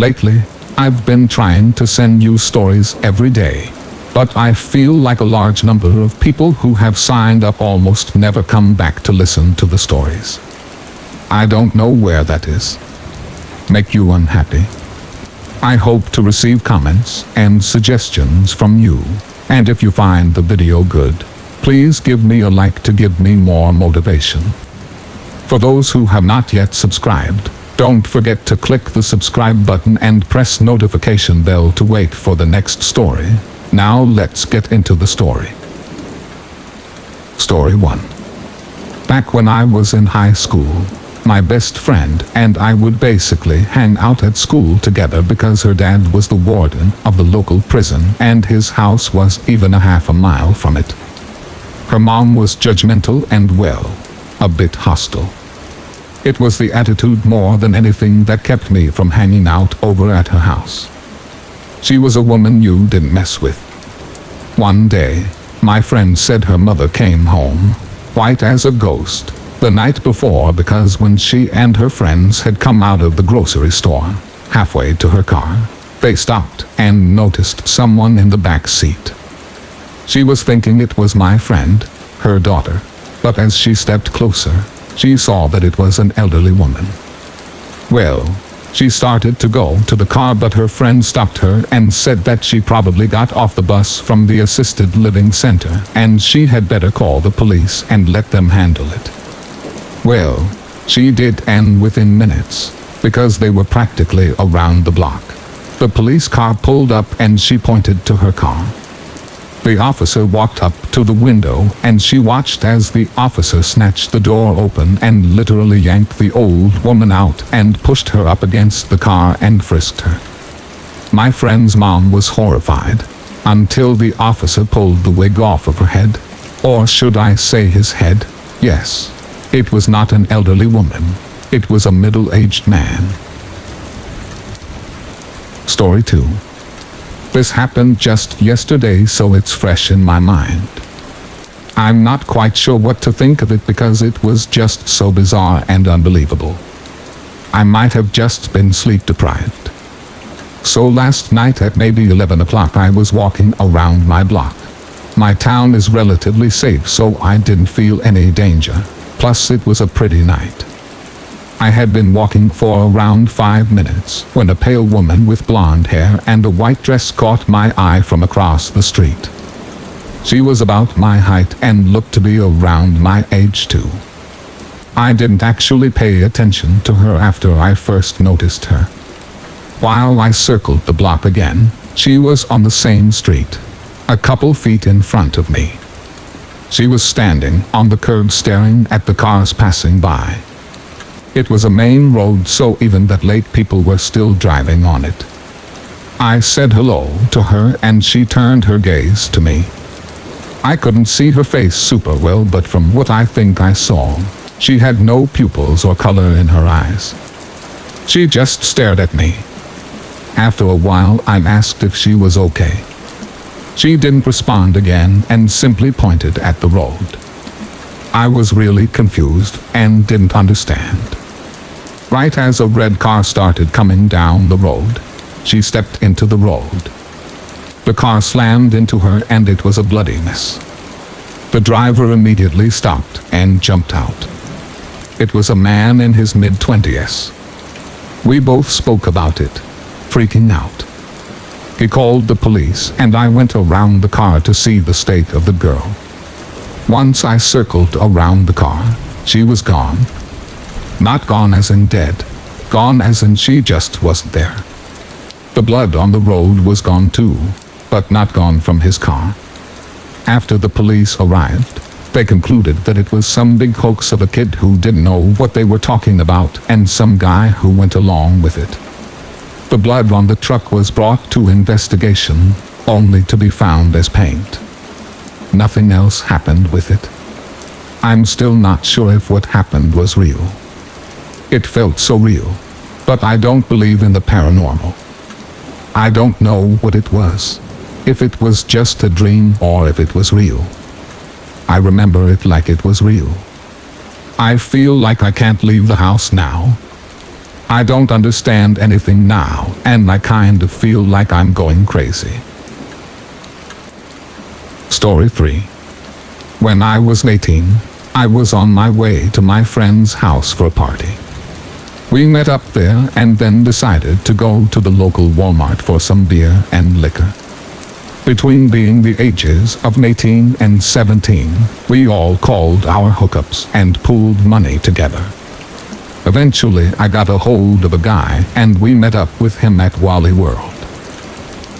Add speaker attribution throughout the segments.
Speaker 1: Lately, I've been trying to send you stories every day, but I feel like a large number of people who have signed up almost never come back to listen to the stories. I don't know where that is. Make you unhappy? I hope to receive comments and suggestions from you, and if you find the video good, please give me a like to give me more motivation. For those who have not yet subscribed, don't forget to click the subscribe button and press notification bell to wait for the next story. Now let's get into the story. Story 1. Back when I was in high school, my best friend and I would basically hang out at school together because her dad was the warden of the local prison and his house was even a half a mile from it. Her mom was judgmental and, well, a bit hostile. It was the attitude more than anything that kept me from hanging out over at her house. She was a woman you didn't mess with. One day, my friend said her mother came home, white as a ghost, the night before because when she and her friends had come out of the grocery store, halfway to her car, they stopped and noticed someone in the back seat. She was thinking it was my friend, her daughter, but as she stepped closer, she saw that it was an elderly woman. Well, she started to go to the car, but her friend stopped her and said that she probably got off the bus from the assisted living center and she had better call the police and let them handle it. Well, she did, and within minutes, because they were practically around the block, the police car pulled up and she pointed to her car. The officer walked up to the window and she watched as the officer snatched the door open and literally yanked the old woman out and pushed her up against the car and frisked her. My friend's mom was horrified until the officer pulled the wig off of her head. Or should I say his head? Yes, it was not an elderly woman. It was a middle-aged man. Story 2. This happened just yesterday, so it's fresh in my mind. I'm not quite sure what to think of it because it was just so bizarre and unbelievable. I might have just been sleep deprived. So last night at maybe 11 o'clock I was walking around my block. My town is relatively safe, so I didn't feel any danger. Plus it was a pretty night. I had been walking for around 5 minutes when a pale woman with blonde hair and a white dress caught my eye from across the street. She was about my height and looked to be around my age too. I didn't actually pay attention to her after I first noticed her. While I circled the block again, she was on the same street, a couple feet in front of me. She was standing on the curb staring at the cars passing by. It was a main road, so even that late people were still driving on it. I said hello to her and she turned her gaze to me. I couldn't see her face super well, but from what I think I saw, she had no pupils or color in her eyes. She just stared at me. After a while I asked if she was okay. She didn't respond again and simply pointed at the road. I was really confused and didn't understand. Right as a red car started coming down the road, she stepped into the road. The car slammed into her and it was a bloody mess. The driver immediately stopped and jumped out. It was a man in his mid-20s. We both spoke about it, freaking out. He called the police and I went around the car to see the state of the girl. Once I circled around the car, she was gone. Not gone as in dead, gone as in she just wasn't there. The blood on the road was gone too, but not gone from his car. After the police arrived, they concluded that it was some big hoax of a kid who didn't know what they were talking about and some guy who went along with it. The blood on the truck was brought to investigation, only to be found as paint. Nothing else happened with it. I'm still not sure if what happened was real. It felt so real, but I don't believe in the paranormal. I don't know what it was, if it was just a dream or if it was real. I remember it like it was real. I feel like I can't leave the house now. I don't understand anything now, and I kind of feel like I'm going crazy. Story 3. When I was 18, I was on my way to my friend's house for a party. We met up there and then decided to go to the local Walmart for some beer and liquor. Between being the ages of 18 and 17, we all called our hookups and pooled money together. Eventually, I got a hold of a guy and we met up with him at Wally World.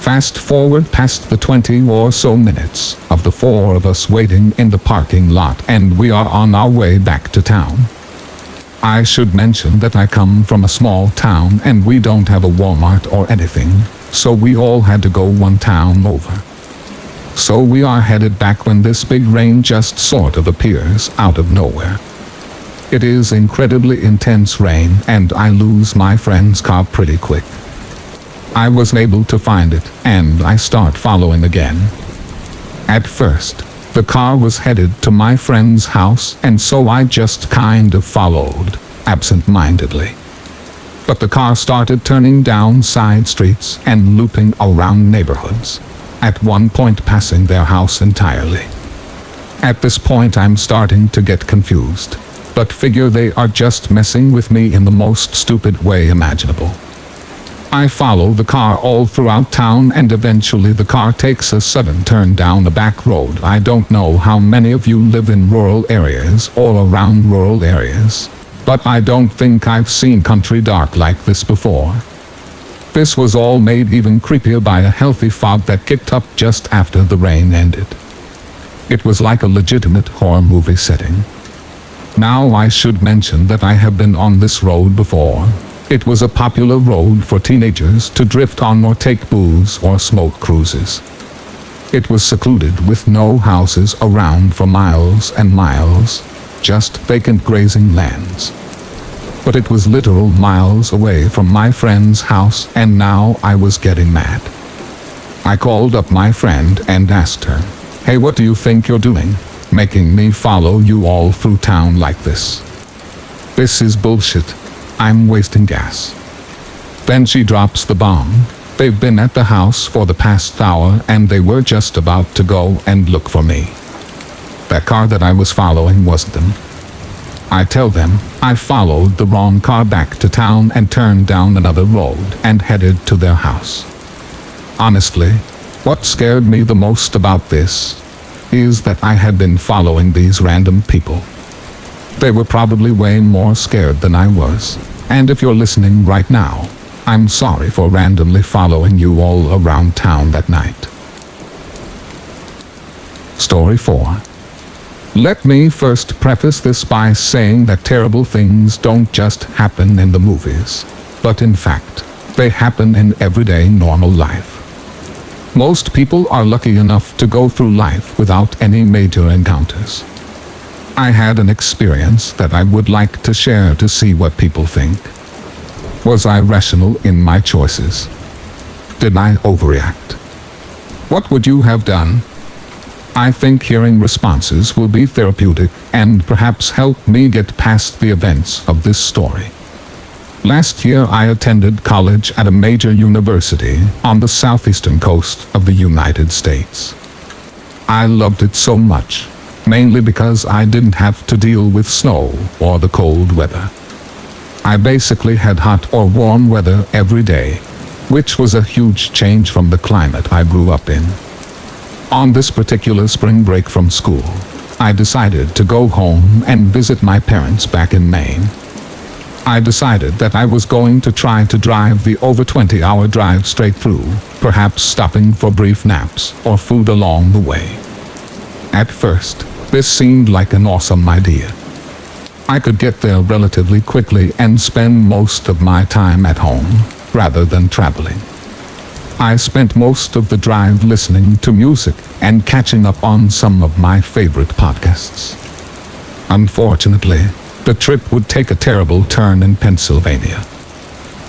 Speaker 1: Fast forward past the 20 or so minutes of the four of us waiting in the parking lot, and we are on our way back to town. I should mention that I come from a small town and we don't have a Walmart or anything, so we all had to go one town over. So we are headed back when this big rain just sort of appears out of nowhere. It is incredibly intense rain and I lose my friend's car pretty quick. I was able to find it and I start following again. At first, the car was headed to my friend's house, and so I just kind of followed, absent-mindedly. But the car started turning down side streets and looping around neighborhoods, at one point passing their house entirely. At this point I'm starting to get confused, but figure they are just messing with me in the most stupid way imaginable. I follow the car all throughout town and eventually the car takes a sudden turn down a back road. I don't know how many of you live in rural areas or around rural areas, but I don't think I've seen country dark like this before. This was all made even creepier by a healthy fog that kicked up just after the rain ended. It was like a legitimate horror movie setting. Now I should mention that I have been on this road before. It was a popular road for teenagers to drift on or take booze or smoke cruises. It was secluded with no houses around for miles and miles, just vacant grazing lands. But it was literal miles away from my friend's house, and now I was getting mad. I called up my friend and asked her, "Hey, what do you think you're doing, making me follow you all through town like this? This is bullshit. I'm wasting gas." Then she drops the bomb. They've been at the house for the past hour and they were just about to go and look for me. That car that I was following wasn't them. I tell them I followed the wrong car back to town and turned down another road and headed to their house. Honestly, what scared me the most about this is that I had been following these random people. They were probably way more scared than I was. And if you're listening right now, I'm sorry for randomly following you all around town that night. Story 4. Let me first preface this by saying that terrible things don't just happen in the movies, but in fact, they happen in everyday normal life. Most people are lucky enough to go through life without any major encounters. I had an experience that I would like to share to see what people think. Was I rational in my choices? Did I overreact? What would you have done? I think hearing responses will be therapeutic and perhaps help me get past the events of this story. Last year I attended college at a major university on the southeastern coast of the United States. I loved it so much, mainly because I didn't have to deal with snow or the cold weather. I basically had hot or warm weather every day, which was a huge change from the climate I grew up in. On this particular spring break from school, I decided to go home and visit my parents back in Maine. I decided that I was going to try to drive the over 20-hour drive straight through, perhaps stopping for brief naps or food along the way. At first, this seemed like an awesome idea. I could get there relatively quickly and spend most of my time at home, rather than traveling. I spent most of the drive listening to music and catching up on some of my favorite podcasts. Unfortunately, the trip would take a terrible turn in Pennsylvania.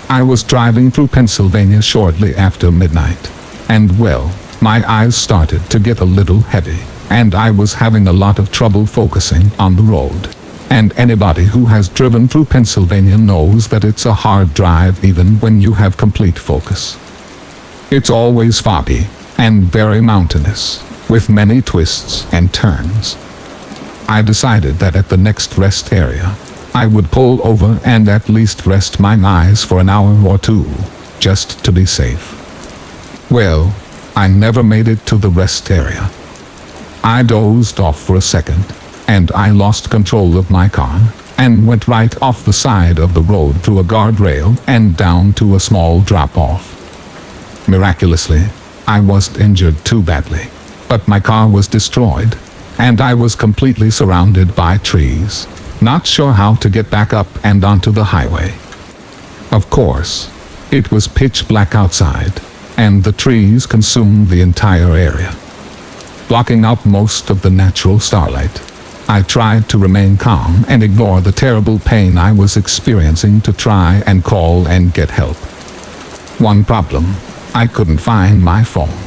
Speaker 1: I was driving through Pennsylvania shortly after midnight, and well, my eyes started to get a little heavy, and I was having a lot of trouble focusing on the road. And anybody who has driven through Pennsylvania knows that it's a hard drive even when you have complete focus. It's always foggy and very mountainous, with many twists and turns. I decided that at the next rest area, I would pull over and at least rest my eyes for an hour or two, just to be safe. Well, I never made it to the rest area. I dozed off for a second, and I lost control of my car, and went right off the side of the road through a guardrail and down to a small drop-off. Miraculously, I wasn't injured too badly, but my car was destroyed, and I was completely surrounded by trees, not sure how to get back up and onto the highway. Of course, it was pitch black outside, and the trees consumed the entire area, blocking out most of the natural starlight. I tried to remain calm and ignore the terrible pain I was experiencing to try and call and get help. One problem, I couldn't find my phone.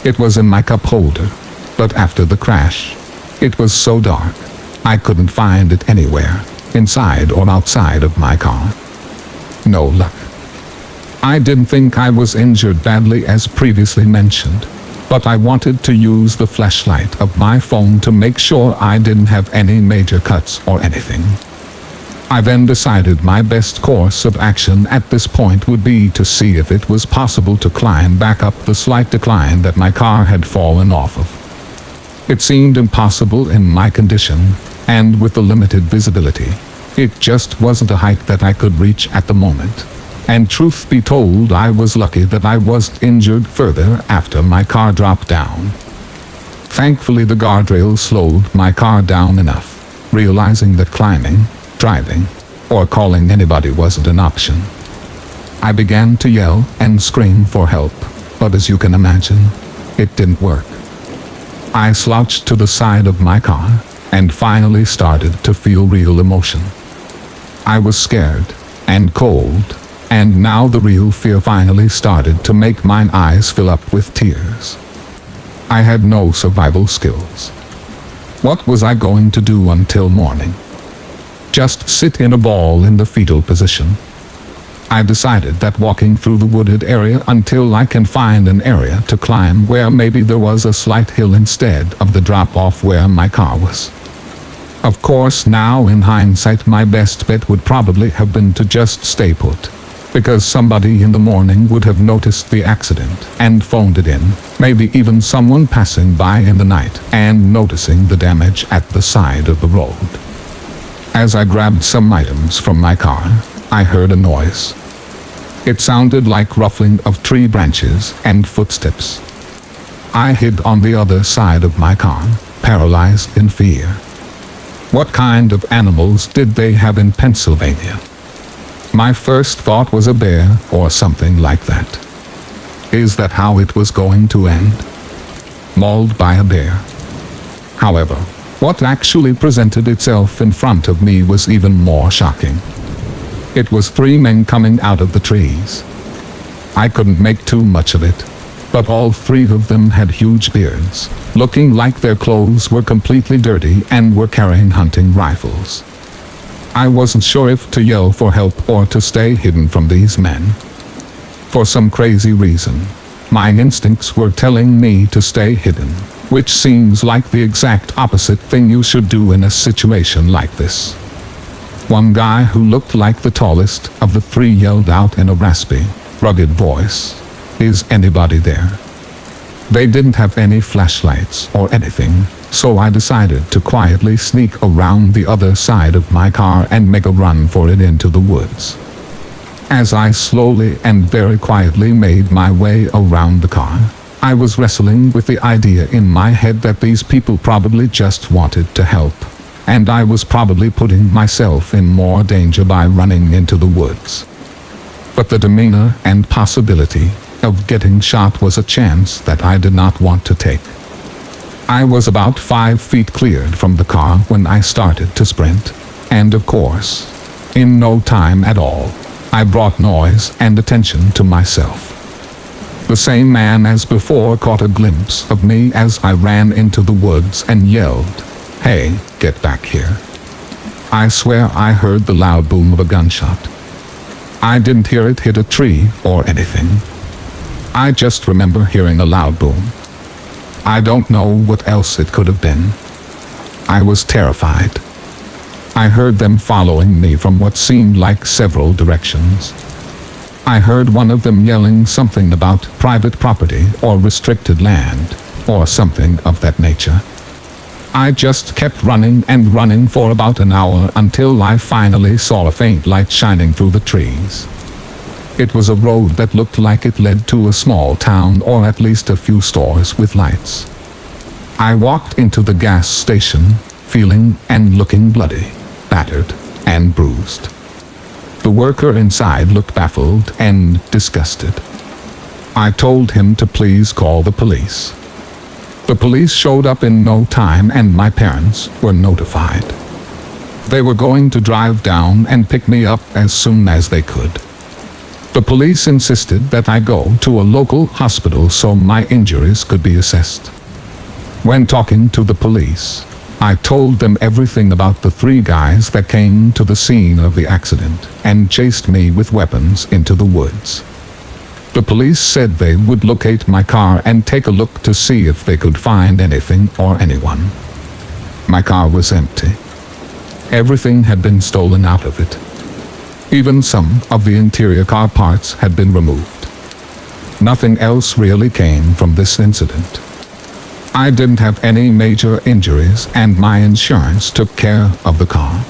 Speaker 1: It was in my cup holder, but after the crash, it was so dark, I couldn't find it anywhere, inside or outside of my car. No luck. I didn't think I was injured badly as previously mentioned, but I wanted to use the flashlight of my phone to make sure I didn't have any major cuts or anything. I then decided my best course of action at this point would be to see if it was possible to climb back up the slight decline that my car had fallen off of. It seemed impossible in my condition, and with the limited visibility, it just wasn't a height that I could reach at the moment. And truth be told, I was lucky that I wasn't injured further after my car dropped down. Thankfully, the guardrail slowed my car down enough, realizing that climbing, driving, or calling anybody wasn't an option. I began to yell and scream for help, but as you can imagine, it didn't work. I slouched to the side of my car, and finally started to feel real emotion. I was scared, and cold, and now the real fear finally started to make my eyes fill up with tears. I had no survival skills. What was I going to do until morning? Just sit in a ball in the fetal position? I decided that walking through the wooded area until I can find an area to climb where maybe there was a slight hill instead of the drop-off where my car was. Of course, now in hindsight, my best bet would probably have been to just stay put, because somebody in the morning would have noticed the accident and phoned it in, maybe even someone passing by in the night and noticing the damage at the side of the road. As I grabbed some items from my car, I heard a noise. It sounded like ruffling of tree branches and footsteps. I hid on the other side of my car, paralyzed in fear. What kind of animals did they have in Pennsylvania? My first thought was a bear or something like that. Is that how it was going to end? Mauled by a bear? However, what actually presented itself in front of me was even more shocking. It was 3 men coming out of the trees. I couldn't make too much of it, but all 3 of them had huge beards, looking like their clothes were completely dirty and were carrying hunting rifles. I wasn't sure if to yell for help or to stay hidden from these men. For some crazy reason, my instincts were telling me to stay hidden, which seems like the exact opposite thing you should do in a situation like this. One guy who looked like the tallest of the 3 yelled out in a raspy, rugged voice, "Is anybody there?" They didn't have any flashlights or anything, so I decided to quietly sneak around the other side of my car and make a run for it into the woods. As I slowly and very quietly made my way around the car, I was wrestling with the idea in my head that these people probably just wanted to help, and I was probably putting myself in more danger by running into the woods. But the demeanor and possibility of getting shot was a chance that I did not want to take. I was about 5 feet cleared from the car when I started to sprint, and of course, in no time at all, I brought noise and attention to myself. The same man as before caught a glimpse of me as I ran into the woods and yelled, "Hey, get back here." I swear I heard the loud boom of a gunshot. I didn't hear it hit a tree or anything. I just remember hearing a loud boom. I don't know what else it could have been. I was terrified. I heard them following me from what seemed like several directions. I heard one of them yelling something about private property or restricted land, or something of that nature. I just kept running and running for about an hour until I finally saw a faint light shining through the trees. It was a road that looked like it led to a small town or at least a few stores with lights. I walked into the gas station, feeling and looking bloody, battered, and bruised. The worker inside looked baffled and disgusted. I told him to please call the police. The police showed up in no time and my parents were notified. They were going to drive down and pick me up as soon as they could. The police insisted that I go to a local hospital so my injuries could be assessed. When talking to the police, I told them everything about the 3 guys that came to the scene of the accident and chased me with weapons into the woods. The police said they would locate my car and take a look to see if they could find anything or anyone. My car was empty. Everything had been stolen out of it. Even some of the interior car parts had been removed. Nothing else really came from this incident. I didn't have any major injuries and my insurance took care of the car.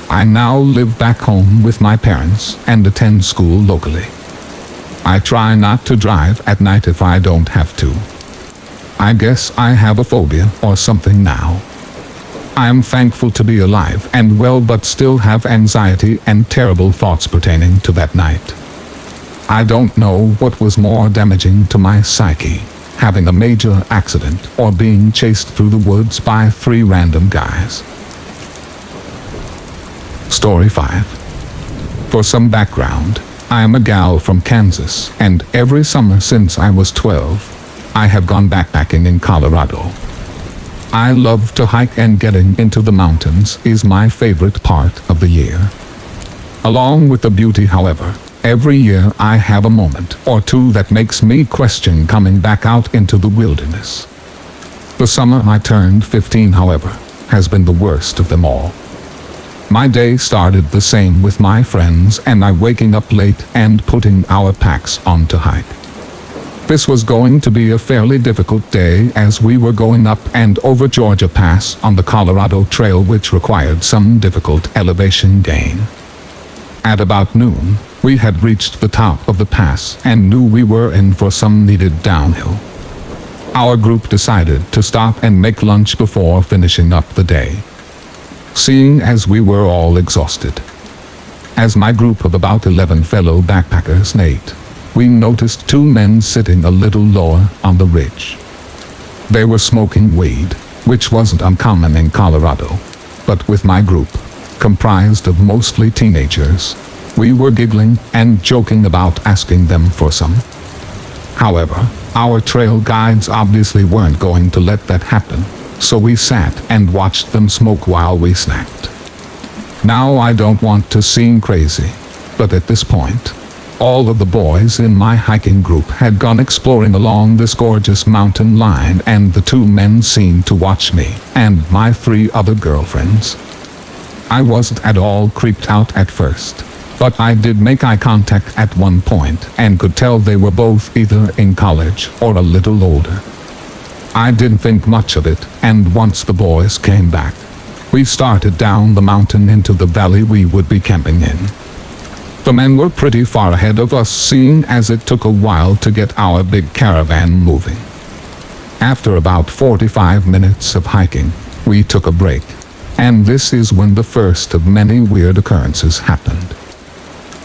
Speaker 1: I now live back home with my parents and attend school locally. I try not to drive at night if I don't have to. I guess I have a phobia or something now. I am thankful to be alive and well, but still have anxiety and terrible thoughts pertaining to that night. I don't know what was more damaging to my psyche, having a major accident or being chased through the woods by 3 random guys. Story 5. For some background, I am a gal from Kansas, and every summer since I was 12, I have gone backpacking in Colorado. I love to hike and getting into the mountains is my favorite part of the year. Along with the beauty, however, every year I have a moment or two that makes me question coming back out into the wilderness. The summer I turned 15, however, has been the worst of them all. My day started the same with my friends and I waking up late and putting our packs on to hike. This was going to be a fairly difficult day as we were going up and over Georgia Pass on the Colorado Trail, which required some difficult elevation gain. At about noon, we had reached the top of the pass and knew we were in for some needed downhill. Our group decided to stop and make lunch before finishing up the day, seeing as we were all exhausted. As my group of about 11 fellow backpackers ate, we noticed 2 men sitting a little lower on the ridge. They were smoking weed, which wasn't uncommon in Colorado, but with my group, comprised of mostly teenagers, we were giggling and joking about asking them for some. However, our trail guides obviously weren't going to let that happen, so we sat and watched them smoke while we snacked. Now I don't want to seem crazy, but at this point, all of the boys in my hiking group had gone exploring along this gorgeous mountain line and the 2 men seemed to watch me and my 3 other girlfriends. I wasn't at all creeped out at first, but I did make eye contact at one point and could tell they were both either in college or a little older. I didn't think much of it, and once the boys came back, we started down the mountain into the valley we would be camping in. The men were pretty far ahead of us, seeing as it took a while to get our big caravan moving. After about 45 minutes of hiking, we took a break, and this is when the first of many weird occurrences happened.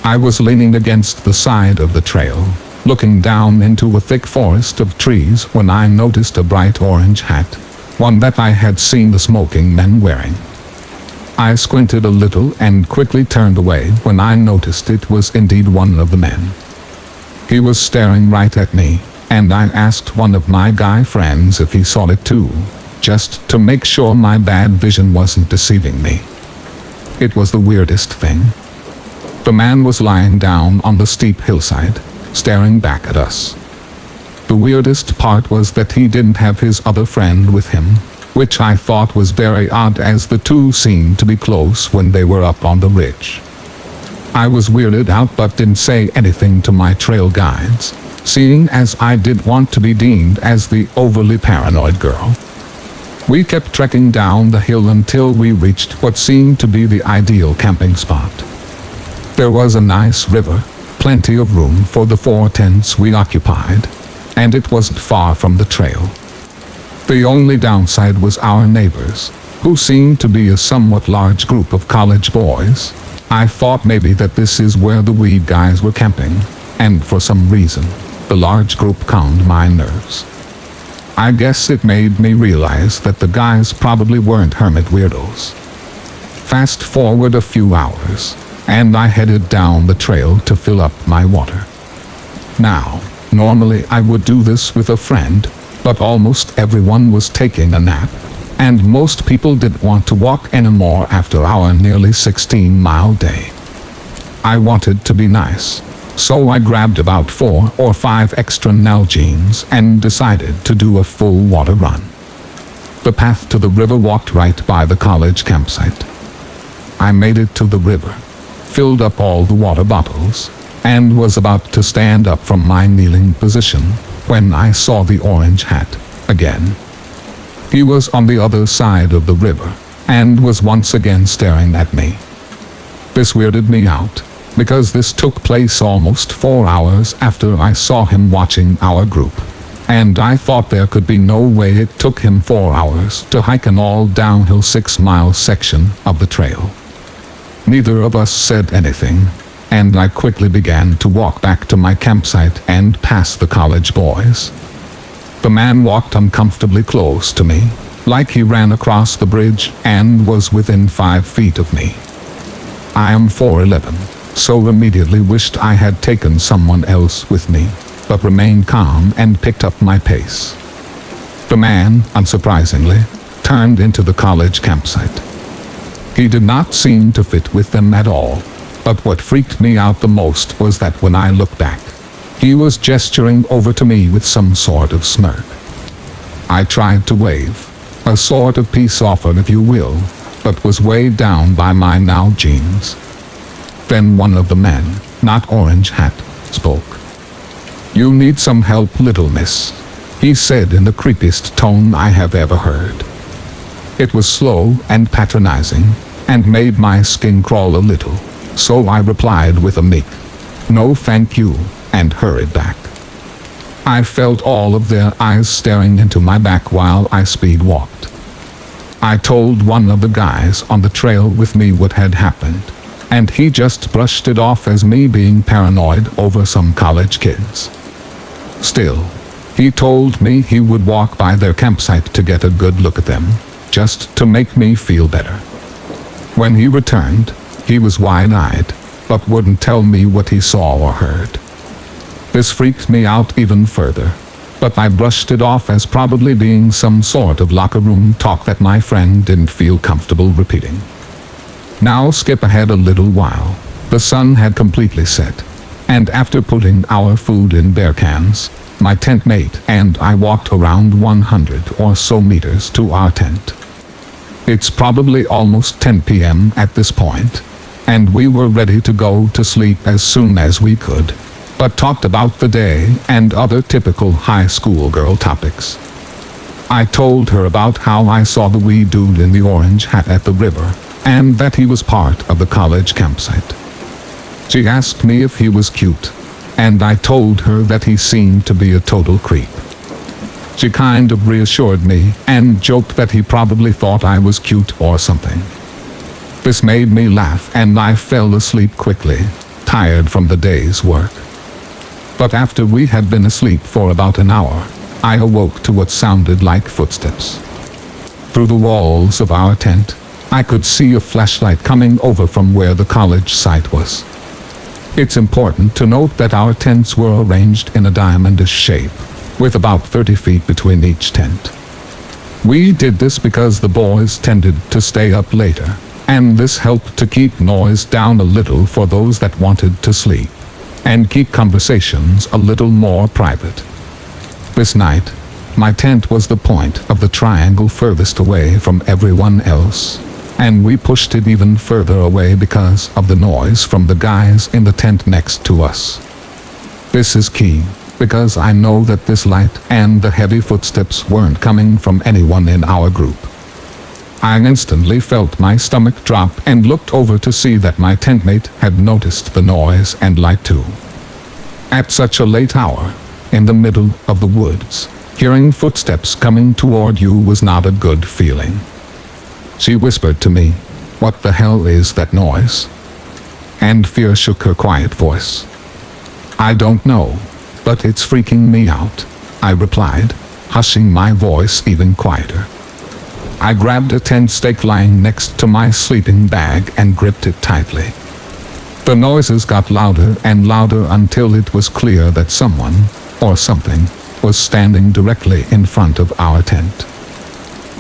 Speaker 1: I was leaning against the side of the trail, looking down into a thick forest of trees when I noticed a bright orange hat, one that I had seen the smoking men wearing. I squinted a little and quickly turned away when I noticed it was indeed one of the men. He was staring right at me, and I asked one of my guy friends if he saw it too, just to make sure my bad vision wasn't deceiving me. It was the weirdest thing. The man was lying down on the steep hillside, staring back at us. The weirdest part was that he didn't have his other friend with him, which I thought was very odd as the two seemed to be close when they were up on the ridge. I was weirded out but didn't say anything to my trail guides, seeing as I didn't want to be deemed as the overly paranoid girl. We kept trekking down the hill until we reached what seemed to be the ideal camping spot. There was a nice river, plenty of room for the 4 tents we occupied, and it wasn't far from the trail. The only downside was our neighbors, who seemed to be a somewhat large group of college boys. I thought maybe that this is where the weed guys were camping, and for some reason, the large group calmed my nerves. I guess it made me realize that the guys probably weren't hermit weirdos. Fast forward a few hours, and I headed down the trail to fill up my water. Now, normally I would do this with a friend, but almost everyone was taking a nap, and most people didn't want to walk anymore after our nearly 16-mile day. I wanted to be nice, so I grabbed about 4 or 5 extra Nalgene's and decided to do a full water run. The path to the river walked right by the college campsite. I made it to the river, filled up all the water bottles, and was about to stand up from my kneeling position when I saw the orange hat again. He was on the other side of the river and was once again staring at me. This weirded me out because this took place almost 4 hours after I saw him watching our group, and I thought there could be no way it took him 4 hours to hike an all downhill 6-mile section of the trail. Neither of us said anything, and I quickly began to walk back to my campsite and past the college boys. The man walked uncomfortably close to me, like he ran across the bridge and was within 5 feet of me. I am 4'11", so immediately wished I had taken someone else with me, but remained calm and picked up my pace. The man, unsurprisingly, turned into the college campsite. He did not seem to fit with them at all, but what freaked me out the most was that when I looked back, he was gesturing over to me with some sort of smirk. I tried to wave, a sort of peace offer if you will, but was weighed down by my Nalgene's. Then one of the men, not Orange Hat, spoke. "You need some help, little miss," he said in the creepiest tone I have ever heard. It was slow and patronizing, and made my skin crawl a little, so I replied with a meek, "No thank you," and hurried back. I felt all of their eyes staring into my back while I speed walked. I told one of the guys on the trail with me what had happened, and he just brushed it off as me being paranoid over some college kids. Still, he told me he would walk by their campsite to get a good look at them, just to make me feel better. When he returned, he was wide-eyed, but wouldn't tell me what he saw or heard. This freaked me out even further, but I brushed it off as probably being some sort of locker room talk that my friend didn't feel comfortable repeating. Now skip ahead a little while. The sun had completely set, and after putting our food in bear cans, my tent mate and I walked around 100 or so meters to our tent. It's probably almost 10 p.m. at this point, and we were ready to go to sleep as soon as we could, but talked about the day and other typical high school girl topics. I told her about how I saw the wee dude in the orange hat at the river, and that he was part of the college campsite. She asked me if he was cute, and I told her that he seemed to be a total creep. She kind of reassured me and joked that he probably thought I was cute or something. This made me laugh and I fell asleep quickly, tired from the day's work. But after we had been asleep for about an hour, I awoke to what sounded like footsteps. Through the walls of our tent, I could see a flashlight coming over from where the college site was. It's important to note that our tents were arranged in a diamondish shape, with about 30 feet between each tent. We did this because the boys tended to stay up later, and this helped to keep noise down a little for those that wanted to sleep, and keep conversations a little more private. This night, my tent was the point of the triangle furthest away from everyone else, and we pushed it even further away because of the noise from the guys in the tent next to us. This is key, because I know that this light and the heavy footsteps weren't coming from anyone in our group. I instantly felt my stomach drop and looked over to see that my tentmate had noticed the noise and light too. At such a late hour, in the middle of the woods, hearing footsteps coming toward you was not a good feeling. She whispered to me, "What the hell is that noise?" And fear shook her quiet voice. "I don't know, but it's freaking me out," I replied, hushing my voice even quieter. I grabbed a tent stake lying next to my sleeping bag and gripped it tightly. The noises got louder and louder until it was clear that someone, or something, was standing directly in front of our tent.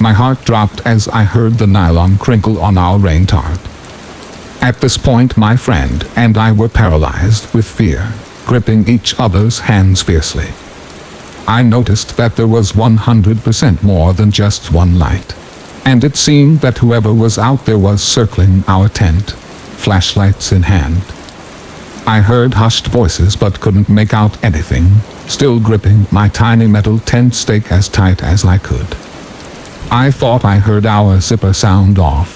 Speaker 1: My heart dropped as I heard the nylon crinkle on our rain tarp. At this point, my friend and I were paralyzed with fear, gripping each other's hands fiercely. I noticed that there was 100% more than just one light, and it seemed that whoever was out there was circling our tent, flashlights in hand. I heard hushed voices but couldn't make out anything, still gripping my tiny metal tent stake as tight as I could. I thought I heard our zipper sound off,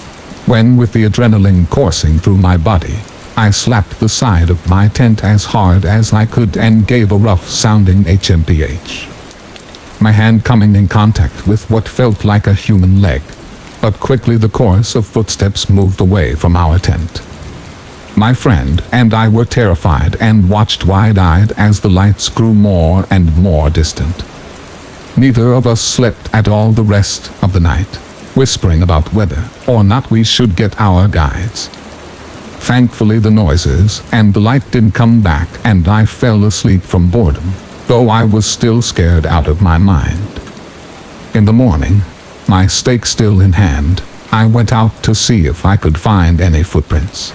Speaker 1: when with the adrenaline coursing through my body, I slapped the side of my tent as hard as I could and gave a rough-sounding HMPH. My hand coming in contact with what felt like a human leg, but quickly the chorus of footsteps moved away from our tent. My friend and I were terrified and watched wide-eyed as the lights grew more and more distant. Neither of us slept at all the rest of the night, whispering about whether or not we should get our guides. Thankfully, the noises and the light didn't come back and I fell asleep from boredom, though I was still scared out of my mind. In the morning, my stake still in hand, I went out to see if I could find any footprints.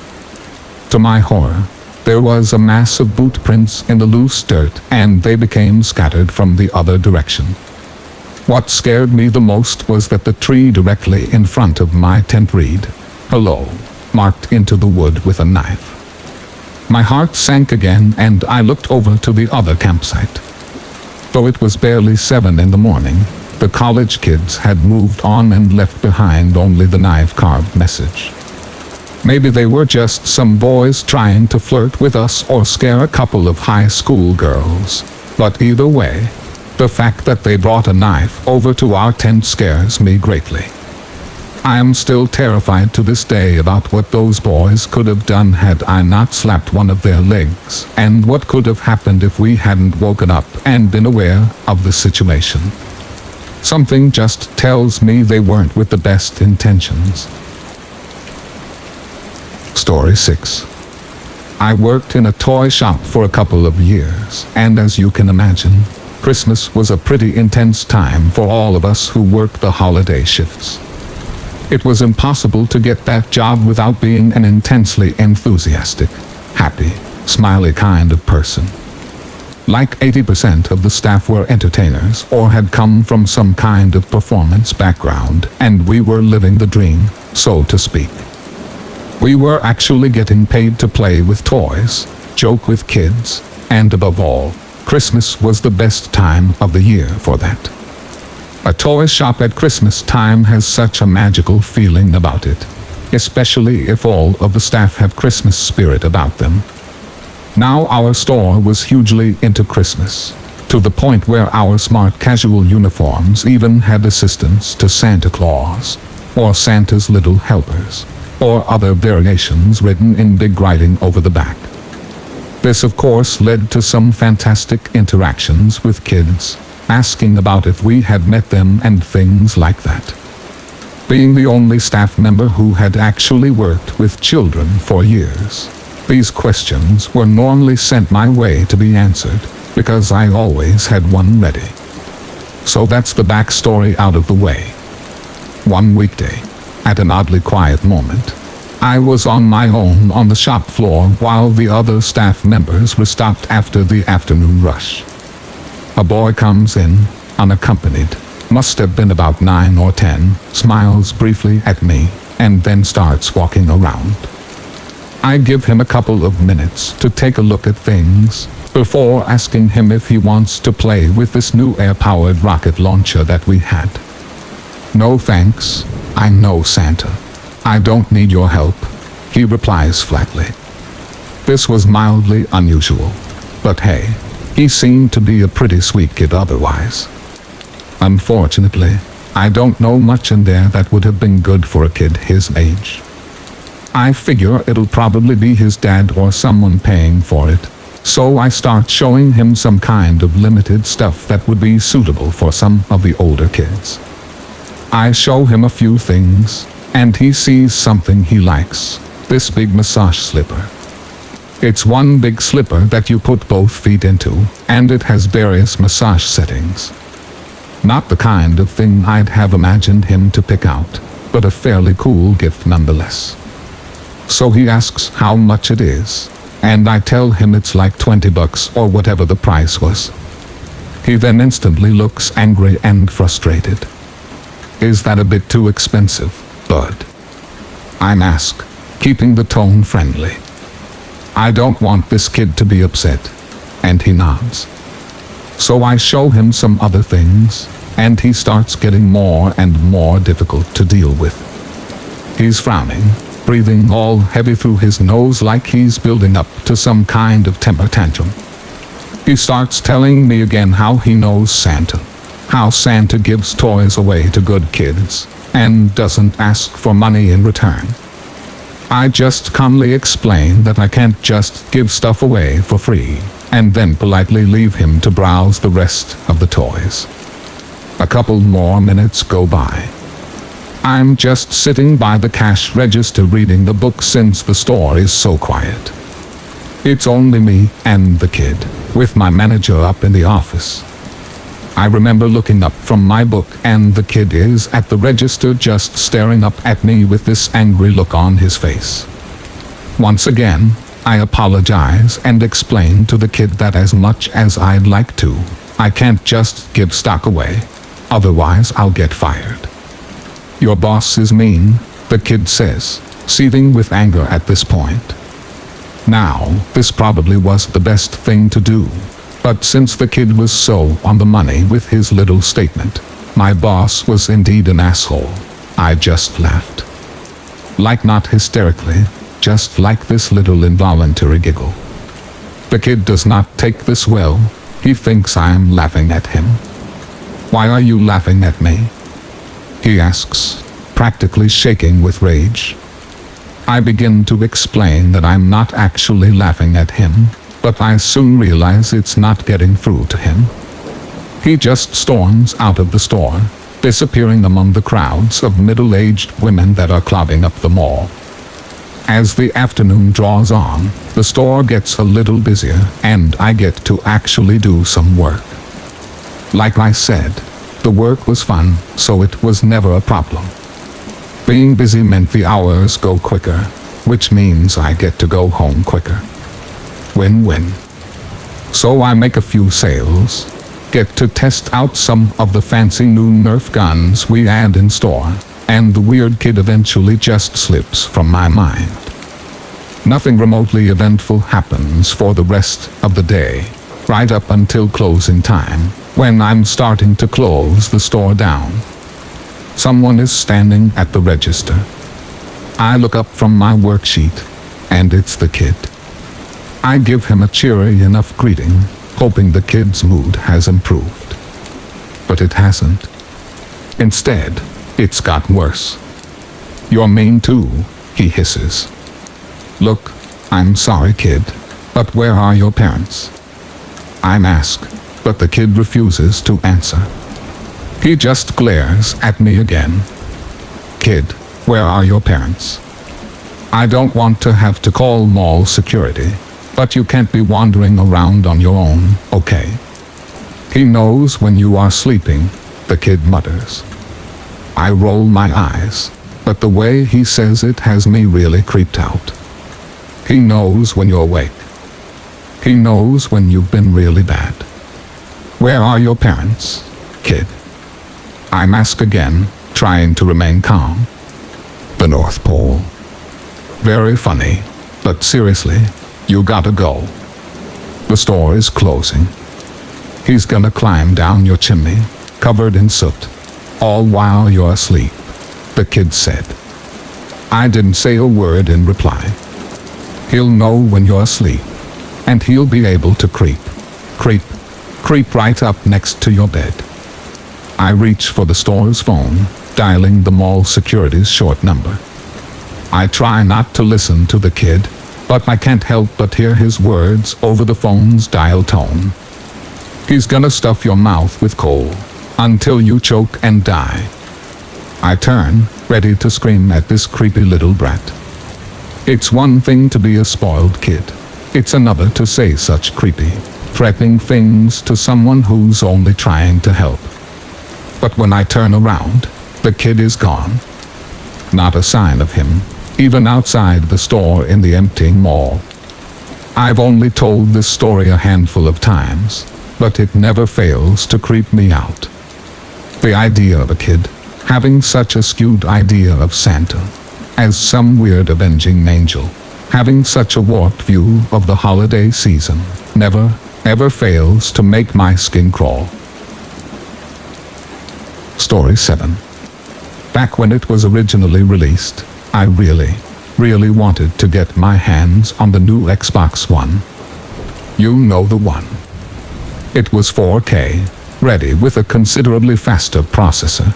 Speaker 1: To my horror, there was a mass of boot prints in the loose dirt and they became scattered from the other direction. What scared me the most was that the tree directly in front of my tent read, "Hello," marked into the wood with a knife. My heart sank again and I looked over to the other campsite. Though it was barely 7 in the morning, the college kids had moved on and left behind only the knife-carved message. Maybe they were just some boys trying to flirt with us or scare a couple of high school girls, but either way, the fact that they brought a knife over to our tent scares me greatly. I am still terrified to this day about what those boys could have done had I not slapped one of their legs, and what could have happened if we hadn't woken up and been aware of the situation. Something just tells me they weren't with the best intentions. Story 6. I worked in a toy shop for a couple of years, and as you can imagine, Christmas was a pretty intense time for all of us who worked the holiday shifts. It was impossible to get that job without being an intensely enthusiastic, happy, smiley kind of person. Like 80% of the staff were entertainers or had come from some kind of performance background, and we were living the dream, so to speak. We were actually getting paid to play with toys, joke with kids, and above all, Christmas was the best time of the year for that. A toy shop at Christmas time has such a magical feeling about it, especially if all of the staff have Christmas spirit about them. Now our store was hugely into Christmas, to the point where our smart casual uniforms even had assistants to Santa Claus, or Santa's little helpers, or other variations written in big writing over the back. This of course led to some fantastic interactions with kids, asking about if we had met them and things like that. Being the only staff member who had actually worked with children for years, these questions were normally sent my way to be answered, because I always had one ready. So that's the backstory out of the way. One weekday, at an oddly quiet moment, I was on my own on the shop floor while the other staff members restocked after the afternoon rush. A boy comes in, unaccompanied, must have been about 9 or 10, smiles briefly at me, and then starts walking around. I give him a couple of minutes to take a look at things, before asking him if he wants to play with this new air-powered rocket launcher that we had. No thanks, I know Santa. I don't need your help, he replies flatly. This was mildly unusual, but hey, he seemed to be a pretty sweet kid otherwise. Unfortunately, I don't know much in there that would have been good for a kid his age. I figure it'll probably be his dad or someone paying for it, so I start showing him some kind of limited stuff that would be suitable for some of the older kids. I show him a few things, and he sees something he likes, this big massage slipper. It's one big slipper that you put both feet into, and it has various massage settings. Not the kind of thing I'd have imagined him to pick out, but a fairly cool gift nonetheless. So he asks how much it is, and I tell him it's like $20 or whatever the price was. He then instantly looks angry and frustrated. Is that a bit too expensive, bud? I'm asked, keeping the tone friendly. I don't want this kid to be upset, and he nods. So I show him some other things, and he starts getting more and more difficult to deal with. He's frowning, breathing all heavy through his nose like he's building up to some kind of temper tantrum. He starts telling me again how he knows Santa, how Santa gives toys away to good kids, and doesn't ask for money in return. I just calmly explain that I can't just give stuff away for free, and then politely leave him to browse the rest of the toys. A couple more minutes go by. I'm just sitting by the cash register reading the book since the store is so quiet. It's only me and the kid, with my manager up in the office. I remember looking up from my book and the kid is at the register just staring up at me with this angry look on his face. Once again, I apologize and explain to the kid that as much as I'd like to, I can't just give stock away, otherwise I'll get fired. Your boss is mean, the kid says, seething with anger at this point. Now, this probably was the best thing to do, but since the kid was so on the money with his little statement, my boss was indeed an asshole, I just laughed. Like not hysterically, just like this little involuntary giggle. The kid does not take this well, he thinks I'm laughing at him. Why are you laughing at me? He asks, practically shaking with rage. I begin to explain that I'm not actually laughing at him, but I soon realize it's not getting through to him. He just storms out of the store, disappearing among the crowds of middle-aged women that are clogging up the mall. As the afternoon draws on, the store gets a little busier, and I get to actually do some work. Like I said, the work was fun, so it was never a problem. Being busy meant the hours go quicker, which means I get to go home quicker. Win-win. So I make a few sales, get to test out some of the fancy new Nerf guns we had in store, and the weird kid eventually just slips from my mind. Nothing remotely eventful happens for the rest of the day, right up until closing time, when I'm starting to close the store down. Someone is standing at the register. I look up from my worksheet, and it's the kid. I give him a cheery enough greeting, hoping the kid's mood has improved. But it hasn't. Instead, it's got worse. You're mean too, he hisses. Look, I'm sorry, kid, but where are your parents? I'm asked, but the kid refuses to answer. He just glares at me again. Kid, where are your parents? I don't want to have to call mall security, but you can't be wandering around on your own, okay? He knows when you are sleeping, the kid mutters. I roll my eyes. but the way he says it has me really creeped out. He knows when you're awake. He knows when you've been really bad. Where are your parents, kid? I ask again, trying to remain calm. The North Pole. Very funny, but seriously, you gotta go. The store is closing. He's gonna climb down your chimney, covered in soot, all while you're asleep, the kid said. I didn't say a word in reply. He'll know when you're asleep, and he'll be able to creep right up next to your bed. I reach for the store's phone, dialing the mall security's short number. I try not to listen to the kid, but I can't help but hear his words over the phone's dial tone. He's gonna stuff your mouth with coal until you choke and die. I turn, ready to scream at this creepy little brat. It's one thing to be a spoiled kid. It's another to say such creepy, threatening things to someone who's only trying to help. But when I turn around, the kid is gone. Not a sign of him, even outside the store in the empty mall. I've only told this story a handful of times, but it never fails to creep me out. The idea of a kid having such a skewed idea of Santa as some weird avenging angel, having such a warped view of the holiday season, never, ever fails to make my skin crawl. Story 7. Back when it was originally released, I really wanted to get my hands on the new Xbox One. You know the one. It was 4K, ready with a considerably faster processor.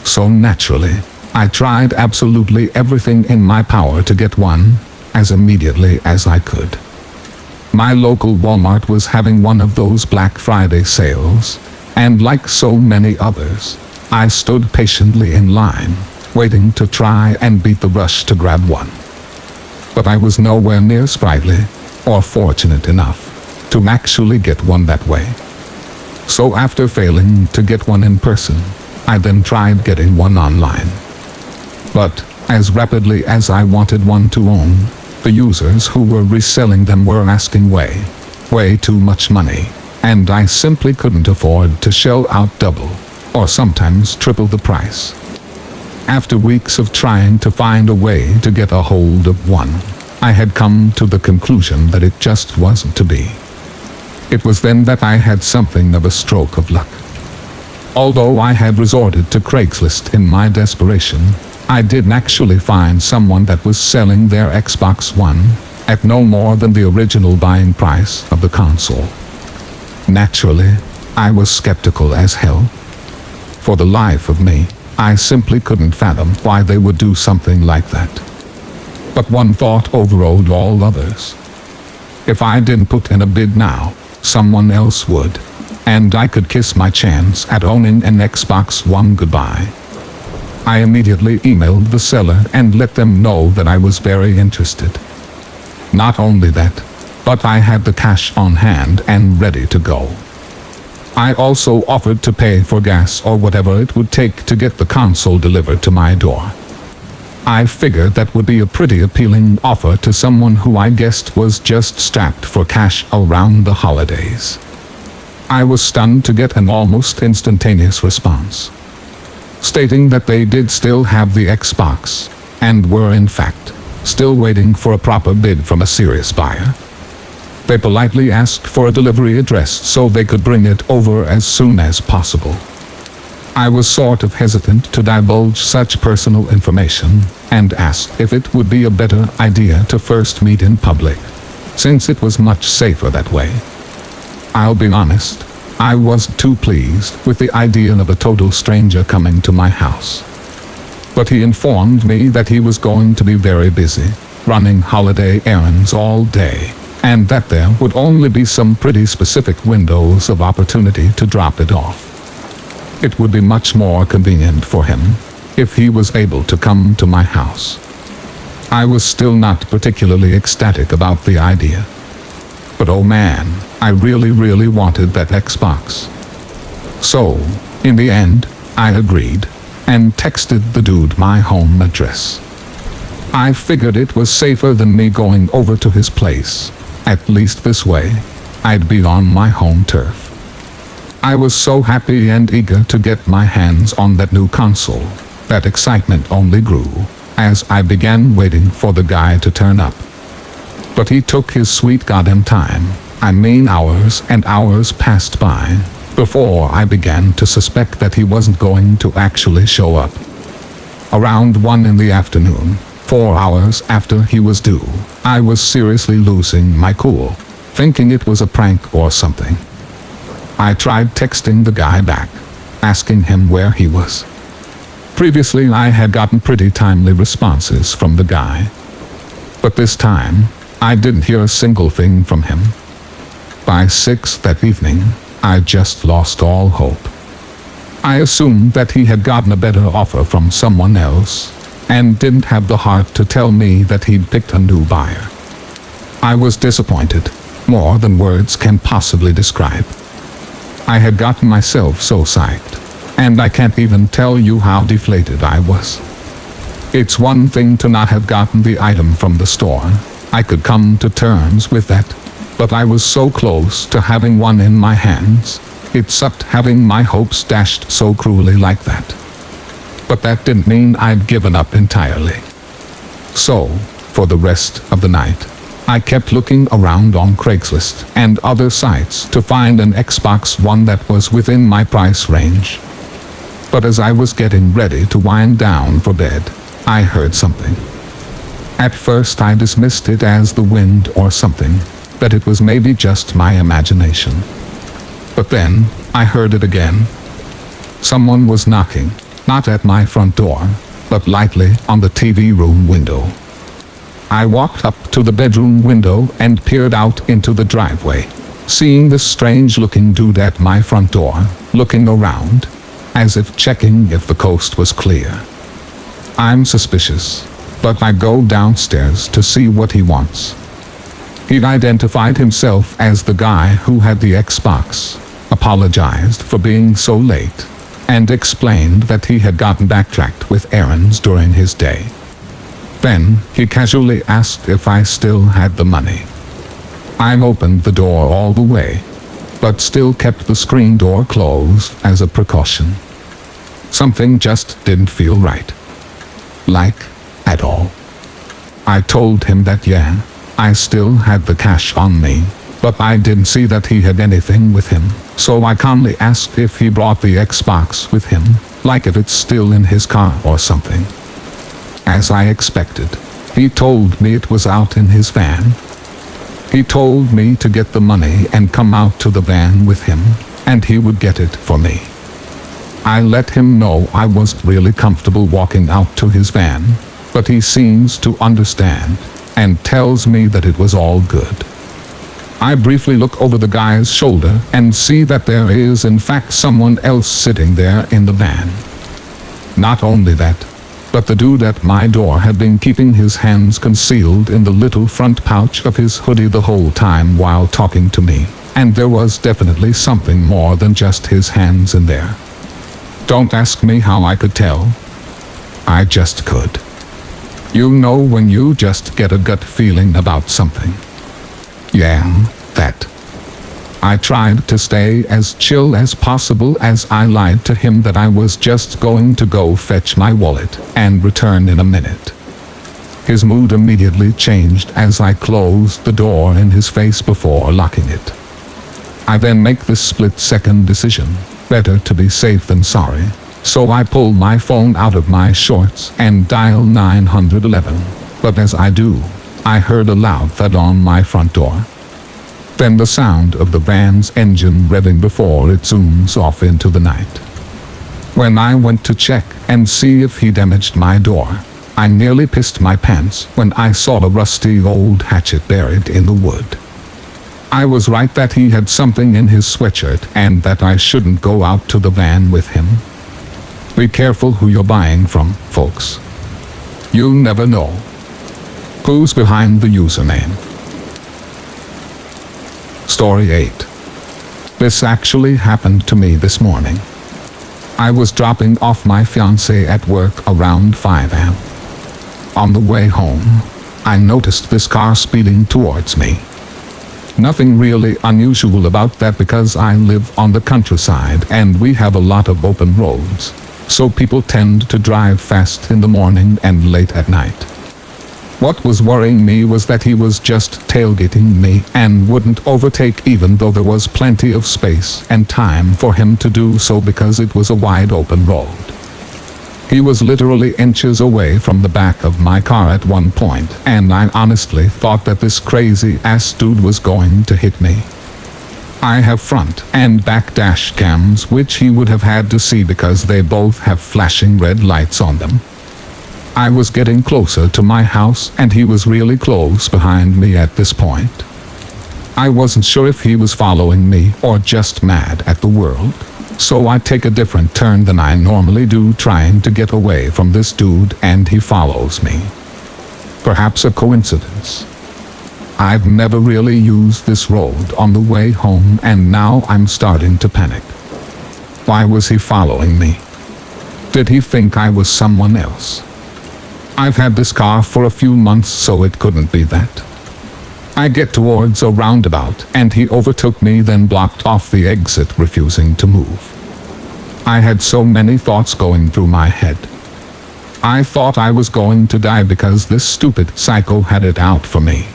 Speaker 1: So naturally, I tried absolutely everything in my power to get one, as immediately as I could. My local Walmart was having one of those Black Friday sales, and like so many others, I stood patiently in line, waiting to try and beat the rush to grab one. But I was nowhere near sprightly, or fortunate enough, to actually get one that way. So after failing to get one in person, I then tried getting one online. But, as rapidly as I wanted one to own, the users who were reselling them were asking way too much money, and I simply couldn't afford to shell out double, or sometimes triple the price. After weeks of trying to find a way to get a hold of one, I had come to the conclusion that it just wasn't to be. It was then that I had something of a stroke of luck. Although I had resorted to Craigslist in my desperation, I did actually find someone that was selling their Xbox One at no more than the original buying price of the console. Naturally, I was skeptical as hell. For the life of me, I simply couldn't fathom why they would do something like that. But one thought overrode all others. If I didn't put in a bid now, someone else would, and I could kiss my chance at owning an Xbox One goodbye. I immediately emailed the seller and let them know that I was very interested. Not only that, but I had the cash on hand and ready to go. I also offered to pay for gas or whatever it would take to get the console delivered to my door. I figured that would be a pretty appealing offer to someone who I guessed was just strapped for cash around the holidays. I was stunned to get an almost instantaneous response, stating that they did still have the Xbox, and were in fact still waiting for a proper bid from a serious buyer. They politely asked for a delivery address so they could bring it over as soon as possible. I was sort of hesitant to divulge such personal information, and asked if it would be a better idea to first meet in public, since it was much safer that way. I'll be honest, I wasn't too pleased with the idea of a total stranger coming to my house. But he informed me that he was going to be very busy, running holiday errands all day, and that there would only be some pretty specific windows of opportunity to drop it off. It would be much more convenient for him if he was able to come to my house. I was still not particularly ecstatic about the idea. But oh man, I really wanted that Xbox. So, in the end, I agreed, and texted the dude my home address. I figured it was safer than me going over to his place. At least this way, I'd be on my home turf. I was so happy and eager to get my hands on that new console. That excitement only grew as I began waiting for the guy to turn up. But he took his sweet goddamn time. I mean, hours and hours passed by before I began to suspect that he wasn't going to actually show up. Around 1 in the afternoon, 4 hours after he was due, I was seriously losing my cool, thinking it was a prank or something. I tried texting the guy back, asking him where he was. Previously, I had gotten pretty timely responses from the guy. But this time, I didn't hear a single thing from him. By 6 that evening, I just lost all hope. I assumed that he had gotten a better offer from someone else, and didn't have the heart to tell me that he'd picked a new buyer. I was disappointed, more than words can possibly describe. I had gotten myself so psyched, and I can't even tell you how deflated I was. It's one thing to not have gotten the item from the store. I could come to terms with that, but I was so close to having one in my hands. It sucked having my hopes dashed so cruelly like that. But that didn't mean I'd given up entirely. So, for the rest of the night, I kept looking around on Craigslist and other sites to find an Xbox One that was within my price range. But as I was getting ready to wind down for bed, I heard something. At first I dismissed it as the wind or something, that it was maybe just my imagination. But then, I heard it again. Someone was knocking, not at my front door, but lightly on the TV room window. I walked up to the bedroom window and peered out into the driveway, seeing this strange-looking dude at my front door, looking around, as if checking if the coast was clear. I'm suspicious, but I go downstairs to see what he wants. He'd identified himself as the guy who had the Xbox, apologized for being so late, and explained that he had gotten backtracked with errands during his day. Then, he casually asked if I still had the money. I opened the door all the way, but still kept the screen door closed as a precaution. Something just didn't feel right. Like, at all. I told him that I still had the cash on me, but I didn't see that he had anything with him, so I calmly asked if he brought the Xbox with him, like if it's still in his car or something. As I expected, he told me it was out in his van. He told me to get the money and come out to the van with him, and he would get it for me. I let him know I wasn't really comfortable walking out to his van, but he seems to understand, and tells me that it was all good. I briefly look over the guy's shoulder and see that there is in fact someone else sitting there in the van. Not only that, but the dude at my door had been keeping his hands concealed in the little front pouch of his hoodie the whole time while talking to me, and there was definitely something more than just his hands in there. Don't ask me how I could tell. I just could. You know when you just get a gut feeling about something. Yeah, that. I tried to stay as chill as possible as I lied to him that I was just going to go fetch my wallet and return in a minute. His mood immediately changed as I closed the door in his face before locking it. I then make this split-second decision, better to be safe than sorry, so I pull my phone out of my shorts and dial 911, but as I do, I heard a loud thud on my front door. Then the sound of the van's engine revving before it zooms off into the night. When I went to check and see if he damaged my door, I nearly pissed my pants when I saw a rusty old hatchet buried in the wood. I was right that he had something in his sweatshirt and that I shouldn't go out to the van with him. Be careful who you're buying from, folks. You never know who's behind the username. Story 8. This actually happened to me this morning. I was dropping off my fiancée at work around 5 a.m. On the way home, I noticed this car speeding towards me. Nothing really unusual about that because I live on the countryside and we have a lot of open roads, so people tend to drive fast in the morning and late at night. What was worrying me was that he was just tailgating me and wouldn't overtake even though there was plenty of space and time for him to do so because it was a wide open road. He was literally inches away from the back of my car at one point, and I honestly thought that this crazy-ass dude was going to hit me. I have front and back dash cams which he would have had to see because they both have flashing red lights on them. I was getting closer to my house and he was really close behind me at this point. I wasn't sure if he was following me or just mad at the world, so I take a different turn than I normally do trying to get away from this dude and he follows me. Perhaps a coincidence. I've never really used this road on the way home and now I'm starting to panic. Why was he following me? Did he think I was someone else? I've had this car for a few months, so it couldn't be that. I get towards a roundabout and he overtook me, then blocked off the exit, refusing to move. I had so many thoughts going through my head. I thought I was going to die because this stupid psycho had it out for me.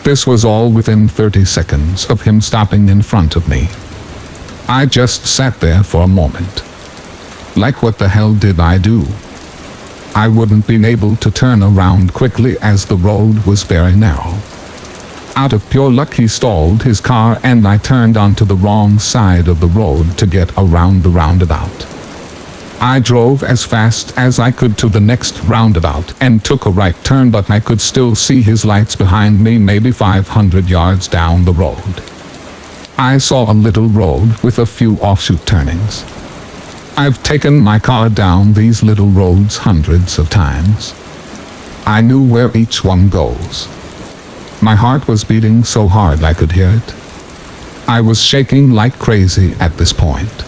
Speaker 1: This was all within 30 seconds of him stopping in front of me. I just sat there for a moment. Like, what the hell did I do? I wouldn't be able to turn around quickly as the road was very narrow. Out of pure luck he stalled his car and I turned onto the wrong side of the road to get around the roundabout. I drove as fast as I could to the next roundabout and took a right turn, but I could still see his lights behind me maybe 500 yards down the road. I saw a little road with a few offshoot turnings. I've taken my car down these little roads hundreds of times. I knew where each one goes. My heart was beating so hard I could hear it. I was shaking like crazy at this point.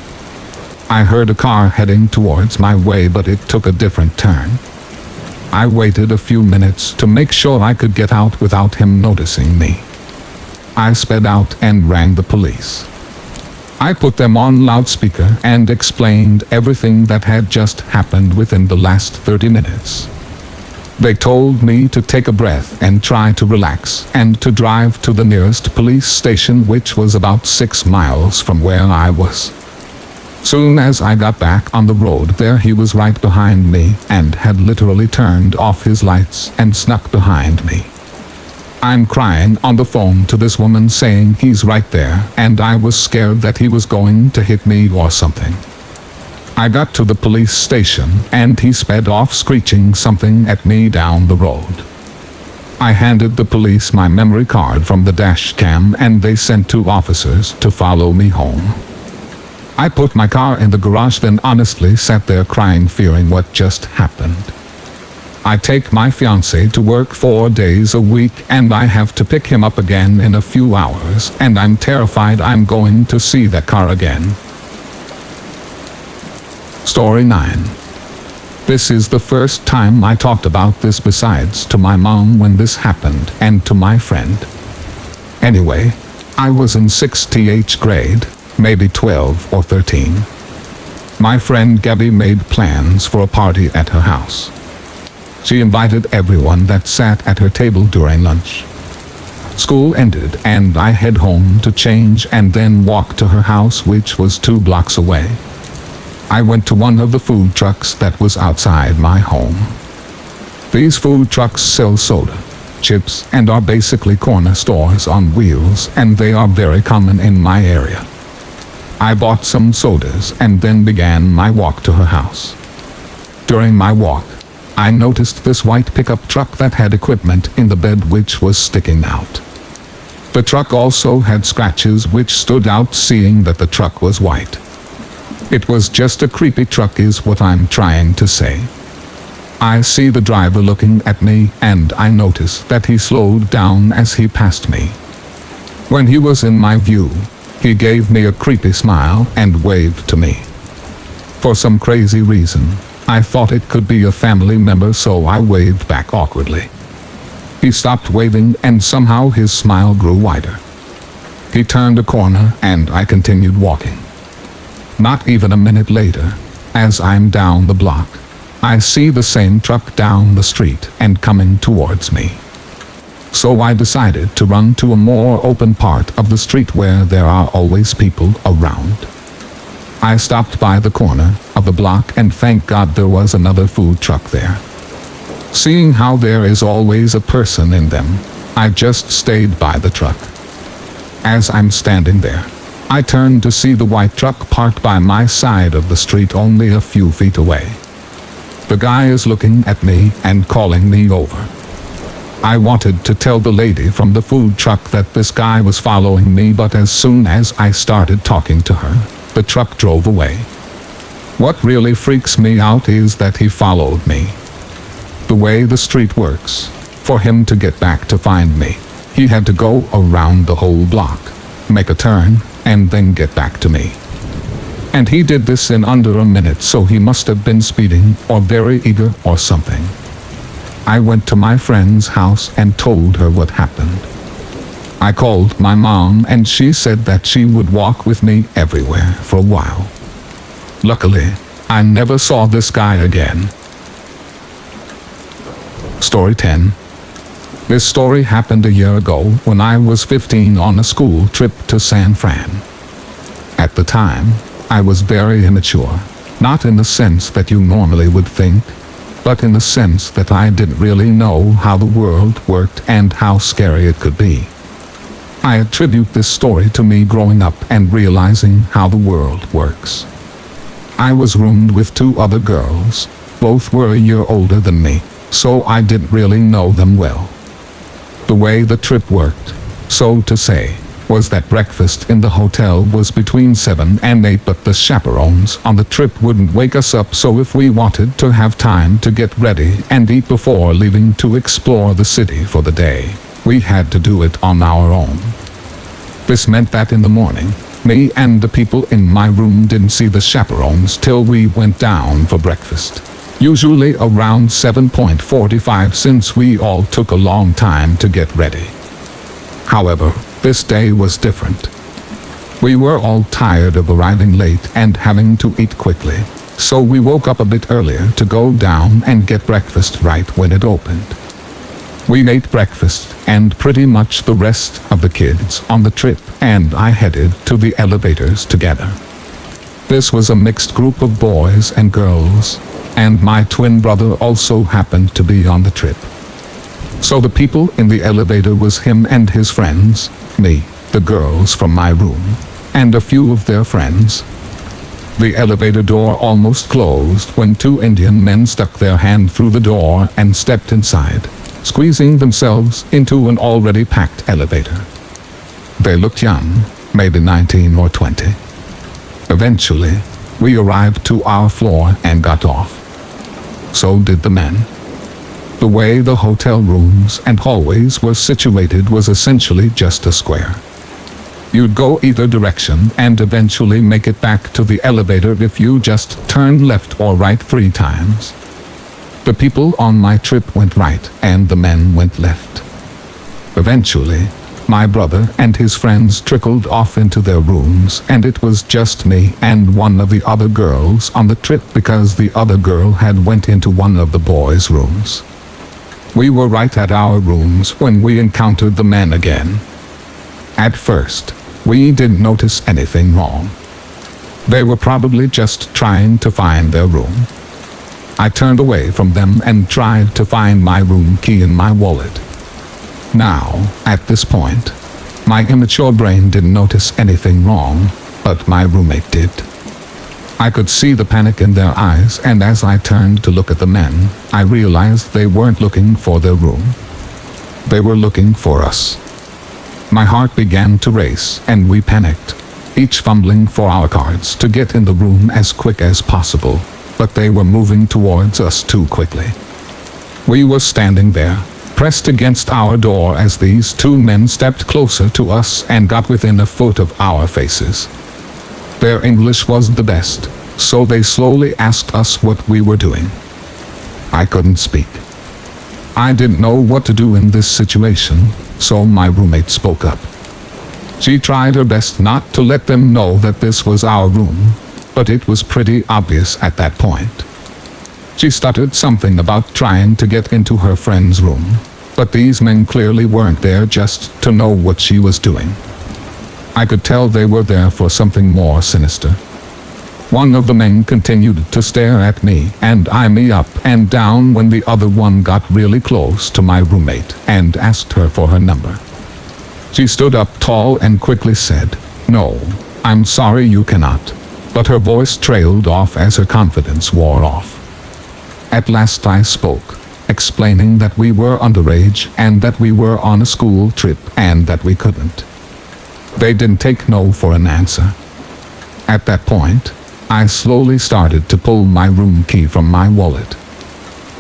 Speaker 1: I heard a car heading towards my way, but it took a different turn. I waited a few minutes to make sure I could get out without him noticing me. I sped out and rang the police. I put them on loudspeaker and explained everything that had just happened within the last 30 minutes. They told me to take a breath and try to relax and to drive to the nearest police station, which was about 6 miles from where I was. Soon as I got back on the road there, he was right behind me and had literally turned off his lights and snuck behind me. I'm crying on the phone to this woman saying he's right there, and I was scared that he was going to hit me or something. I got to the police station and he sped off screeching something at me down the road. I handed the police my memory card from the dash cam and they sent 2 officers to follow me home. I put my car in the garage, then honestly sat there crying, fearing what just happened. I take my fiancé to work 4 days a week and I have to pick him up again in a few hours, and I'm terrified I'm going to see that car again. Story 9. This is the first time I talked about this besides to my mom when this happened and to my friend. Anyway, I was in 6th grade, maybe 12 or 13. My friend Gabby made plans for a party at her house. She invited everyone that sat at her table during lunch. School ended and I head home to change and then walk to her house, which was 2 blocks away. I went to one of the food trucks that was outside my home. These food trucks sell soda, chips, and are basically corner stores on wheels, and they are very common in my area. I bought some sodas and then began my walk to her house. During my walk, I noticed this white pickup truck that had equipment in the bed which was sticking out. The truck also had scratches which stood out, seeing that the truck was white. It was just a creepy truck is what I'm trying to say. I see the driver looking at me and I notice that he slowed down as he passed me. When he was in my view, he gave me a creepy smile and waved to me. For some crazy reason, I thought it could be a family member, so I waved back awkwardly. He stopped waving and somehow his smile grew wider. He turned a corner and I continued walking. Not even a minute later, as I'm down the block, I see the same truck down the street and coming towards me. So I decided to run to a more open part of the street where there are always people around. I stopped by the corner of the block and thank God there was another food truck there. Seeing how there is always a person in them, I just stayed by the truck. As I'm standing there, I turned to see the white truck parked by my side of the street only a few feet away. The guy is looking at me and calling me over. I wanted to tell the lady from the food truck that this guy was following me, but as soon as I started talking to her, the truck drove away. What really freaks me out is that he followed me. The way the street works, for him to get back to find me, he had to go around the whole block, make a turn, and then get back to me. And he did this in under a minute, so he must have been speeding or very eager or something. I went to my friend's house and told her what happened. I called my mom and she said that she would walk with me everywhere for a while. Luckily, I never saw this guy again. Story 10. This story happened a year ago when I was 15 on a school trip to San Fran. At the time, I was very immature, not in the sense that you normally would think, but in the sense that I didn't really know how the world worked and how scary it could be. I attribute this story to me growing up and realizing how the world works. I was roomed with two other girls. Both were a year older than me, so I didn't really know them well. The way the trip worked, so to say, was that breakfast in the hotel was between 7 and 8, but the chaperones on the trip wouldn't wake us up, so if we wanted to have time to get ready and eat before leaving to explore the city for the day, we had to do it on our own. This meant that in the morning, me and the people in my room didn't see the chaperones till we went down for breakfast. Usually around 7:45, since we all took a long time to get ready. However, this day was different. We were all tired of arriving late and having to eat quickly, so we woke up a bit earlier to go down and get breakfast right when it opened. We ate breakfast and pretty much the rest of the kids on the trip and I headed to the elevators together. This was a mixed group of boys and girls, and my twin brother also happened to be on the trip. So the people in the elevator was him and his friends, me, the girls from my room, and a few of their friends. The elevator door almost closed when two Indian men stuck their hand through the door and stepped inside, squeezing themselves into an already packed elevator. They looked young, maybe 19 or 20. Eventually, we arrived to our floor and got off. So did the men. The way the hotel rooms and hallways were situated was essentially just a square. You'd go either direction and eventually make it back to the elevator if you just turned left or right 3 times. The people on my trip went right and the men went left. Eventually, my brother and his friends trickled off into their rooms and it was just me and one of the other girls on the trip because the other girl had went into one of the boys' rooms. We were right at our rooms when we encountered the men again. At first, we didn't notice anything wrong. They were probably just trying to find their room. I turned away from them and tried to find my room key in my wallet. Now, at this point, my immature brain didn't notice anything wrong, but my roommate did. I could see the panic in their eyes, and as I turned to look at the men, I realized they weren't looking for their room. They were looking for us. My heart began to race, and we panicked, each fumbling for our cards to get in the room as quick as possible, but they were moving towards us too quickly. We were standing there, pressed against our door as these 2 men stepped closer to us and got within a foot of our faces. Their English was the best, so they slowly asked us what we were doing. I couldn't speak. I didn't know what to do in this situation, so my roommate spoke up. She tried her best not to let them know that this was our room, but it was pretty obvious at that point. She stuttered something about trying to get into her friend's room, but these men clearly weren't there just to know what she was doing. I could tell they were there for something more sinister. One of the men continued to stare at me and eye me up and down when the other one got really close to my roommate and asked her for her number. She stood up tall and quickly said, "No, I'm sorry, you cannot." But her voice trailed off as her confidence wore off. At last I spoke, explaining that we were underage and that we were on a school trip and that we couldn't. They didn't take no for an answer. At that point, I slowly started to pull my room key from my wallet.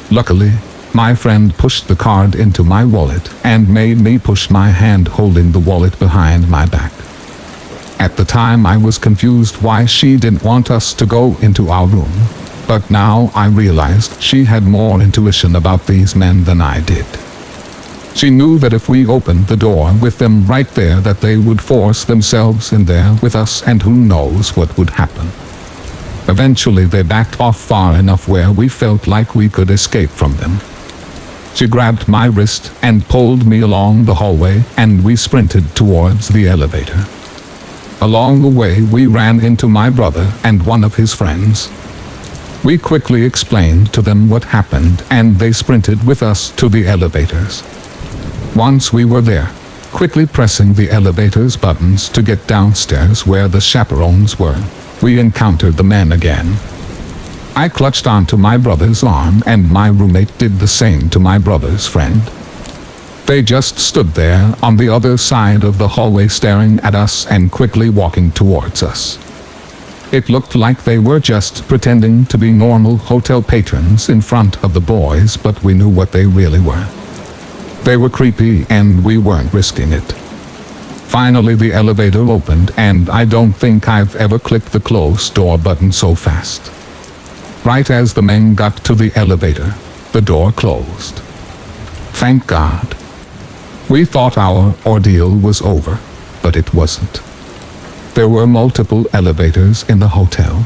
Speaker 1: Luckily, my friend pushed the card into my wallet and made me push my hand holding the wallet behind my back. At the time I was confused why she didn't want us to go into our room, but now I realized she had more intuition about these men than I did. She knew that if we opened the door with them right there that they would force themselves in there with us and who knows what would happen. Eventually they backed off far enough where we felt like we could escape from them. She grabbed my wrist and pulled me along the hallway and we sprinted towards the elevator. Along the way we ran into my brother and one of his friends. We quickly explained to them what happened and they sprinted with us to the elevators. Once we were there, quickly pressing the elevator's buttons to get downstairs where the chaperones were, we encountered the men again. I clutched onto my brother's arm and my roommate did the same to my brother's friend. They just stood there on the other side of the hallway staring at us and quickly walking towards us. It looked like they were just pretending to be normal hotel patrons in front of the boys, but we knew what they really were. They were creepy and we weren't risking it. Finally the elevator opened and I don't think I've ever clicked the close door button so fast. Right as the men got to the elevator, the door closed. Thank God. We thought our ordeal was over, but it wasn't. There were multiple elevators in the hotel.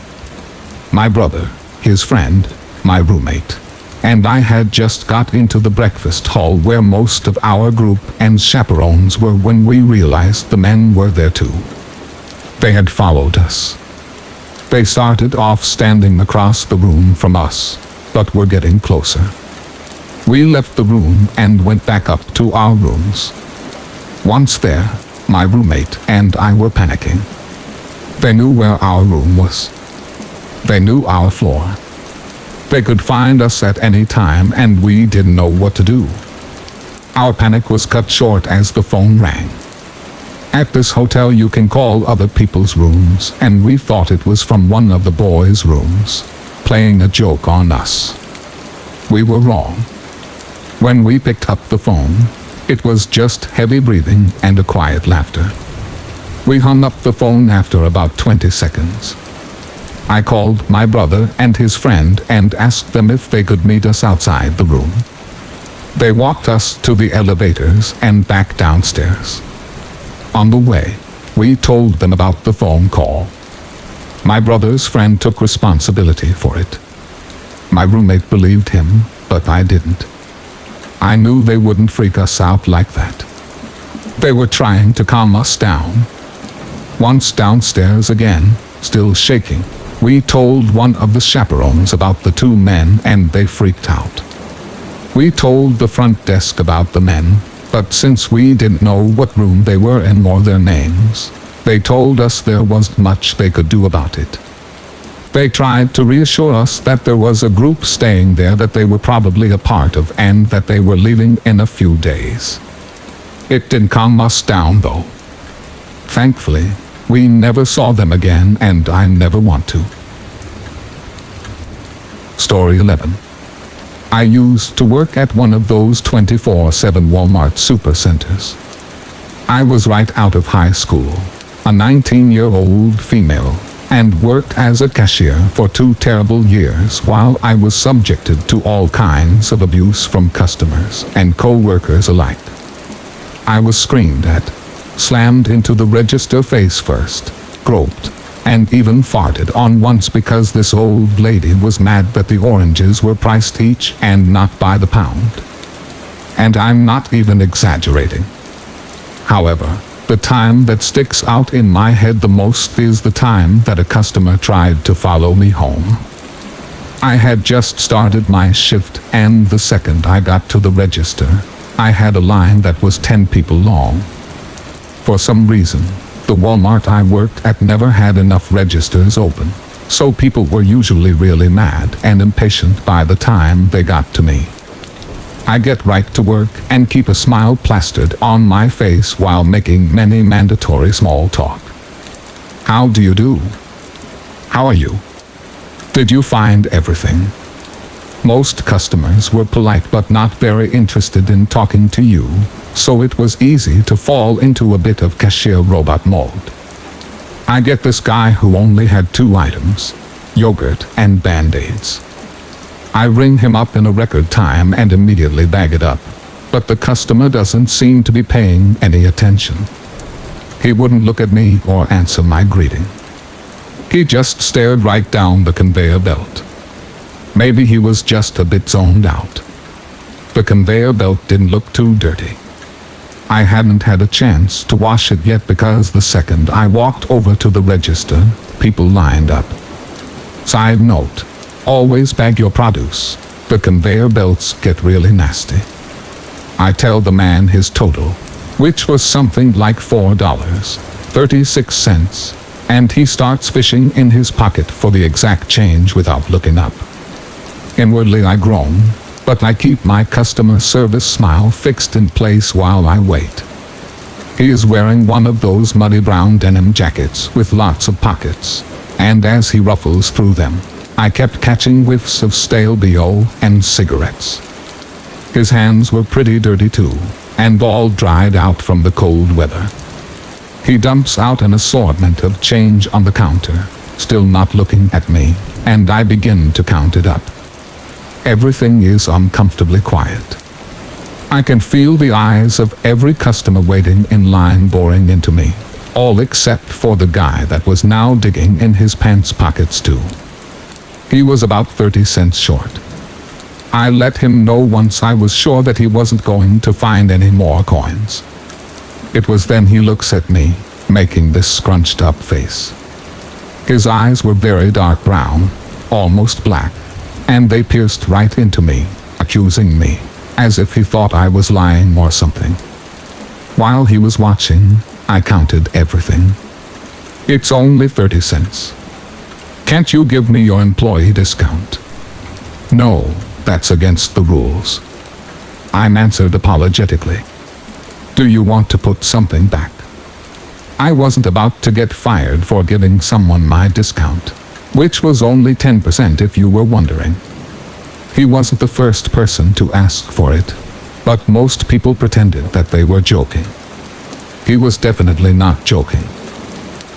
Speaker 1: My brother, his friend, my roommate, and I had just got into the breakfast hall where most of our group and chaperones were when we realized the men were there too. They had followed us. They started off standing across the room from us, but were getting closer. We left the room and went back up to our rooms. Once there, my roommate and I were panicking. They knew where our room was. They knew our floor. They could find us at any time and we didn't know what to do. Our panic was cut short as the phone rang. At this hotel you can call other people's rooms and we thought it was from one of the boys' rooms, playing a joke on us. We were wrong. When we picked up the phone, it was just heavy breathing and a quiet laughter. We hung up the phone after about 20 seconds. I called my brother and his friend and asked them if they could meet us outside the room. They walked us to the elevators and back downstairs. On the way, we told them about the phone call. My brother's friend took responsibility for it. My roommate believed him, but I didn't. I knew they wouldn't freak us out like that. They were trying to calm us down. Once downstairs again, still shaking, we told one of the chaperones about the two men and they freaked out. We told the front desk about the men, but since we didn't know what room they were in or their names, they told us there wasn't much they could do about it. They tried to reassure us that there was a group staying there that they were probably a part of and that they were leaving in a few days. It didn't calm us down though. Thankfully, we never saw them again and I never want to. Story 11. I used to work at one of those 24/7 Walmart supercenters. I was right out of high school, a 19-year-old female, and worked as a cashier for 2 terrible years while I was subjected to all kinds of abuse from customers and co-workers alike. I was screamed at, slammed into the register face first, groped, and even farted on once because this old lady was mad that the oranges were priced each and not by the pound. And I'm not even exaggerating. However, the time that sticks out in my head the most is the time that a customer tried to follow me home. I had just started my shift, and the second I got to the register, I had a line that was 10 people long. For some reason, the Walmart I worked at never had enough registers open, so people were usually really mad and impatient by the time they got to me. I get right to work and keep a smile plastered on my face while making many mandatory small talk. How do you do? How are you? Did you find everything? Most customers were polite but not very interested in talking to you, so it was easy to fall into a bit of cashier robot mode. I get this guy who only had 2 items, yogurt and Band-Aids. I ring him up in a record time and immediately bag it up, but the customer doesn't seem to be paying any attention. He wouldn't look at me or answer my greeting. He just stared right down the conveyor belt. Maybe he was just a bit zoned out. The conveyor belt didn't look too dirty. I hadn't had a chance to wash it yet because the second I walked over to the register, people lined up. Side note, always bag your produce. The conveyor belts get really nasty. I tell the man his total, which was something like $4.36, and he starts fishing in his pocket for the exact change without looking up. Inwardly I groan, but I keep my customer service smile fixed in place while I wait. He is wearing one of those muddy brown denim jackets with lots of pockets, and as he ruffles through them, I kept catching whiffs of stale BO and cigarettes. His hands were pretty dirty too, and all dried out from the cold weather. He dumps out an assortment of change on the counter, still not looking at me, and I begin to count it up. Everything is uncomfortably quiet. I can feel the eyes of every customer waiting in line boring into me, all except for the guy that was now digging in his pants pockets too. He was about 30 cents short. I let him know once I was sure that he wasn't going to find any more coins. It was then he looks at me, making this scrunched up face. His eyes were very dark brown, almost black, and they pierced right into me, accusing me, as if he thought I was lying or something. While he was watching, I counted everything. It's only 30 cents. Can't you give me your employee discount? No, that's against the rules. I answered apologetically. Do you want to put something back? I wasn't about to get fired for giving someone my discount, which was only 10% if you were wondering. He wasn't the first person to ask for it, but most people pretended that they were joking. He was definitely not joking.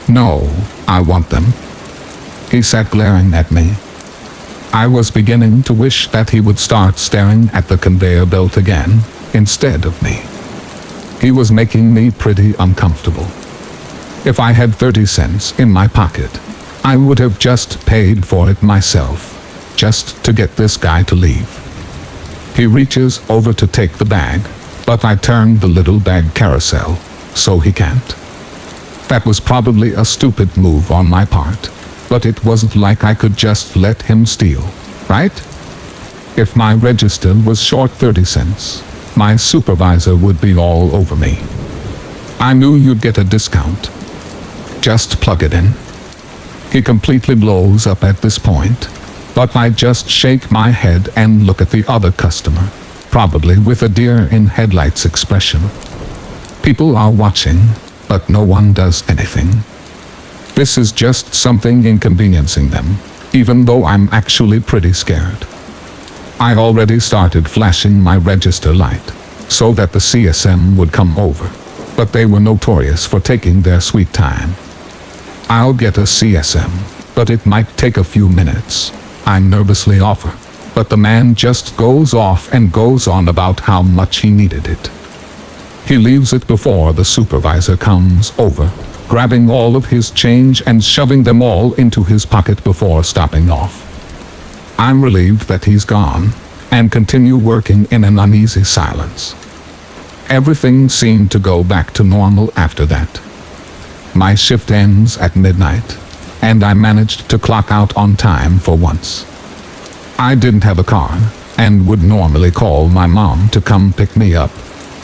Speaker 1: No, I want them. He sat glaring at me. I was beginning to wish that he would start staring at the conveyor belt again, instead of me. He was making me pretty uncomfortable. If I had 30 cents in my pocket, I would have just paid for it myself, just to get this guy to leave. He reaches over to take the bag, but I turned the little bag carousel, so he can't. That was probably a stupid move on my part, but it wasn't like I could just let him steal, right? If my register was short 30 cents, my supervisor would be all over me. I knew you'd get a discount. Just plug it in. He completely blows up at this point, but I just shake my head and look at the other customer, probably with a deer in headlights expression. People are watching, but no one does anything. This is just something inconveniencing them, even though I'm actually pretty scared. I already started flashing my register light, so that the CSM would come over, but they were notorious for taking their sweet time. "I'll get a CSM, but it might take a few minutes," I nervously offer. But the man just goes off and goes on about how much he needed it. He leaves it before the supervisor comes over, grabbing all of his change and shoving them all into his pocket before stopping off. I'm relieved that he's gone, and continue working in an uneasy silence. Everything seemed to go back to normal after that. My shift ends at midnight, and I managed to clock out on time for once. I didn't have a car, and would normally call my mom to come pick me up,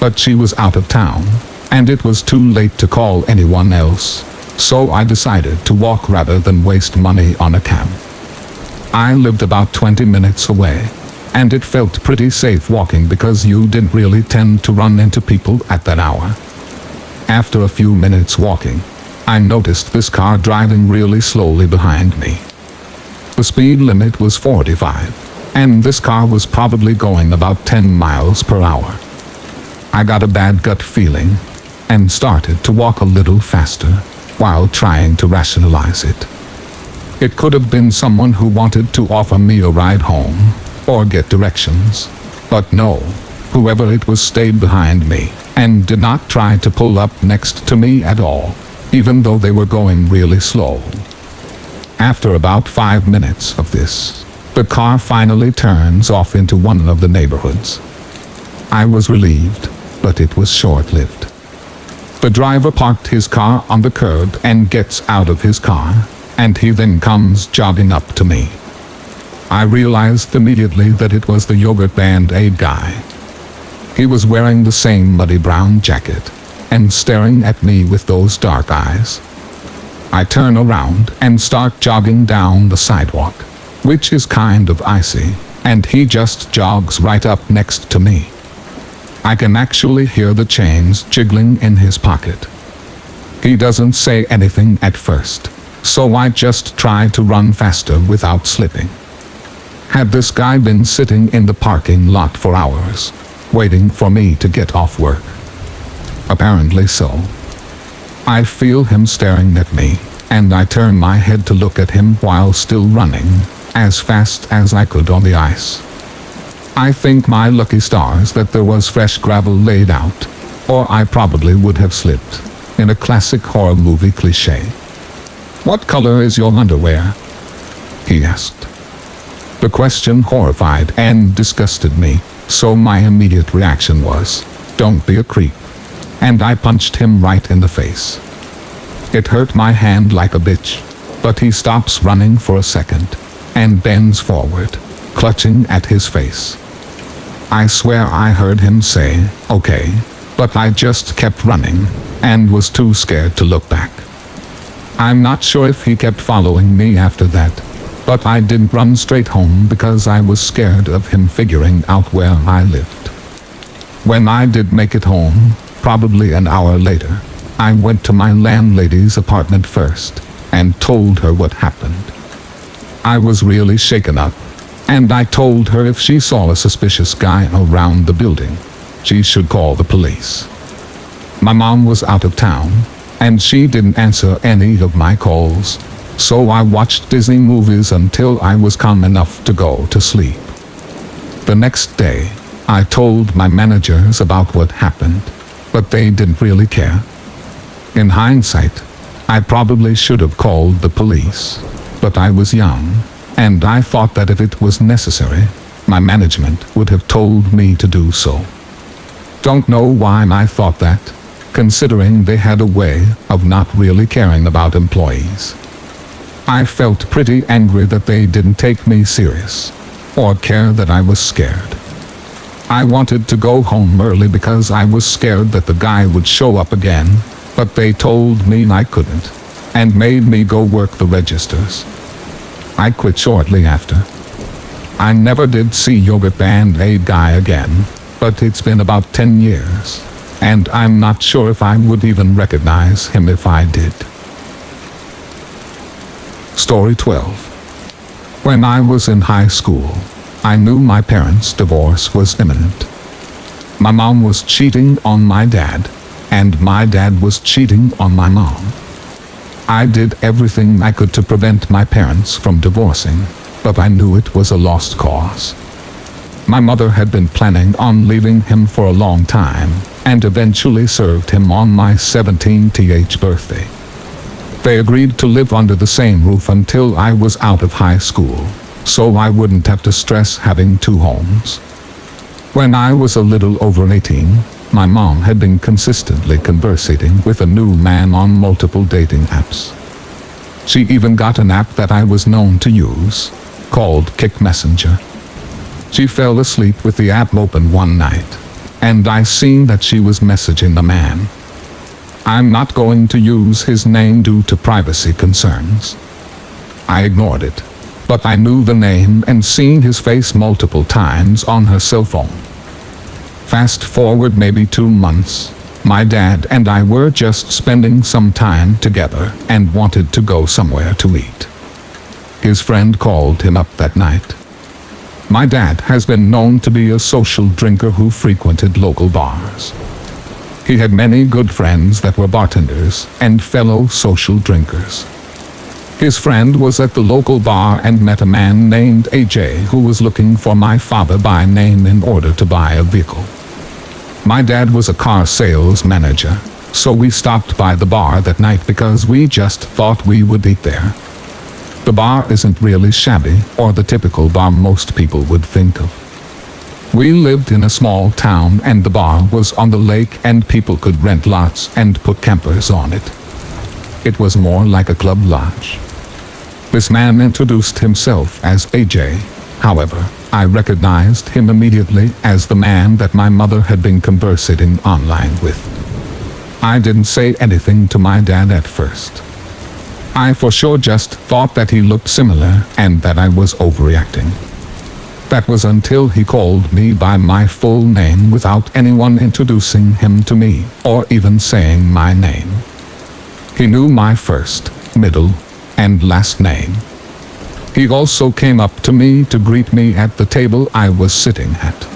Speaker 1: but she was out of town, and it was too late to call anyone else, so I decided to walk rather than waste money on a cab. I lived about 20 minutes away, and it felt pretty safe walking because you didn't really tend to run into people at that hour. After a few minutes walking, I noticed this car driving really slowly behind me. The speed limit was 45, and this car was probably going about 10 miles per hour. I got a bad gut feeling, and started to walk a little faster, while trying to rationalize it. It could have been someone who wanted to offer me a ride home, or get directions. But no, whoever it was stayed behind me, and did not try to pull up next to me at all, even though they were going really slow. After about 5 minutes of this, the car finally turns off into one of the neighborhoods. I was relieved, but it was short-lived. The driver parked his car on the curb and gets out of his car, and he then comes jogging up to me. I realized immediately that it was the yogurt Band-Aid guy. He was wearing the same muddy brown jacket, and staring at me with those dark eyes. I turn around and start jogging down the sidewalk, which is kind of icy, and he just jogs right up next to me. I can actually hear the chains jiggling in his pocket. He doesn't say anything at first, so I just try to run faster without slipping. Had this guy been sitting in the parking lot for hours, waiting for me to get off work? Apparently so. I feel him staring at me, and I turn my head to look at him while still running, as fast as I could on the ice. I think my lucky stars that there was fresh gravel laid out, or I probably would have slipped, in a classic horror movie cliché. "What color is your underwear?" he asked. The question horrified and disgusted me, so my immediate reaction was, "Don't be a creep." And I punched him right in the face. It hurt my hand like a bitch, but he stops running for a second, and bends forward, clutching at his face. I swear I heard him say, "Okay," but I just kept running, and was too scared to look back. I'm not sure if he kept following me after that, but I didn't run straight home because I was scared of him figuring out where I lived. When I did make it home, probably an hour later, I went to my landlady's apartment first, and told her what happened. I was really shaken up, and I told her if she saw a suspicious guy around the building, she should call the police. My mom was out of town, and she didn't answer any of my calls, so I watched Disney movies until I was calm enough to go to sleep. The next day, I told my managers about what happened, but they didn't really care. In hindsight, I probably should have called the police, but I was young, and I thought that if it was necessary, my management would have told me to do so. Don't know why I thought that, considering they had a way of not really caring about employees. I felt pretty angry that they didn't take me serious, or care that I was scared. I wanted to go home early because I was scared that the guy would show up again, but they told me I couldn't, and made me go work the registers. I quit shortly after. I never did see Yogurt Band-Aid guy again, but it's been about 10 years, and I'm not sure if I would even recognize him if I did. Story 12. When I was in high school, I knew my parents' divorce was imminent. My mom was cheating on my dad, and my dad was cheating on my mom. I did everything I could to prevent my parents from divorcing, but I knew it was a lost cause. My mother had been planning on leaving him for a long time, and eventually served him on my 17th birthday. They agreed to live under the same roof until I was out of high school, so I wouldn't have to stress having two homes. When I was a little over 18, my mom had been consistently conversating with a new man on multiple dating apps. She even got an app that I was known to use, called Kick Messenger. She fell asleep with the app open one night, and I seen that she was messaging the man. I'm not going to use his name due to privacy concerns. I ignored it, but I knew the name and seen his face multiple times on her cell phone. Fast forward maybe 2 months, my dad and I were just spending some time together and wanted to go somewhere to eat. His friend called him up that night. My dad has been known to be a social drinker who frequented local bars. He had many good friends that were bartenders and fellow social drinkers. His friend was at the local bar and met a man named AJ who was looking for my father by name in order to buy a vehicle. My dad was a car sales manager, so we stopped by the bar that night because we just thought we would eat there. The bar isn't really shabby or the typical bar most people would think of. We lived in a small town and the bar was on the lake and people could rent lots and put campers on it. It was more like a club lodge. This man introduced himself as AJ. However, I recognized him immediately as the man that my mother had been conversating online with. I didn't say anything to my dad at first. I for sure just thought that he looked similar and that I was overreacting. That was until he called me by my full name without anyone introducing him to me or even saying my name. He knew my first, middle, and last name. He also came up to me to greet me at the table I was sitting at.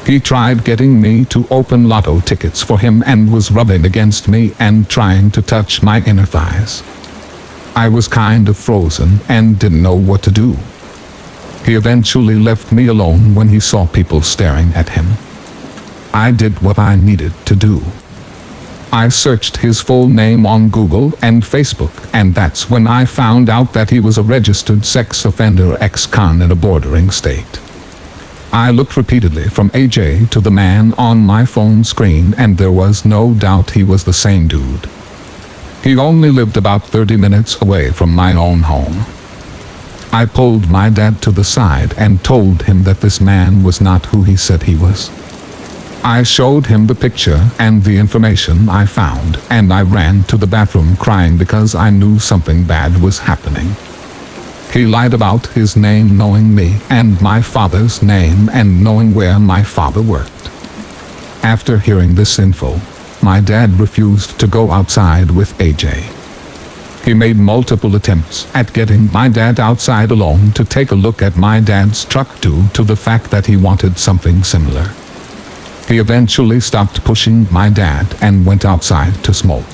Speaker 1: He tried getting me to open lotto tickets for him and was rubbing against me and trying to touch my inner thighs. I was kind of frozen and didn't know what to do. He eventually left me alone when he saw people staring at him. I did what I needed to do. I searched his full name on Google and Facebook, and that's when I found out that he was a registered sex offender ex-con in a bordering state. I looked repeatedly from AJ to the man on my phone screen, and there was no doubt he was the same dude. He only lived about 30 minutes away from my own home. I pulled my dad to the side and told him that this man was not who he said he was. I showed him the picture and the information I found, and I ran to the bathroom crying because I knew something bad was happening. He lied about his name knowing me and my father's name and knowing where my father worked. After hearing this info, my dad refused to go outside with AJ. He made multiple attempts at getting my dad outside alone to take a look at my dad's truck due to the fact that he wanted something similar. He eventually stopped pushing my dad and went outside to smoke.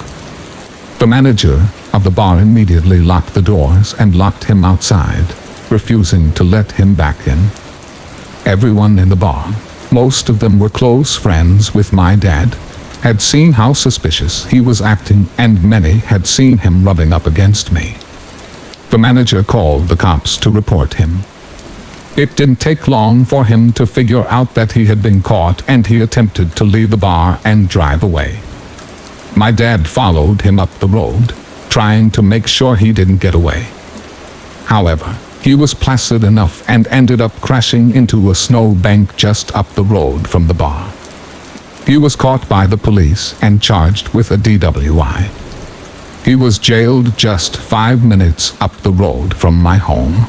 Speaker 1: The manager of the bar immediately locked the doors and locked him outside, refusing to let him back in. Everyone in the bar, most of them were close friends with my dad, had seen how suspicious he was acting, and many had seen him rubbing up against me. The manager called the cops to report him. It didn't take long for him to figure out that he had been caught, and he attempted to leave the bar and drive away. My dad followed him up the road, trying to make sure he didn't get away. However, he was placid enough and ended up crashing into a snowbank just up the road from the bar. He was caught by the police and charged with a DWI. He was jailed just 5 minutes up the road from my home.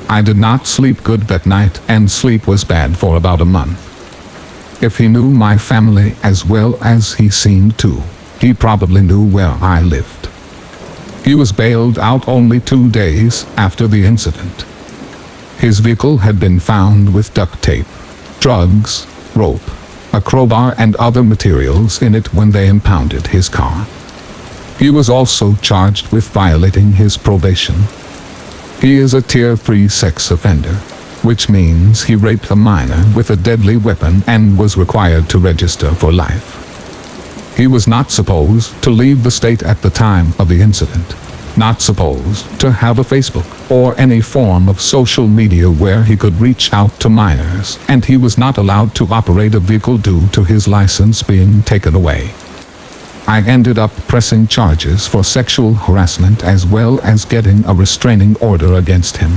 Speaker 1: I did not sleep good that night, and sleep was bad for about a month. If he knew my family as well as he seemed to, he probably knew where I lived. He was bailed out only 2 days after the incident. His vehicle had been found with duct tape, drugs, rope, a crowbar and other materials in it when they impounded his car. He was also charged with violating his probation. He is a Tier 3 sex offender, which means he raped a minor with a deadly weapon and was required to register for life. He was not supposed to leave the state at the time of the incident, not supposed to have a Facebook or any form of social media where he could reach out to minors, and he was not allowed to operate a vehicle due to his license being taken away. I ended up pressing charges for sexual harassment as well as getting a restraining order against him.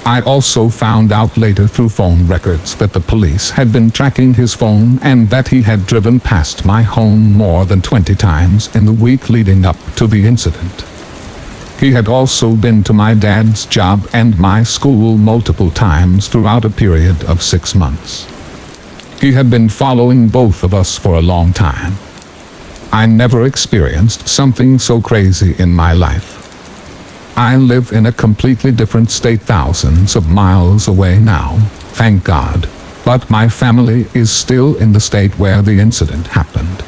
Speaker 1: I also found out later through phone records that the police had been tracking his phone and that he had driven past my home more than 20 times in the week leading up to the incident. He had also been to my dad's job and my school multiple times throughout a period of 6 months. He had been following both of us for a long time. I never experienced something so crazy in my life. I live in a completely different state thousands of miles away now, thank God, but my family is still in the state where the incident happened.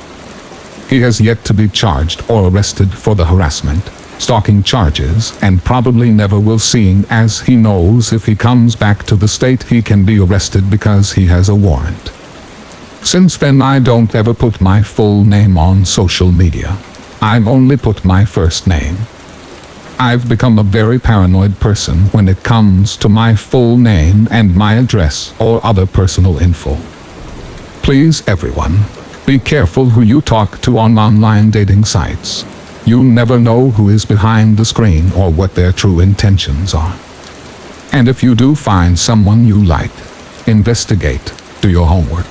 Speaker 1: He has yet to be charged or arrested for the harassment, stalking charges, and probably never will, seeing as he knows if he comes back to the state he can be arrested because he has a warrant. Since then I don't ever put my full name on social media. I've only put my first name. I've become a very paranoid person when it comes to my full name and my address or other personal info. Please everyone, be careful who you talk to on online dating sites. You never know who is behind the screen or what their true intentions are. And if you do find someone you like, investigate, do your homework.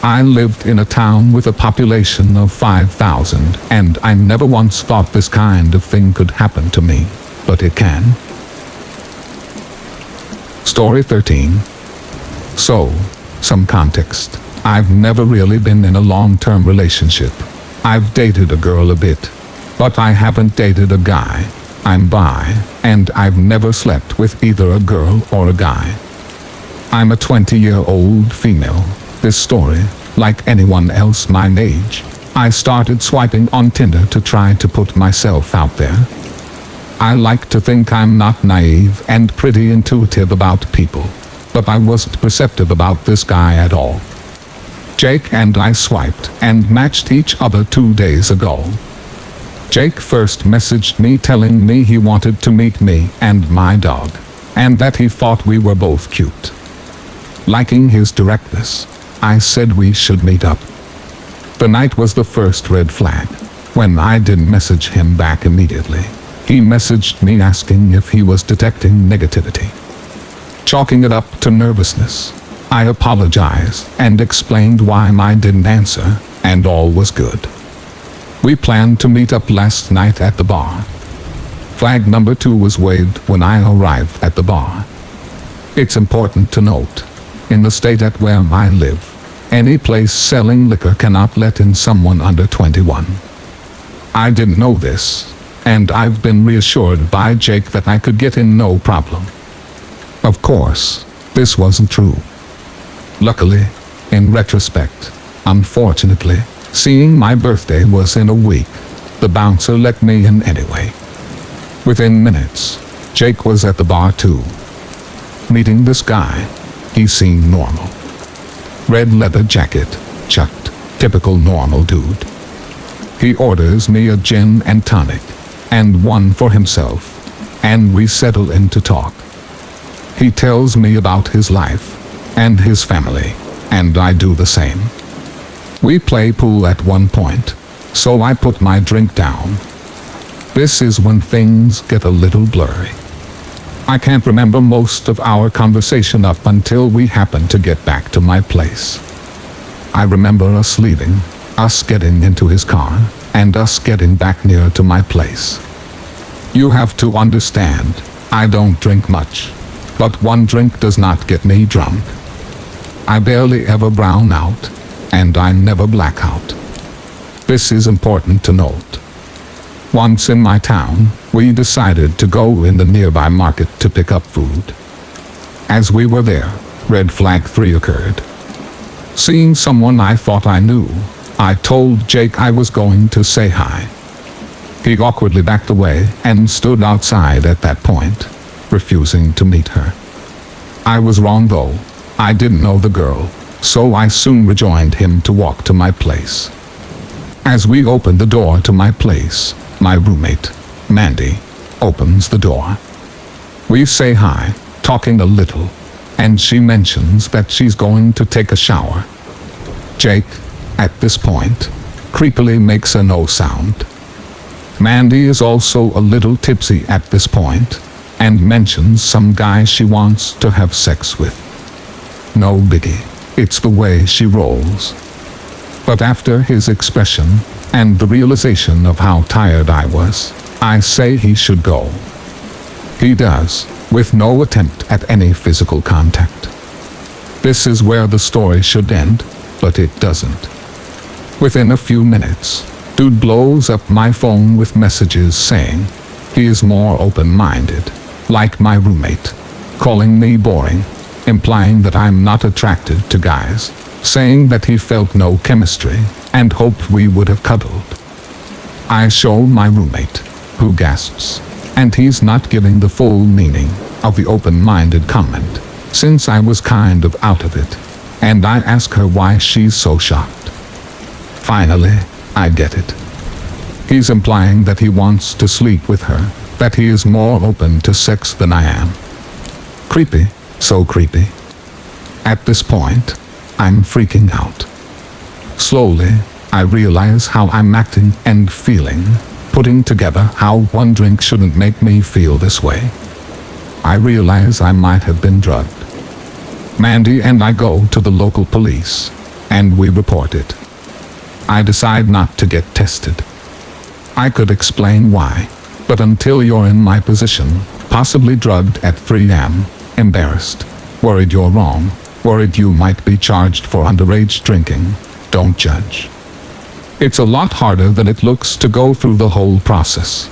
Speaker 1: I lived in a town with a population of 5,000, and I never once thought this kind of thing could happen to me, but it can. Story 13. So, some context. I've never really been in a long-term relationship. I've dated a girl a bit, but I haven't dated a guy. I'm bi, and I've never slept with either a girl or a guy. I'm a 20-year-old female. This story, like anyone else my age, I started swiping on Tinder to try to put myself out there. I like to think I'm not naive and pretty intuitive about people, but I wasn't perceptive about this guy at all. Jake and I swiped and matched each other 2 days ago. Jake first messaged me telling me he wanted to meet me and my dog, and that he thought we were both cute. Liking his directness, I said we should meet up. The night was the first red flag, when I didn't message him back immediately. He messaged me asking if he was detecting negativity. Chalking it up to nervousness, I apologized and explained why I didn't answer, and all was good. We planned to meet up last night at the bar. Flag number 2 was waved when I arrived at the bar. It's important to note, in the state at where I live, any place selling liquor cannot let in someone under 21. I didn't know this, and I've been reassured by Jake that I could get in no problem. Of course, this wasn't true. Luckily, in retrospect, unfortunately, seeing my birthday was in a week, the bouncer let me in anyway. Within minutes, Jake was at the bar too. Meeting this guy, he seemed normal. Red leather jacket, chucked, typical normal dude. He orders me a gin and tonic, and one for himself, and we settle in to talk. He tells me about his life, and his family, and I do the same. We play pool at one point, so I put my drink down. This is when things get a little blurry. I can't remember most of our conversation up until we happened to get back to my place. I remember us leaving, us getting into his car, and us getting back near to my place. You have to understand, I don't drink much, but one drink does not get me drunk. I barely ever brown out, and I never black out. This is important to note. Once in my town, we decided to go in the nearby market to pick up food. As we were there, red flag 3 occurred. Seeing someone I thought I knew, I told Jake I was going to say hi. He awkwardly backed away and stood outside at that point, refusing to meet her. I was wrong though. I didn't know the girl, so I soon rejoined him to walk to my place. As we opened the door to my place, my roommate, Mandy, opens the door. We say hi, talking a little, and she mentions that she's going to take a shower. Jake, at this point, creepily makes a no sound. Mandy is also a little tipsy at this point, and mentions some guy she wants to have sex with. No biggie, it's the way she rolls. But after his expression, and the realization of how tired I was, I say he should go. He does, with no attempt at any physical contact. This is where the story should end, but it doesn't. Within a few minutes, dude blows up my phone with messages saying he is more open-minded, like my roommate, calling me boring, implying that I'm not attracted to guys, saying that he felt no chemistry and hoped we would have cuddled. I show my roommate, who gasps, and he's not giving the full meaning of the open-minded comment, since I was kind of out of it, and I ask her why she's so shocked. Finally, I get it. He's implying that he wants to sleep with her, that he is more open to sex than I am. Creepy, so creepy. At this point, I'm freaking out. Slowly, I realize how I'm acting and feeling, putting together how one drink shouldn't make me feel this way. I realize I might have been drugged. Mandy and I go to the local police, and we report it. I decide not to get tested. I could explain why, but until you're in my position, possibly drugged at 3 a.m., embarrassed, worried you're wrong, worried you might be charged for underage drinking, don't judge. It's a lot harder than it looks to go through the whole process.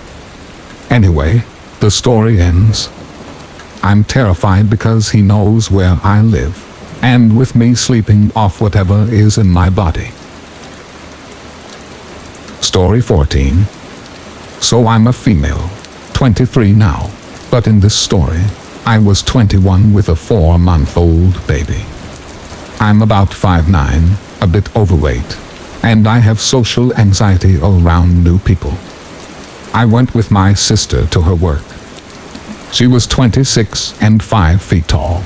Speaker 1: Anyway, the story ends. I'm terrified because he knows where I live, and with me sleeping off whatever is in my body. Story 14. So I'm a female, 23 now, but in this story, I was 21 with a 4-month-old baby. I'm about 5'9", a bit overweight, and I have social anxiety around new people. I went with my sister to her work. She was 26 and 5 feet tall.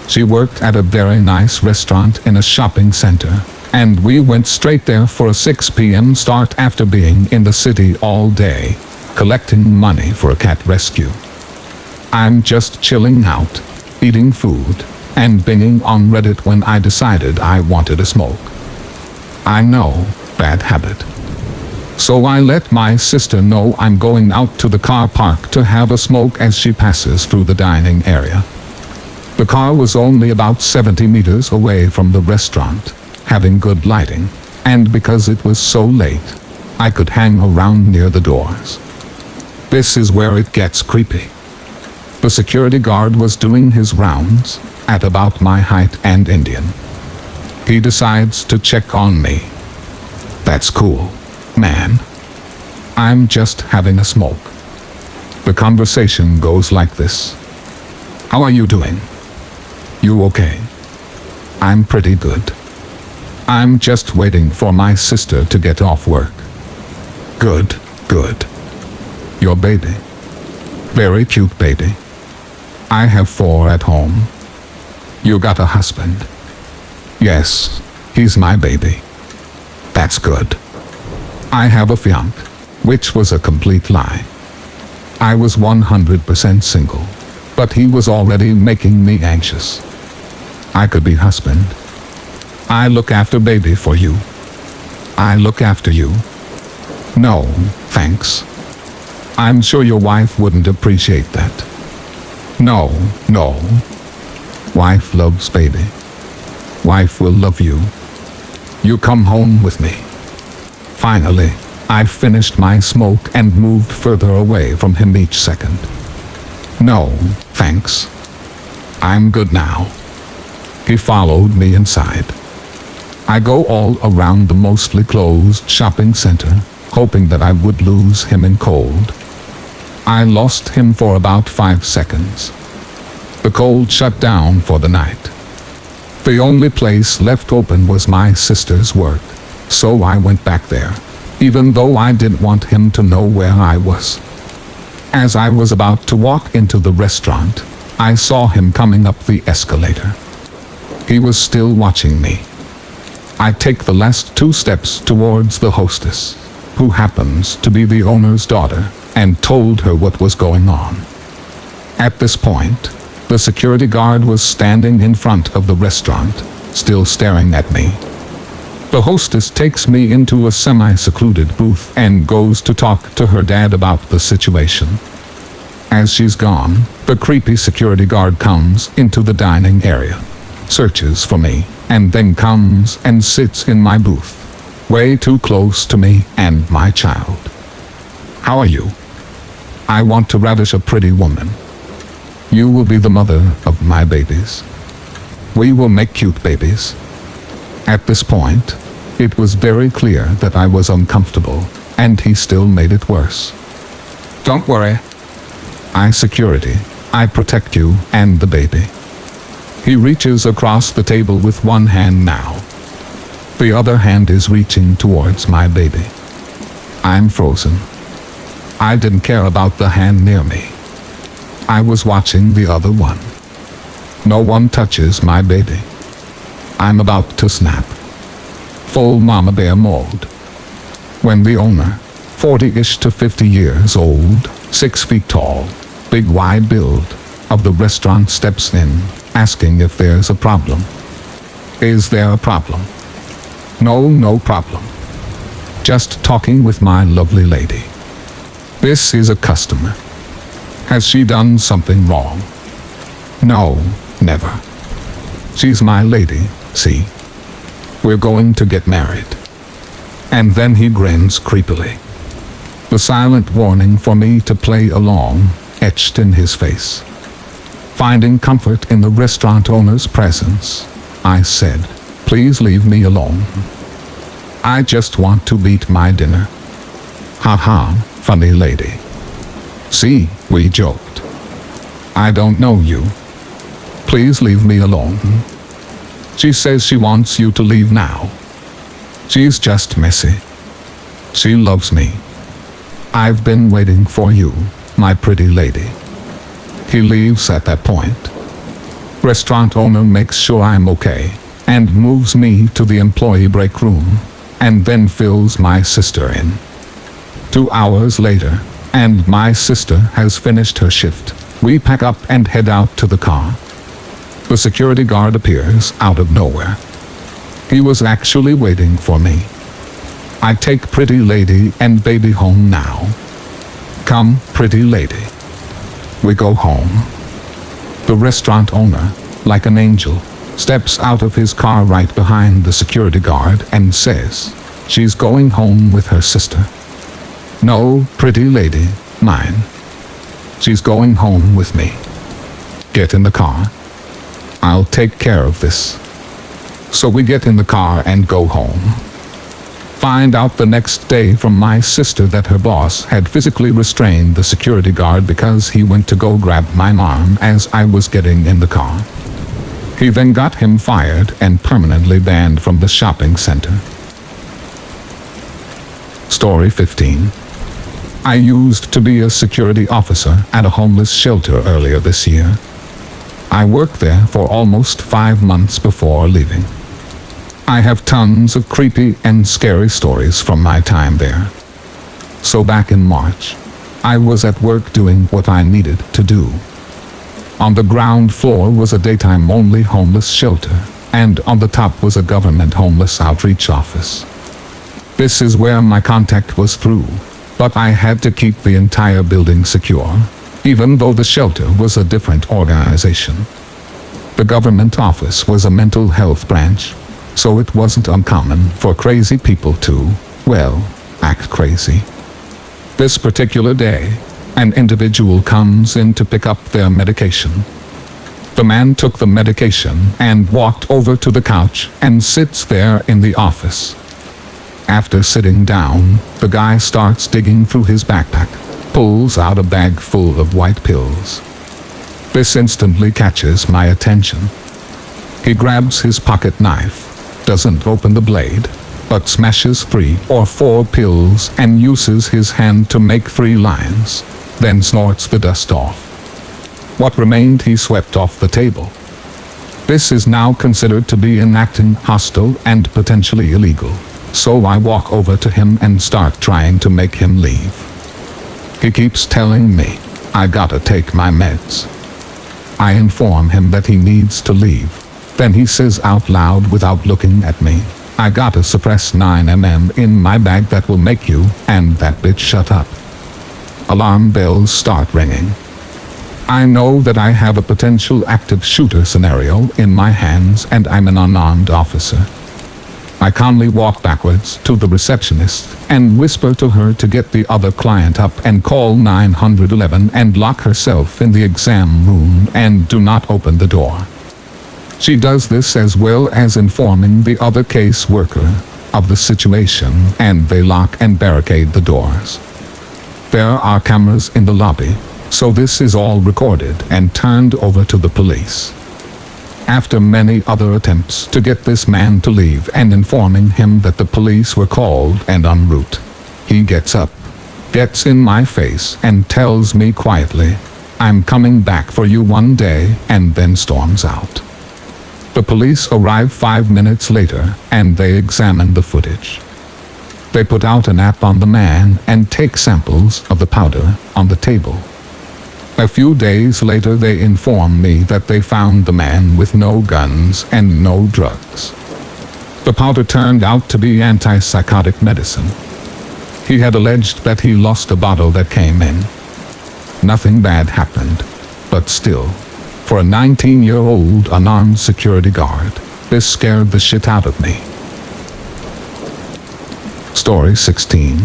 Speaker 1: She worked at a very nice restaurant in a shopping center, and we went straight there for a 6 p.m. start after being in the city all day, collecting money for a cat rescue. I'm just chilling out, eating food, and binging on Reddit when I decided I wanted a smoke. I know, bad habit. So I let my sister know I'm going out to the car park to have a smoke as she passes through the dining area. The car was only about 70 meters away from the restaurant, having good lighting, and because it was so late, I could hang around near the doors. This is where it gets creepy. The security guard was doing his rounds, at about my height and Indian. He decides to check on me. That's cool, man. I'm just having a smoke. The conversation goes like this. How are you doing? You okay? I'm pretty good. I'm just waiting for my sister to get off work. Good, good. Your baby? Very cute baby. I have 4 at home. You got a husband? Yes, he's my baby. That's good. I have a fiancé, which was a complete lie. I was 100% single, but he was already making me anxious. I could be husband. I look after baby for you. I look after you. No, thanks. I'm sure your wife wouldn't appreciate that. No, no. Wife loves baby. Wife will love you. You come home with me. Finally, I finished my smoke and moved further away from him each second. No, thanks. I'm good now. He followed me inside. I go all around the mostly closed shopping center, hoping that I would lose him in cold. I lost him for about 5 seconds. The cold shut down for the night. The only place left open was my sister's work, so I went back there, even though I didn't want him to know where I was. As I was about to walk into the restaurant, I saw him coming up the escalator. He was still watching me. I take the last 2 steps towards the hostess, who happens to be the owner's daughter, and told her what was going on. At this point, the security guard was standing in front of the restaurant, still staring at me. The hostess takes me into a semi-secluded booth and goes to talk to her dad about the situation. As she's gone, the creepy security guard comes into the dining area, searches for me, and then comes and sits in my booth, way too close to me and my child. "How are you?" "I want to ravish a pretty woman. You will be the mother of my babies. We will make cute babies." At this point, it was very clear that I was uncomfortable, and he still made it worse. "Don't worry. Security. I protect you and the baby." He reaches across the table with one hand now. The other hand is reaching towards my baby. I'm frozen. I didn't care about the hand near me. I was watching the other one. No one touches my baby. I'm about to snap. Full mama bear mode. When the owner, 40-ish to 50 years old, 6 feet tall, big wide build, of the restaurant steps in, asking if there's a problem. Is there a problem? No problem. Just talking with my lovely lady. This is a customer. Has she done something wrong? No, never. She's my lady, see? We're going to get married. And then he grins creepily. The silent warning for me to play along, etched in his face. Finding comfort in the restaurant owner's presence, I said, "Please leave me alone. I just want to eat my dinner." "Ha, funny lady. See, we joked. I don't know you. Please leave me alone." She says she wants you to leave now. She's just messy. She loves me. I've been waiting for you, my pretty lady. He leaves at that point. Restaurant owner makes sure I'm okay, and moves me to the employee break room, and then fills my sister in. 2 hours later, and my sister has finished her shift. We pack up and head out to the car. The security guard appears out of nowhere. He was actually waiting for me. I take pretty lady and baby home now. Come, pretty lady. We go home. The restaurant owner, like an angel, steps out of his car right behind the security guard and says, "She's going home with her sister." "No, pretty lady, mine. She's going home with me. Get in the car. I'll take care of this." So we get in the car and go home. Find out the next day from my sister that her boss had physically restrained the security guard because he went to go grab my mom as I was getting in the car. He then got him fired and permanently banned from the shopping center. Story 15. I used to be a security officer at a homeless shelter earlier this year. I worked there for almost 5 months before leaving. I have tons of creepy and scary stories from my time there. So back in March, I was at work doing what I needed to do. On the ground floor was a daytime-only homeless shelter, and on the top was a government homeless outreach office. This is where my contact was through, but I had to keep the entire building secure, even though the shelter was a different organization. The government office was a mental health branch, so it wasn't uncommon for crazy people to, well, act crazy. This particular day, an individual comes in to pick up their medication. The man took the medication and walked over to the couch and sits there in the office. After sitting down, the guy starts digging through his backpack, pulls out a bag full of white pills. This instantly catches my attention. He grabs his pocket knife, doesn't open the blade, but smashes 3 or 4 pills and uses his hand to make 3 lines, then snorts the dust off. What remained he swept off the table. This is now considered to be enacting hostile and potentially illegal, so I walk over to him and start trying to make him leave. He keeps telling me, I gotta take my meds. I inform him that he needs to leave. Then he says out loud without looking at me, I gotta suppress 9mm in my bag that will make you and that bitch shut up. Alarm bells start ringing. I know that I have a potential active shooter scenario in my hands and I'm an unarmed officer. I calmly walk backwards to the receptionist and whisper to her to get the other client up and call 911 and lock herself in the exam room and do not open the door. She does this as well as informing the other case worker of the situation, and they lock and barricade the doors. There are cameras in the lobby, so this is all recorded and turned over to the police. After many other attempts to get this man to leave and informing him that the police were called and en route, he gets up, gets in my face and tells me quietly, I'm coming back for you one day, and then storms out. The police arrive 5 minutes later and they examine the footage. They put out an app on the man and take samples of the powder on the table. A few days later they inform me that they found the man with no guns and no drugs. The powder turned out to be antipsychotic medicine. He had alleged that he lost a bottle that came in. Nothing bad happened, but still, for a 19-year-old unarmed security guard, this scared the shit out of me. Story 16.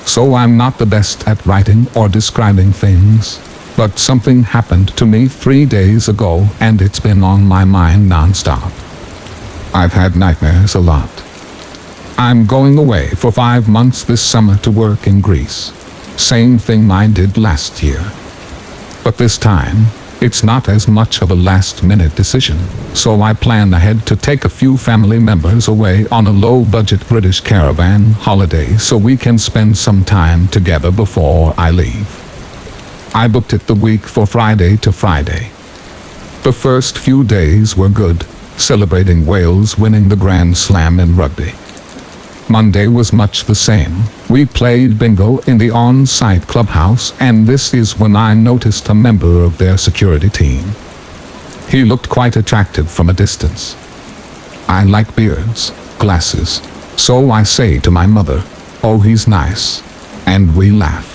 Speaker 1: So I'm not the best at writing or describing things, but something happened to me 3 days ago and it's been on my mind non-stop. I've had nightmares a lot. I'm going away for 5 months this summer to work in Greece. Same thing I did last year. But this time, it's not as much of a last-minute decision, so I plan ahead to take a few family members away on a low-budget British caravan holiday so we can spend some time together before I leave. I booked it the week for Friday to Friday. The first few days were good, celebrating Wales winning the Grand Slam in rugby. Monday was much the same. We played bingo in the on-site clubhouse, and this is when I noticed a member of their security team. He looked quite attractive from a distance. I like beards, glasses, so I say to my mother, "Oh, he's nice," and we laugh.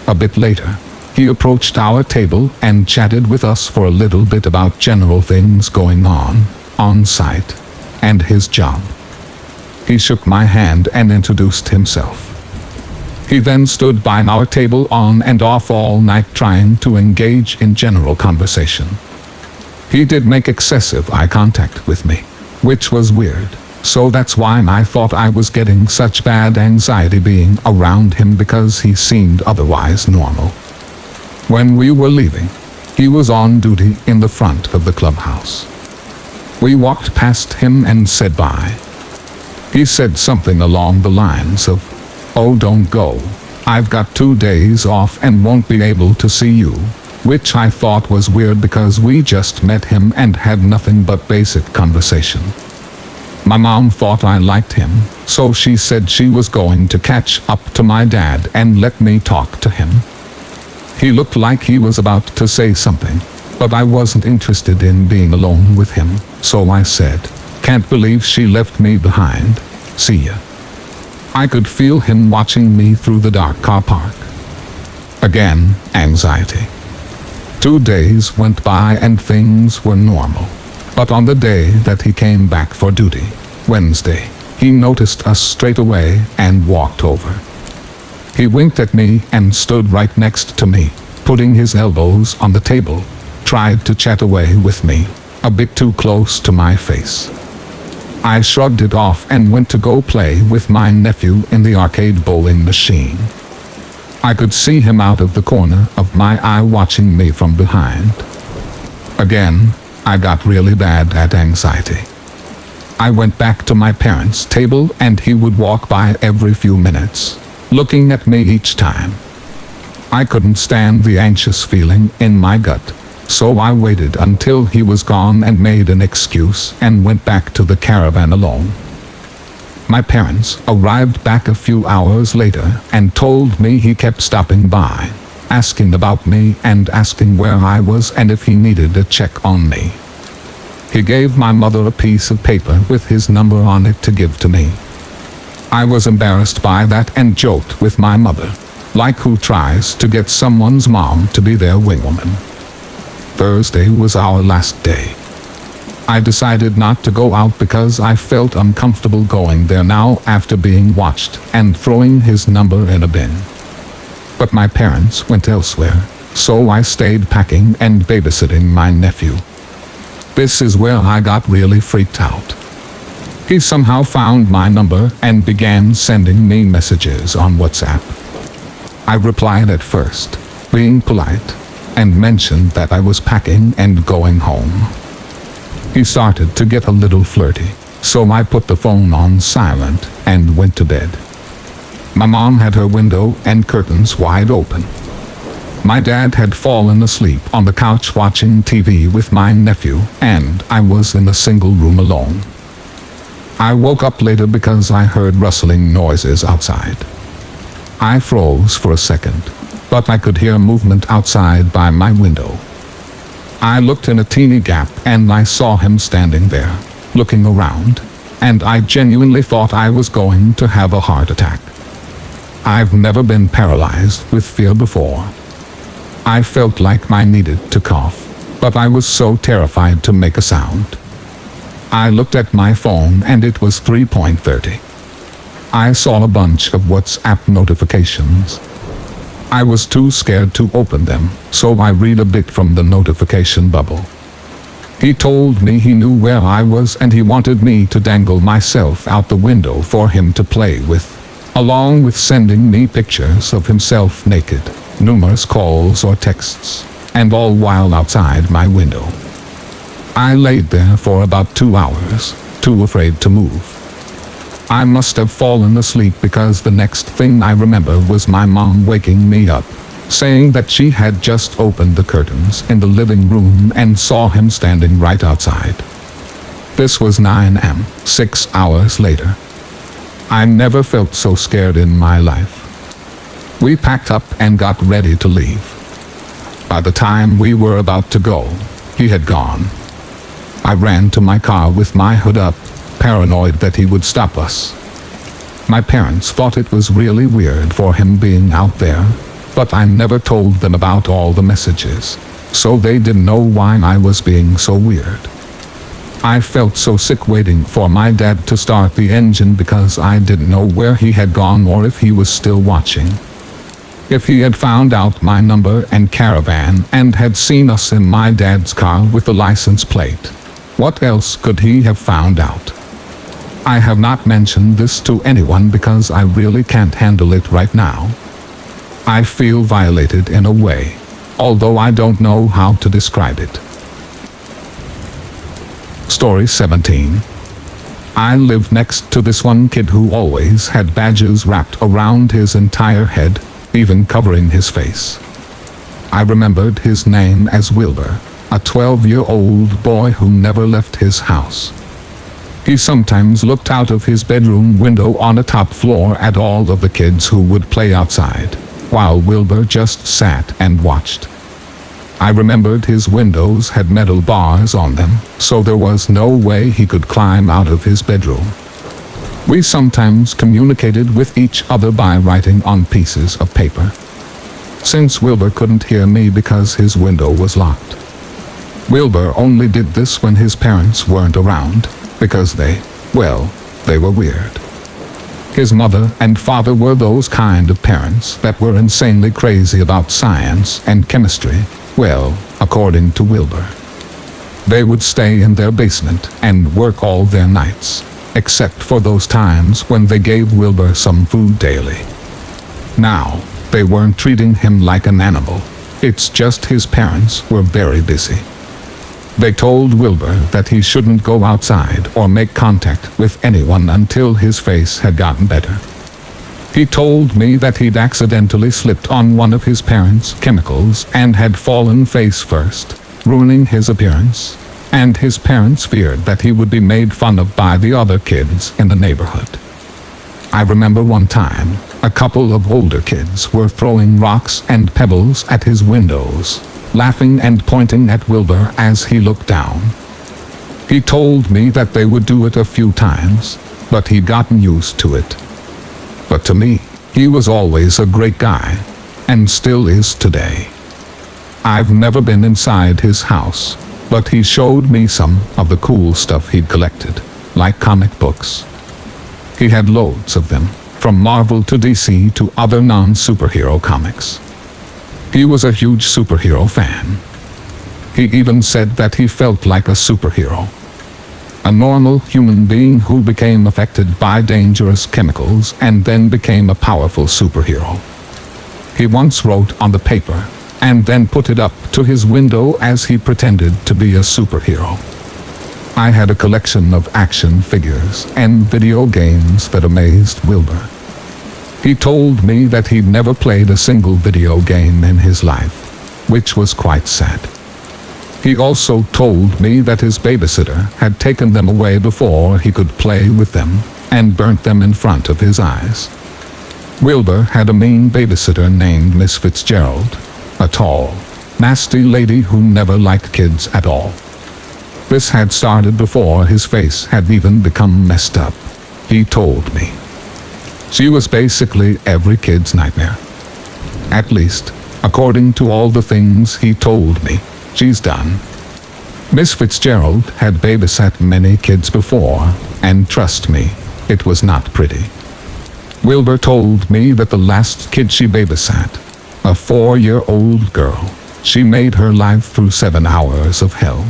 Speaker 1: A bit later, he approached our table and chatted with us for a little bit about general things going on site, and his job. He shook my hand and introduced himself. He then stood by our table on and off all night trying to engage in general conversation. He did make excessive eye contact with me, which was weird, so that's why I thought I was getting such bad anxiety being around him because he seemed otherwise normal. When we were leaving, he was on duty in the front of the clubhouse. We walked past him and said bye. He said something along the lines of, "Oh, don't go. I've got 2 days off and won't be able to see you," which I thought was weird because we just met him and had nothing but basic conversation. My mom thought I liked him, so she said she was going to catch up to my dad and let me talk to him. He looked like he was about to say something, but I wasn't interested in being alone with him, so I said, "Can't believe she left me behind. See ya." I could feel him watching me through the dark car park. Again, anxiety. 2 days went by and things were normal. But on the day that he came back for duty, Wednesday, he noticed us straight away and walked over. He winked at me and stood right next to me, putting his elbows on the table, tried to chat away with me, a bit too close to my face. I shrugged it off and went to go play with my nephew in the arcade bowling machine. I could see him out of the corner of my eye watching me from behind. Again, I got really bad at anxiety. I went back to my parents' table and he would walk by every few minutes, looking at me each time. I couldn't stand the anxious feeling in my gut, so I waited until he was gone and made an excuse and went back to the caravan alone. My parents arrived back a few hours later and told me he kept stopping by, asking about me and asking where I was and if he needed a check on me. He gave my mother a piece of paper with his number on it to give to me. I was embarrassed by that and joked with my mother, like who tries to get someone's mom to be their wingwoman. Thursday was our last day. I decided not to go out because I felt uncomfortable going there now after being watched and throwing his number in a bin. But my parents went elsewhere, so I stayed packing and babysitting my nephew. This is where I got really freaked out. He somehow found my number and began sending me messages on WhatsApp. I replied at first, being polite, and mentioned that I was packing and going home. He started to get a little flirty, so I put the phone on silent and went to bed. My mom had her window and curtains wide open. My dad had fallen asleep on the couch watching TV with my nephew, and I was in the single room alone. I woke up later because I heard rustling noises outside. I froze for a second, but I could hear movement outside by my window. I looked in a teeny gap and I saw him standing there, looking around, and I genuinely thought I was going to have a heart attack. I've never been paralyzed with fear before. I felt like I needed to cough, but I was so terrified to make a sound. I looked at my phone and it was 3:30. I saw a bunch of WhatsApp notifications. I was too scared to open them, so I read a bit from the notification bubble. He told me he knew where I was and he wanted me to dangle myself out the window for him to play with, along with sending me pictures of himself naked, numerous calls or texts, and all while outside my window. I laid there for about 2 hours, too afraid to move. I must have fallen asleep because the next thing I remember was my mom waking me up, saying that she had just opened the curtains in the living room and saw him standing right outside. This was 9 a.m., 6 hours later. I never felt so scared in my life. We packed up and got ready to leave. By the time we were about to go, he had gone. I ran to my car with my hood up, paranoid that he would stop us. My parents thought it was really weird for him being out there, but I never told them about all the messages, so they didn't know why I was being so weird. I felt so sick waiting for my dad to start the engine because I didn't know where he had gone or if he was still watching. If he had found out my number and caravan and had seen us in my dad's car with the license plate, what else could he have found out? I have not mentioned this to anyone because I really can't handle it right now. I feel violated in a way, although I don't know how to describe it. Story 17. I lived next to this one kid who always had badges wrapped around his entire head, even covering his face. I remembered his name as Wilbur, a 12-year-old boy who never left his house. He sometimes looked out of his bedroom window on the top floor at all of the kids who would play outside, while Wilbur just sat and watched. I remembered his windows had metal bars on them, so there was no way he could climb out of his bedroom. We sometimes communicated with each other by writing on pieces of paper. Since Wilbur couldn't hear me because his window was locked. Wilbur only did this when his parents weren't around, because they were weird. His mother and father were those kind of parents that were insanely crazy about science and chemistry, according to Wilbur. They would stay in their basement and work all their nights, except for those times when they gave Wilbur some food daily. Now, they weren't treating him like an animal. It's just his parents were very busy. They told Wilbur that he shouldn't go outside or make contact with anyone until his face had gotten better. He told me that he'd accidentally slipped on one of his parents' chemicals and had fallen face first, ruining his appearance, and his parents feared that he would be made fun of by the other kids in the neighborhood. I remember one time, a couple of older kids were throwing rocks and pebbles at his windows, laughing and pointing at Wilbur as he looked down. He told me that they would do it a few times, but he'd gotten used to it. But to me, he was always a great guy, and still is today. I've never been inside his house, but he showed me some of the cool stuff he'd collected, like comic books. He had loads of them, from Marvel to DC to other non-superhero comics. He was a huge superhero fan. He even said that he felt like a superhero. A normal human being who became affected by dangerous chemicals and then became a powerful superhero. He once wrote on the paper, and then put it up to his window as he pretended to be a superhero. I had a collection of action figures and video games that amazed Wilbur. He told me that he'd never played a single video game in his life, which was quite sad. He also told me that his babysitter had taken them away before he could play with them, and burnt them in front of his eyes. Wilbur had a mean babysitter named Miss Fitzgerald, a tall, nasty lady who never liked kids at all. This had started before his face had even become messed up, he told me. She was basically every kid's nightmare. At least, according to all the things he told me she's done. Miss Fitzgerald had babysat many kids before, and trust me, it was not pretty. Wilbur told me that the last kid she babysat, a 4-year-old girl, she made her life through 7 hours of hell.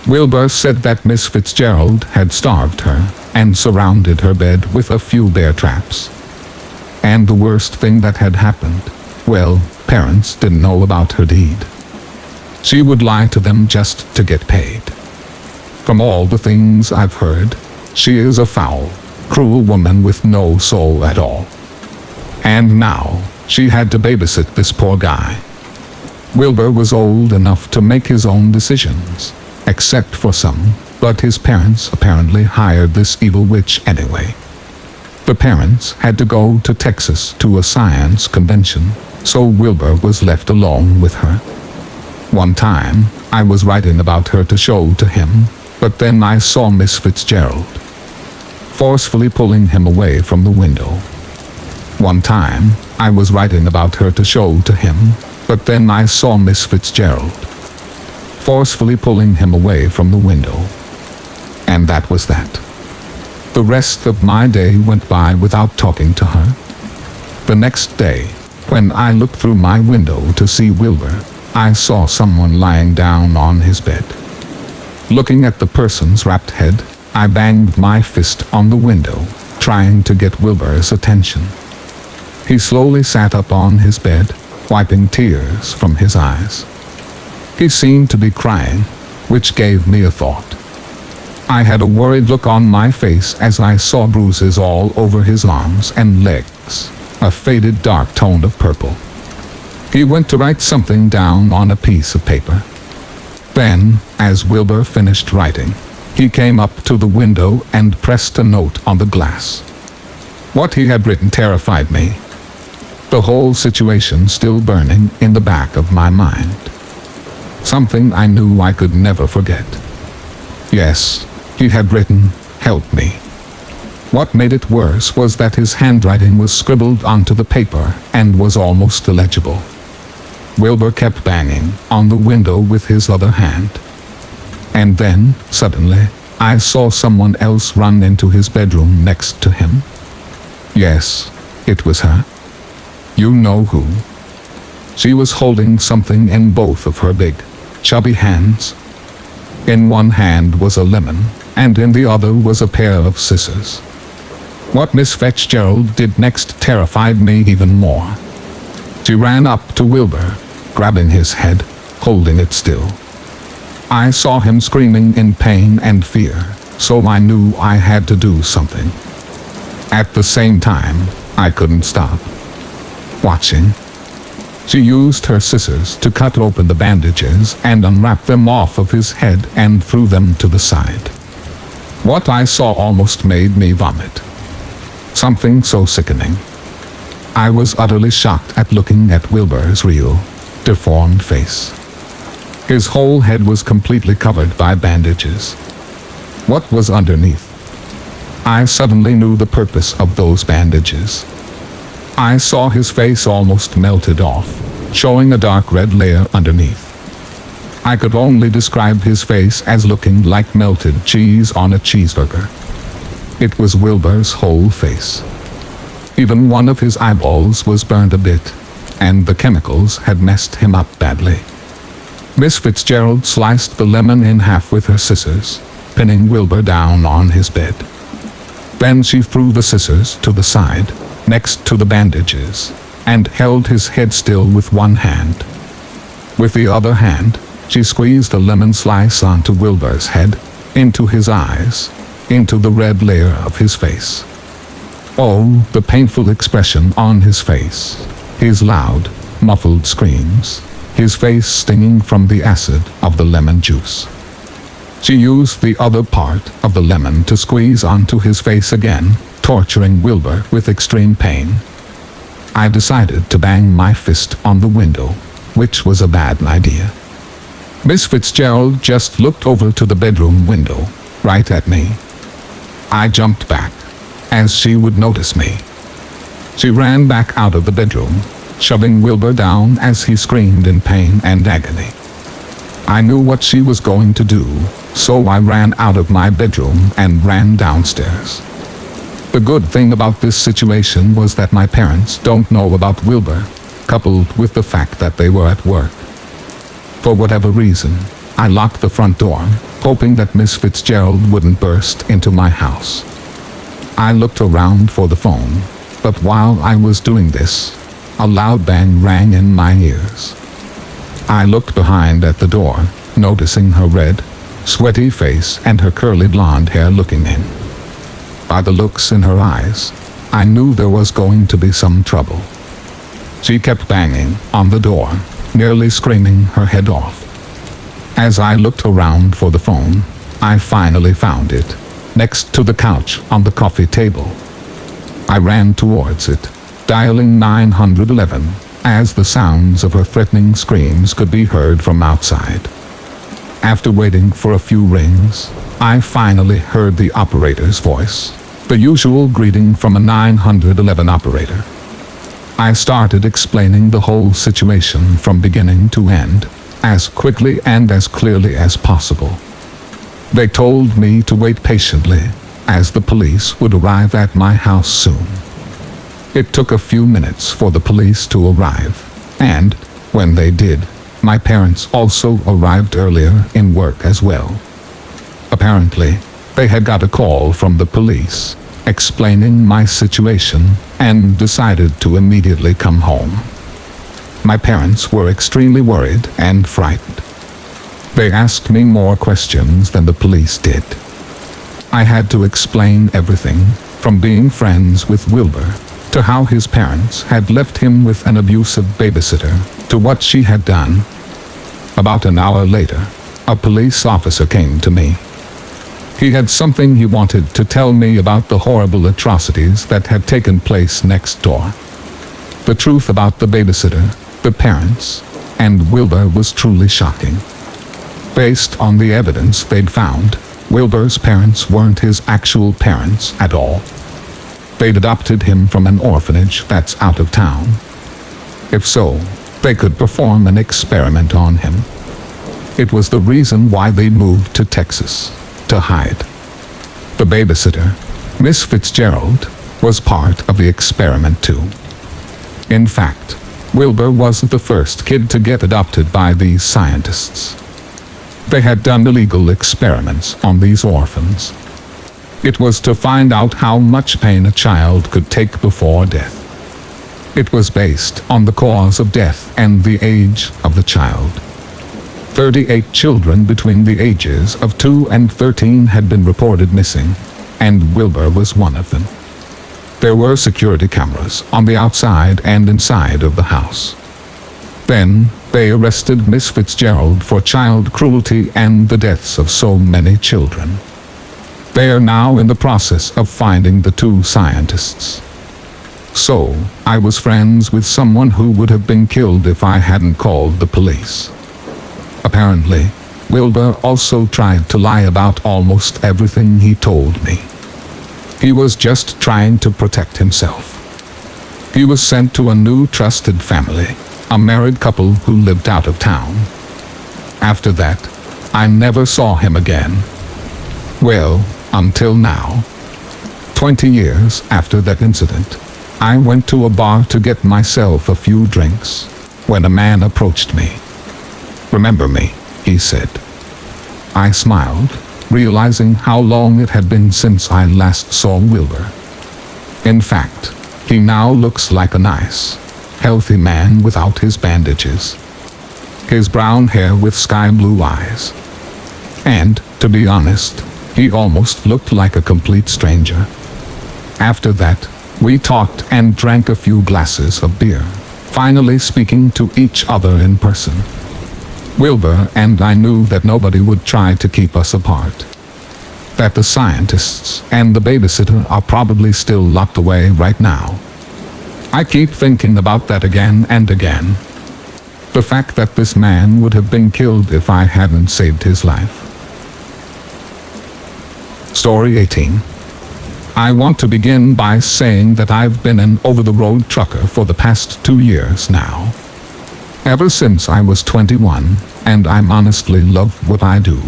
Speaker 1: Wilbur said that Miss Fitzgerald had starved her and surrounded her bed with a few bear traps. And the worst thing that had happened, well, parents didn't know about her deed. She would lie to them just to get paid. From all the things I've heard, she is a foul, cruel woman with no soul at all. And now, she had to babysit this poor guy. Wilbur was old enough to make his own decisions, except for some, but his parents apparently hired this evil witch anyway. The parents had to go to Texas to a science convention, so Wilbur was left alone with her. One time, I was writing about her to show to him, but then I saw Miss Fitzgerald forcefully pulling him away from the window. One time, I was writing about her to show to him, but then I saw Miss Fitzgerald forcefully pulling him away from the window. And that was that. The rest of my day went by without talking to her. The next day, when I looked through my window to see Wilbur, I saw someone lying down on his bed. Looking at the person's wrapped head, I banged my fist on the window, trying to get Wilbur's attention. He slowly sat up on his bed, wiping tears from his eyes. He seemed to be crying, which gave me a thought. I had a worried look on my face as I saw bruises all over his arms and legs, a faded dark tone of purple. He went to write something down on a piece of paper. Then, as Wilbur finished writing, he came up to the window and pressed a note on the glass. What he had written terrified me, the whole situation still burning in the back of my mind. Something I knew I could never forget. Yes, he had written, "Help me." What made it worse was that his handwriting was scribbled onto the paper and was almost illegible. Wilbur kept banging on the window with his other hand. And then, suddenly, I saw someone else run into his bedroom next to him. Yes, it was her. You know who. She was holding something in both of her big, chubby hands. In one hand was a lemon, and in the other was a pair of scissors. What Miss Fitzgerald did next terrified me even more. She ran up to Wilbur, grabbing his head, holding it still. I saw him screaming in pain and fear, so I knew I had to do something. At the same time, I couldn't stop watching. She used her scissors to cut open the bandages and unwrap them off of his head and threw them to the side. What I saw almost made me vomit. Something so sickening. I was utterly shocked at looking at Wilbur's real, deformed face. His whole head was completely covered by bandages. What was underneath? I suddenly knew the purpose of those bandages. I saw his face almost melted off, showing a dark red layer underneath. I could only describe his face as looking like melted cheese on a cheeseburger. It was Wilbur's whole face. Even one of his eyeballs was burned a bit, and the chemicals had messed him up badly. Miss Fitzgerald sliced the lemon in half with her scissors, pinning Wilbur down on his bed. Then she threw the scissors to the side, next to the bandages, and held his head still with one hand. With the other hand, she squeezed a lemon slice onto Wilbur's head, into his eyes, into the red layer of his face. Oh, the painful expression on his face, his loud, muffled screams, his face stinging from the acid of the lemon juice. She used the other part of the lemon to squeeze onto his face again, torturing Wilbur with extreme pain. I decided to bang my fist on the window, which was a bad idea. Miss Fitzgerald just looked over to the bedroom window, right at me. I jumped back, as she would notice me. She ran back out of the bedroom, shoving Wilbur down as he screamed in pain and agony. I knew what she was going to do, so I ran out of my bedroom and ran downstairs. The good thing about this situation was that my parents don't know about Wilbur, coupled with the fact that they were at work. For whatever reason, I locked the front door, hoping that Miss Fitzgerald wouldn't burst into my house. I looked around for the phone, but while I was doing this, a loud bang rang in my ears. I looked behind at the door, noticing her red, sweaty face and her curly blonde hair looking in. By the looks in her eyes, I knew there was going to be some trouble. She kept banging on the door, nearly screaming her head off. As I looked around for the phone, I finally found it, next to the couch on the coffee table. I ran towards it, dialing 911, as the sounds of her threatening screams could be heard from outside. After waiting for a few rings, I finally heard the operator's voice, the usual greeting from a 911 operator. I started explaining the whole situation from beginning to end, as quickly and as clearly as possible. They told me to wait patiently, as the police would arrive at my house soon. It took a few minutes for the police to arrive, and, when they did, my parents also arrived earlier in work as well. Apparently, they had got a call from the police, explaining my situation, and decided to immediately come home. My parents were extremely worried and frightened. They asked me more questions than the police did. I had to explain everything, from being friends with Wilbur, to how his parents had left him with an abusive babysitter, to what she had done. About an hour later, a police officer came to me. He had something he wanted to tell me about the horrible atrocities that had taken place next door. The truth about the babysitter, the parents, and Wilbur was truly shocking. Based on the evidence they'd found, Wilbur's parents weren't his actual parents at all. They'd adopted him from an orphanage that's out of town. If so, they could perform an experiment on him. It was the reason why they moved to Texas, to hide. The babysitter, Miss Fitzgerald, was part of the experiment too. In fact, Wilbur wasn't the first kid to get adopted by these scientists. They had done illegal experiments on these orphans. It was to find out how much pain a child could take before death. It was based on the cause of death and the age of the child. 38 children between the ages of 2 and 13 had been reported missing, and Wilbur was one of them. There were security cameras on the outside and inside of the house. Then, they arrested Miss Fitzgerald for child cruelty and the deaths of so many children. They are now in the process of finding the 2 scientists. So, I was friends with someone who would have been killed if I hadn't called the police. Apparently, Wilbur also tried to lie about almost everything he told me. He was just trying to protect himself. He was sent to a new trusted family, a married couple who lived out of town. After that, I never saw him again. Well, until now. 20 years after that incident, I went to a bar to get myself a few drinks, when a man approached me. "Remember me?" he said. I smiled, realizing how long it had been since I last saw Wilbur. In fact, he now looks like a nice, healthy man without his bandages. His brown hair with sky blue eyes. And, to be honest, he almost looked like a complete stranger. After that, we talked and drank a few glasses of beer, finally speaking to each other in person. Wilbur and I knew that nobody would try to keep us apart. That the scientists and the babysitter are probably still locked away right now. I keep thinking about that again and again. The fact that this man would have been killed if I hadn't saved his life. Story 18. I want to begin by saying that I've been an over-the-road trucker for the past 2 years now. Ever since I was 21, and I honestly love what I do,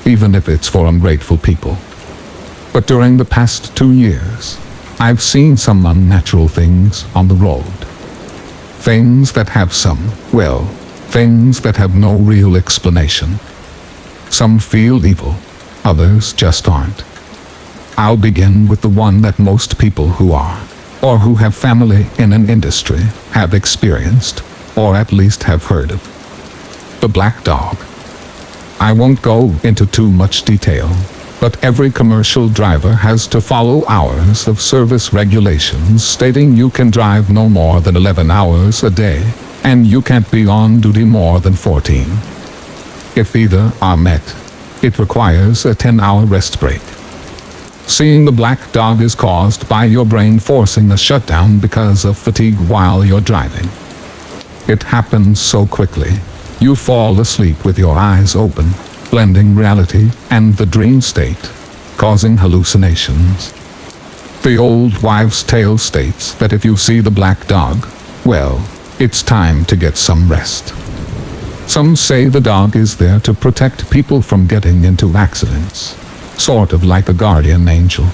Speaker 1: even if it's for ungrateful people. But during the past 2 years, I've seen some unnatural things on the road. Things that have things that have no real explanation. Some feel evil, others just aren't. I'll begin with the one that most people who are, or who have family in an industry, have experienced, or at least have heard of. The black dog. I won't go into too much detail, but every commercial driver has to follow hours of service regulations stating you can drive no more than 11 hours a day, and you can't be on duty more than 14. If either are met, it requires a 10-hour rest break. Seeing the black dog is caused by your brain forcing a shutdown because of fatigue while you're driving. It happens so quickly, you fall asleep with your eyes open, blending reality and the dream state, causing hallucinations. The old wives' tale states that if you see the black dog, well, it's time to get some rest. Some say the dog is there to protect people from getting into accidents, sort of like a guardian angel.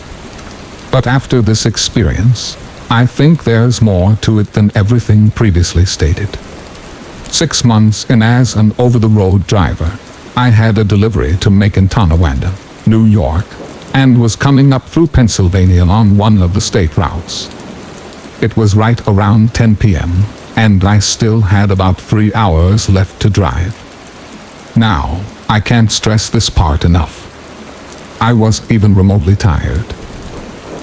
Speaker 1: But after this experience, I think there's more to it than everything previously stated. 6 months in as an over-the-road driver, I had a delivery to make in Tonawanda, New York, and was coming up through Pennsylvania on one of the state routes. It was right around 10 p.m., and I still had about 3 hours left to drive. Now, I can't stress this part enough. I was even remotely tired.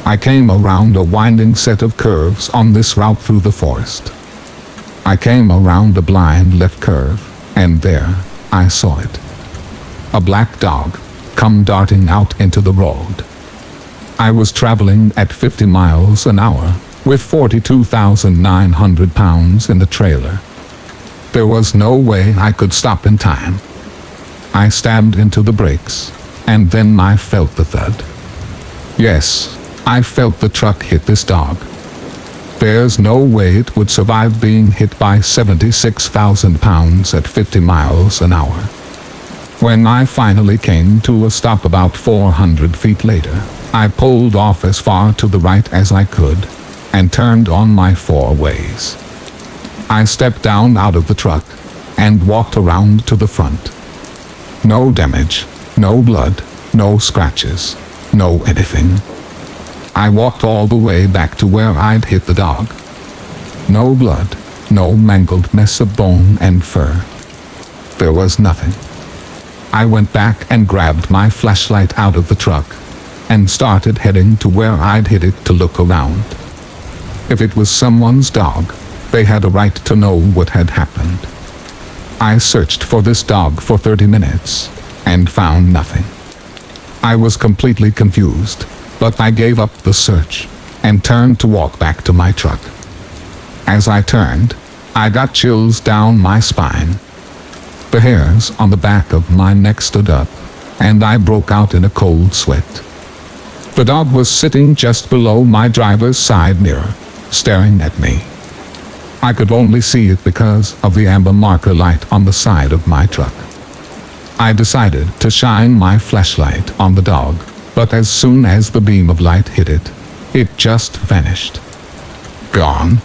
Speaker 1: I came around a winding set of curves on this route through the forest. I came around a blind left curve, and there, I saw it. A black dog, come darting out into the road. I was traveling at 50 miles an hour, with 42,900 pounds in the trailer. There was no way I could stop in time. I stabbed into the brakes, and then I felt the thud. Yes, I felt the truck hit this dog. There's no way it would survive being hit by 76,000 pounds at 50 miles an hour. When I finally came to a stop about 400 feet later, I pulled off as far to the right as I could, and turned on my 4 ways. I stepped down out of the truck, and walked around to the front. No damage, no blood, no scratches, no anything. I walked all the way back to where I'd hit the dog. No blood, no mangled mess of bone and fur. There was nothing. I went back and grabbed my flashlight out of the truck and started heading to where I'd hit it to look around. If it was someone's dog, they had a right to know what had happened. I searched for this dog for 30 minutes and found nothing. I was completely confused, but I gave up the search and turned to walk back to my truck. As I turned, I got chills down my spine. The hairs on the back of my neck stood up, and I broke out in a cold sweat. The dog was sitting just below my driver's side mirror, staring at me. I could only see it because of the amber marker light on the side of my truck. I decided to shine my flashlight on the dog, but as soon as the beam of light hit it, it just vanished. Gone.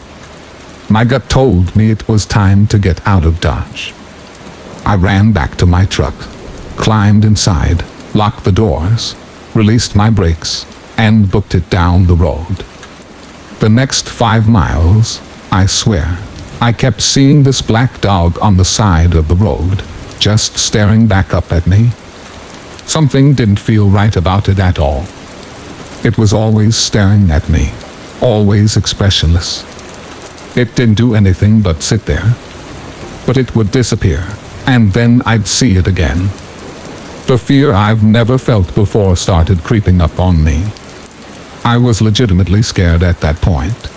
Speaker 1: My gut told me it was time to get out of Dodge. I ran back to my truck, climbed inside, locked the doors, released my brakes, and booked it down the road. The next 5 miles, I swear, I kept seeing this black dog on the side of the road, just staring back up at me. Something didn't feel right about it at all. It was always staring at me, always expressionless. It didn't do anything but sit there. But it would disappear, and then I'd see it again. The fear I've never felt before started creeping up on me. I was legitimately scared at that point.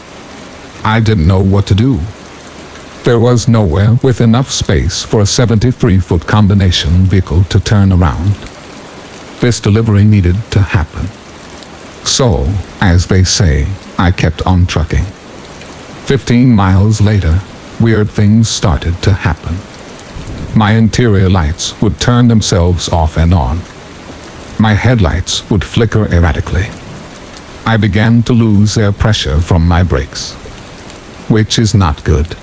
Speaker 1: I didn't know what to do. There was nowhere with enough space for a 73-foot combination vehicle to turn around. This delivery needed to happen. So, as they say, I kept on trucking. 15 miles later, weird things started to happen. My interior lights would turn themselves off and on. My headlights would flicker erratically. I began to lose air pressure from my brakes, which is not good.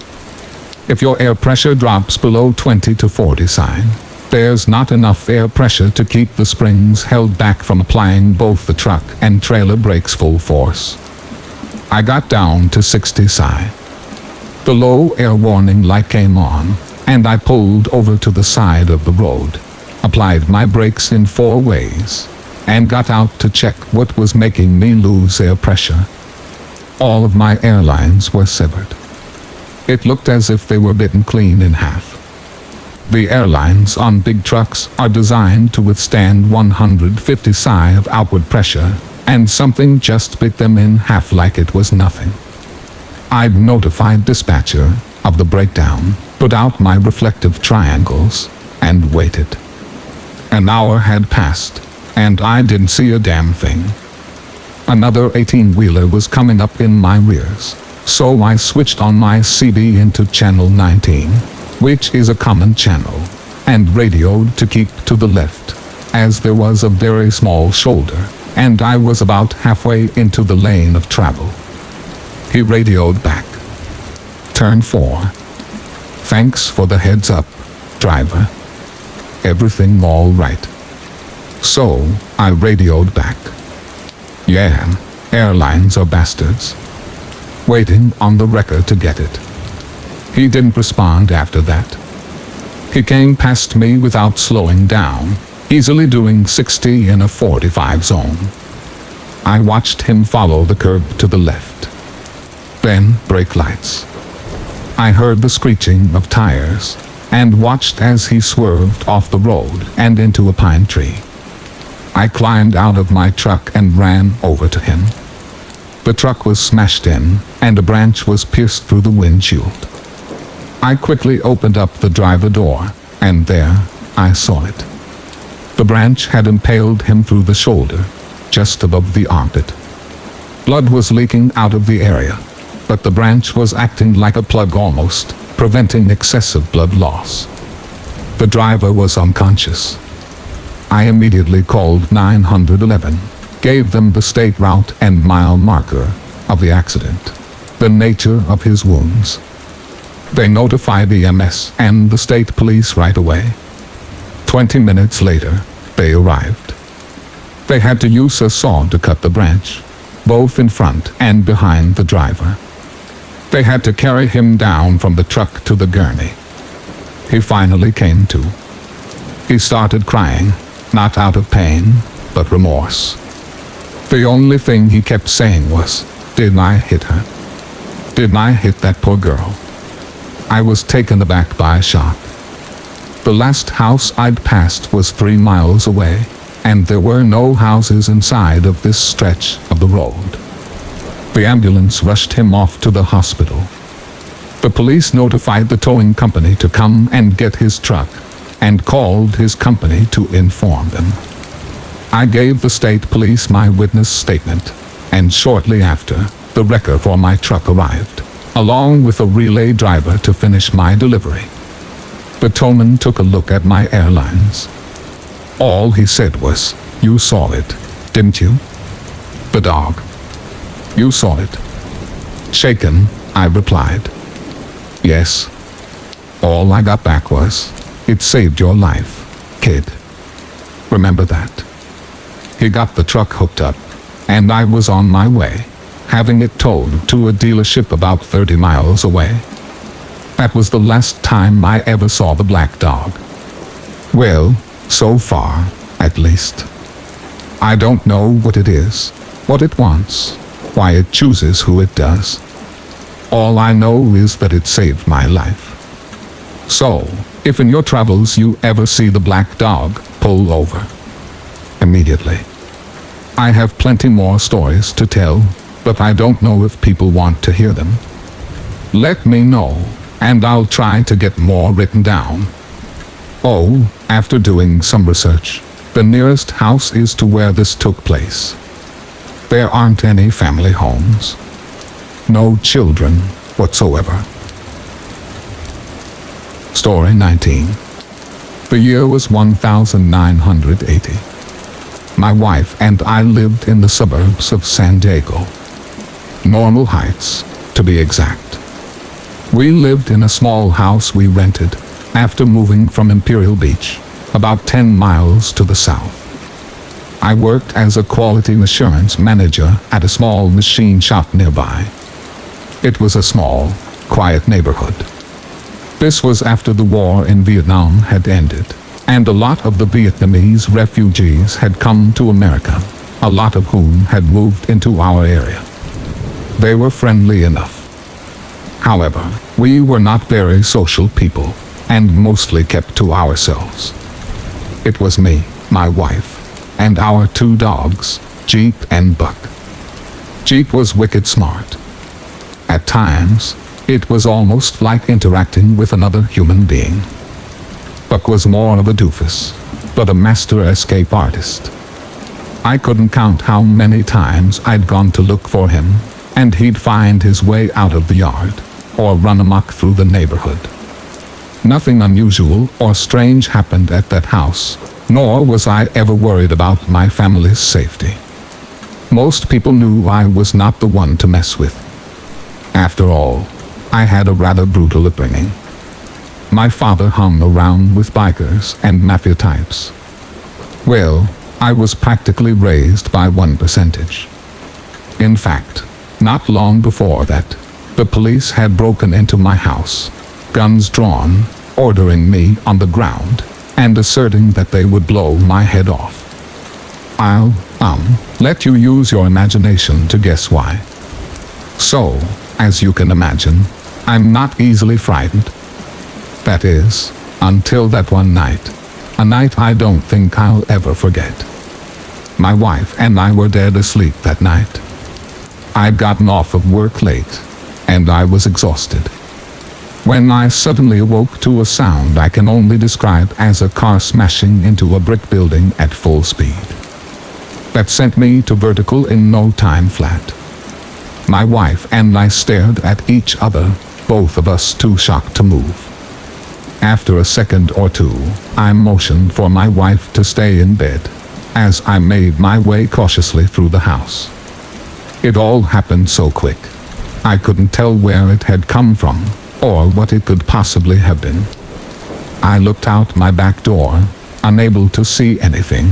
Speaker 1: If your air pressure drops below 20 to 40 sign, there's not enough air pressure to keep the springs held back from applying both the truck and trailer brakes full force. I got down to 60 psi. The low air warning light came on, and I pulled over to the side of the road, applied my brakes in 4 ways, and got out to check what was making me lose air pressure. All of my air lines were severed. It looked as if they were bitten clean in half. The air lines on big trucks are designed to withstand 150 psi of outward pressure, and something just bit them in half like it was nothing. I'd notified dispatcher of the breakdown, put out my reflective triangles, and waited. An hour had passed, and I didn't see a damn thing. Another 18-wheeler was coming up in my rears, so I switched on my CB into channel 19, which is a common channel, and radioed to keep to the left, as there was a very small shoulder, and I was about halfway into the lane of travel. He radioed back. Turn 4. Thanks for the heads up, driver. Everything all right? So, I radioed back. Yeah, airlines are bastards. Waiting on the wrecker to get it. He didn't respond after that. He came past me without slowing down, easily doing 60 in a 45 zone. I watched him follow the curb to the left. Then brake lights. I heard the screeching of tires, and watched as he swerved off the road and into a pine tree. I climbed out of my truck and ran over to him. The truck was smashed in, and a branch was pierced through the windshield. I quickly opened up the driver door, and there I saw it. The branch had impaled him through the shoulder, just above the armpit. Blood was leaking out of the area, but the branch was acting like a plug almost, preventing excessive blood loss. The driver was unconscious. I immediately called 911, gave them the state route and mile marker of the accident, the nature of his wounds. They notified EMS and the state police right away. 20 minutes later, they arrived. They had to use a saw to cut the branch, both in front and behind the driver. They had to carry him down from the truck to the gurney. He finally came to. He started crying, not out of pain, but remorse. The only thing he kept saying was, "Did I hit her? Did I hit that poor girl?" I was taken aback by a shock. The last house I'd passed was 3 miles away, and there were no houses inside of this stretch of the road. The ambulance rushed him off to the hospital. The police notified the towing company to come and get his truck, and called his company to inform them. I gave the state police my witness statement, and shortly after, the wrecker for my truck arrived, along with a relay driver to finish my delivery. The towman took a look at my airlines. All he said was, "You saw it, didn't you? The dog. You saw it." Shaken, I replied, "Yes." All I got back was, "It saved your life, kid. Remember that." He got the truck hooked up, and I was on my way, having it towed to a dealership about 30 miles away. That was the last time I ever saw the black dog. Well, so far, at least. I don't know what it is, what it wants, why it chooses who it does. All I know is that it saved my life. So, if in your travels you ever see the black dog, pull over. Immediately. I have plenty more stories to tell, but I don't know if people want to hear them. Let me know, and I'll try to get more written down. Oh, after doing some research, the nearest house is to where this took place. There aren't any family homes. No children whatsoever. Story 19. The year was 1980. My wife and I lived in the suburbs of San Diego. Normal Heights, to be exact. We lived in a small house we rented after moving from Imperial Beach, about 10 miles to the south. I worked as a quality assurance manager at a small machine shop nearby. It was a small, quiet neighborhood. This was after the war in Vietnam had ended, and a lot of the Vietnamese refugees had come to America, a lot of whom had moved into our area. They were friendly enough. However, we were not very social people, and mostly kept to ourselves. It was me, my wife, and our 2 dogs, Jeep and Buck. Jeep was wicked smart. At times, it was almost like interacting with another human being. Buck was more of a doofus, but a master escape artist. I couldn't count how many times I'd gone to look for him, and he'd find his way out of the yard, or run amok through the neighborhood. Nothing unusual or strange happened at that house, nor was I ever worried about my family's safety. Most people knew I was not the one to mess with. After all, I had a rather brutal upbringing. My father hung around with bikers and mafia types. Well, I was practically raised by 1%. In fact, not long before that, the police had broken into my house, guns drawn, ordering me on the ground, and asserting that they would blow my head off. I'll, let you use your imagination to guess why. So, as you can imagine, I'm not easily frightened. That is, until that one night. A night I don't think I'll ever forget. My wife and I were dead asleep that night. I'd gotten off of work late, and I was exhausted. When I suddenly awoke to a sound I can only describe as a car smashing into a brick building at full speed. That sent me to vertical in no time flat. My wife and I stared at each other, both of us too shocked to move. After a second or two, I motioned for my wife to stay in bed, as I made my way cautiously through the house. It all happened so quick. I couldn't tell where it had come from, or what it could possibly have been. I looked out my back door, unable to see anything,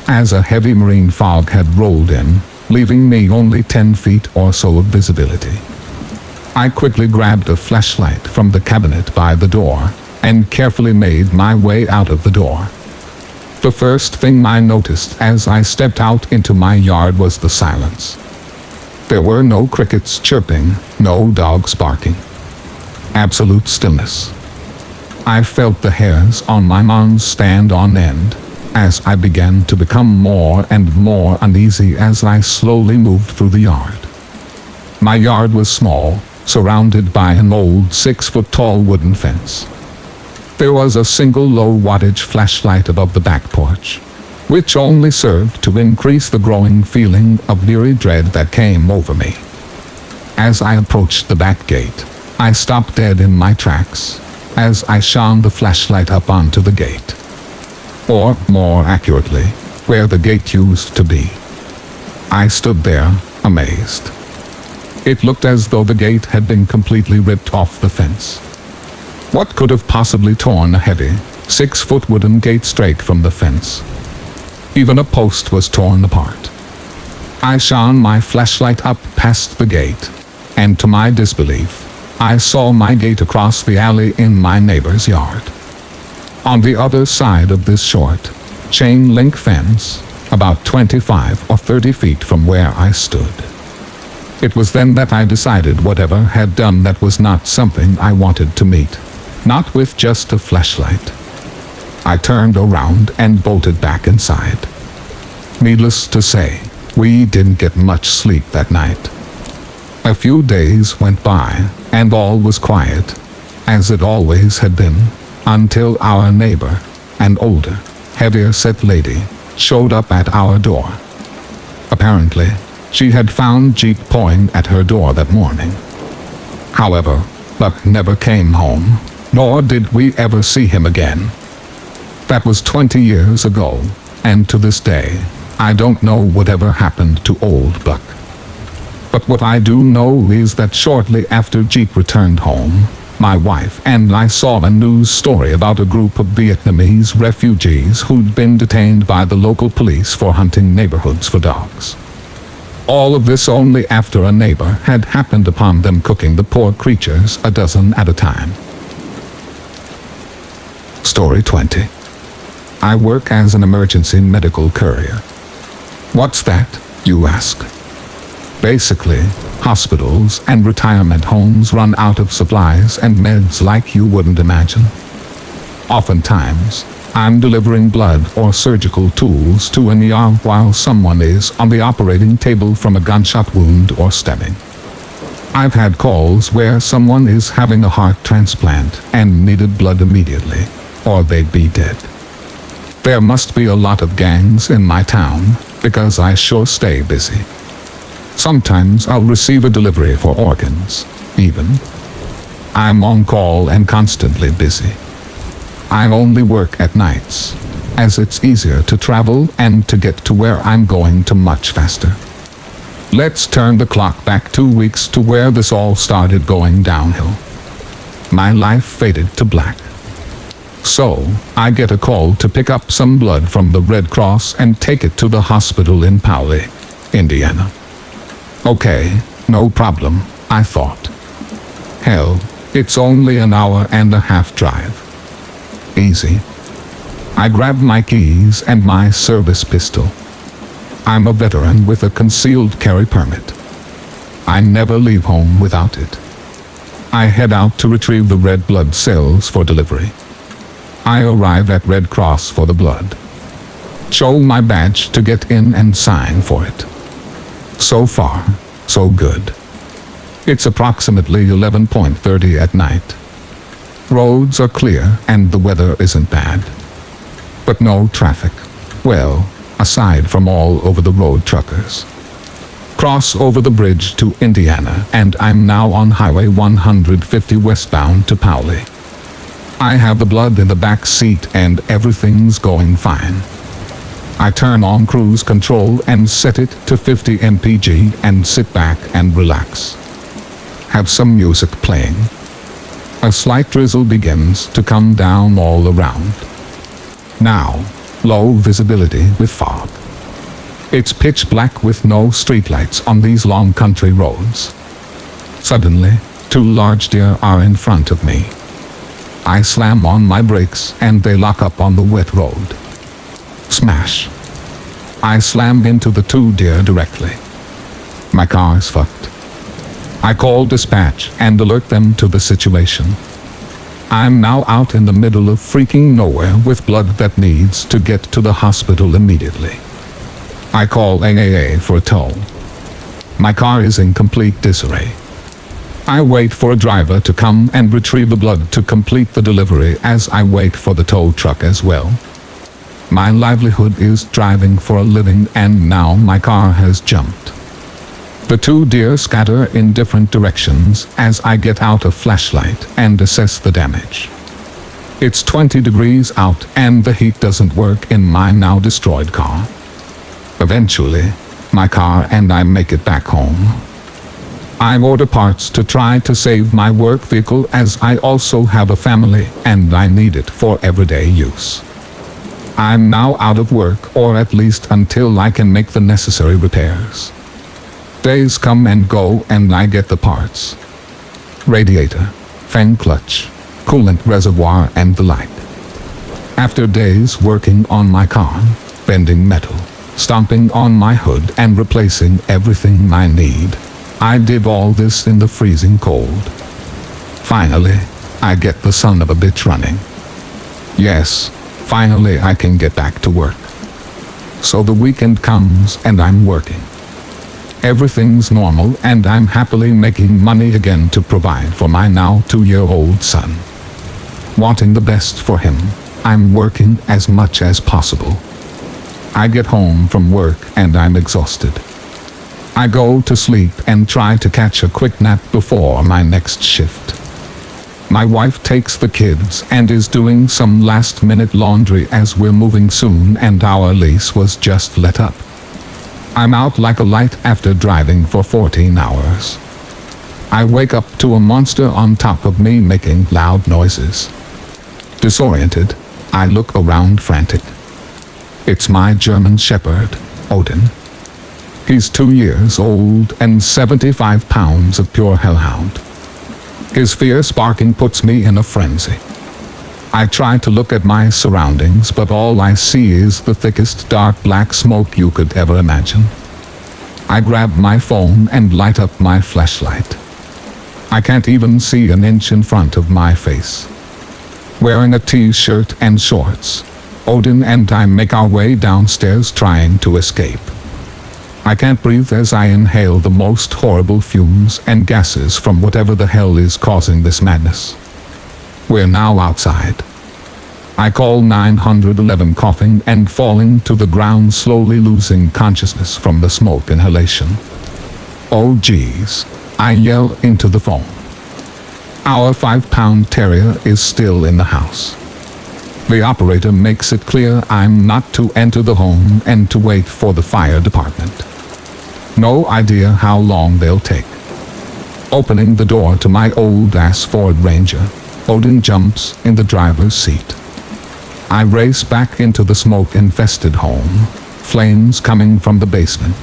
Speaker 1: as a heavy marine fog had rolled in, leaving me only 10 feet or so of visibility. I quickly grabbed a flashlight from the cabinet by the door, and carefully made my way out of the door. The first thing I noticed as I stepped out into my yard was the silence. There were no crickets chirping, no dogs barking. Absolute stillness. I felt the hairs on my arms stand on end, as I began to become more and more uneasy as I slowly moved through the yard. My yard was small, surrounded by an old 6-foot-tall wooden fence. There was a single low-wattage flashlight above the back porch, which only served to increase the growing feeling of eerie dread that came over me. As I approached the back gate, I stopped dead in my tracks, as I shone the flashlight up onto the gate. Or, more accurately, where the gate used to be. I stood there, amazed. It looked as though the gate had been completely ripped off the fence. What could have possibly torn a heavy, 6-foot wooden gate straight from the fence? Even a post was torn apart. I shone my flashlight up past the gate, and to my disbelief, I saw my gate across the alley in my neighbor's yard. On the other side of this short, chain-link fence, about 25 or 30 feet from where I stood. It was then that I decided whatever had done that was not something I wanted to meet, not with just a flashlight. I turned around and bolted back inside. Needless to say, we didn't get much sleep that night. A few days went by, and all was quiet, as it always had been, until our neighbor, an older, heavier-set lady, showed up at our door. Apparently, she had found Jeep pawing at her door that morning. However, Buck never came home, nor did we ever see him again. That was 20 years ago, and to this day, I don't know whatever happened to old Buck. But what I do know is that shortly after Jeep returned home, my wife and I saw a news story about a group of Vietnamese refugees who'd been detained by the local police for hunting neighborhoods for dogs. All of this only after a neighbor had happened upon them cooking the poor creatures a dozen at a time. Story 20. I work as an emergency medical courier. What's that, you ask? Basically, hospitals and retirement homes run out of supplies and meds like you wouldn't imagine. Oftentimes, I'm delivering blood or surgical tools to an ER while someone is on the operating table from a gunshot wound or stabbing. I've had calls where someone is having a heart transplant and needed blood immediately, or they'd be dead. There must be a lot of gangs in my town, because I sure stay busy. Sometimes I'll receive a delivery for organs, even. I'm on call and constantly busy. I only work at nights, as it's easier to travel and to get to where I'm going to much faster. Let's turn the clock back 2 weeks to where this all started going downhill. My life faded to black. So, I get a call to pick up some blood from the Red Cross and take it to the hospital in Poway, Indiana. Okay, no problem, I thought. Hell, it's only an hour and a half drive. Easy. I grabbed my keys and my service pistol. I'm a veteran with a concealed carry permit. I never leave home without it. I head out to retrieve the red blood cells for delivery. I arrive at Red Cross for the blood. Show my badge to get in and sign for it. So far, so good. It's approximately 11:30 at night. Roads are clear and the weather isn't bad. But no traffic. Well, aside from all over-the-road truckers. Cross over the bridge to Indiana and I'm now on Highway 150 westbound to Poway. I have the blood in the back seat and everything's going fine. I turn on cruise control and set it to 50 mpg and sit back and relax. Have some music playing. A slight drizzle begins to come down all around. Now, low visibility with fog. It's pitch black with no streetlights on these long country roads. Suddenly, two large deer are in front of me. I slam on my brakes and they lock up on the wet road. Smash. I slam into the two deer directly. My car's fucked. I call dispatch and alert them to the situation. I'm now out in the middle of freaking nowhere with blood that needs to get to the hospital immediately. I call AAA for a tow. My car is in complete disarray. I wait for a driver to come and retrieve the blood to complete the delivery as I wait for the tow truck as well. My livelihood is driving for a living and now my car has jumped. The two deer scatter in different directions as I get out a flashlight and assess the damage. It's 20 degrees out and the heat doesn't work in my now destroyed car. Eventually, my car and I make it back home. I order parts to try to save my work vehicle as I also have a family and I need it for everyday use. I'm now out of work, or at least until I can make the necessary repairs. Days come and go and I get the parts. Radiator, fan clutch, coolant reservoir and the like. After days working on my car, bending metal, stomping on my hood and replacing everything I need, I did all this in the freezing cold. Finally, I get the son of a bitch running. Yes, finally I can get back to work. So the weekend comes and I'm working. Everything's normal and I'm happily making money again to provide for my now 2-year-old son. Wanting the best for him, I'm working as much as possible. I get home from work and I'm exhausted. I go to sleep and try to catch a quick nap before my next shift. My wife takes the kids and is doing some last-minute laundry as we're moving soon and our lease was just let up. I'm out like a light after driving for 14 hours. I wake up to a monster on top of me making loud noises. Disoriented, I look around frantic. It's my German Shepherd, Odin. He's 2 years old and 75 pounds of pure hellhound. His fierce barking puts me in a frenzy. I try to look at my surroundings, but all I see is the thickest dark black smoke you could ever imagine. I grab my phone and light up my flashlight. I can't even see an inch in front of my face. Wearing a t-shirt and shorts, Odin and I make our way downstairs trying to escape. I can't breathe as I inhale the most horrible fumes and gases from whatever the hell is causing this madness. We're now outside. I call 911 coughing and falling to the ground, slowly losing consciousness from the smoke inhalation. Oh geez, I yell into the phone. Our 5-pound terrier is still in the house. The operator makes it clear I'm not to enter the home and to wait for the fire department. No idea how long they'll take. Opening the door to my old-ass Ford Ranger, Odin jumps in the driver's seat. I race back into the smoke-infested home, flames coming from the basement.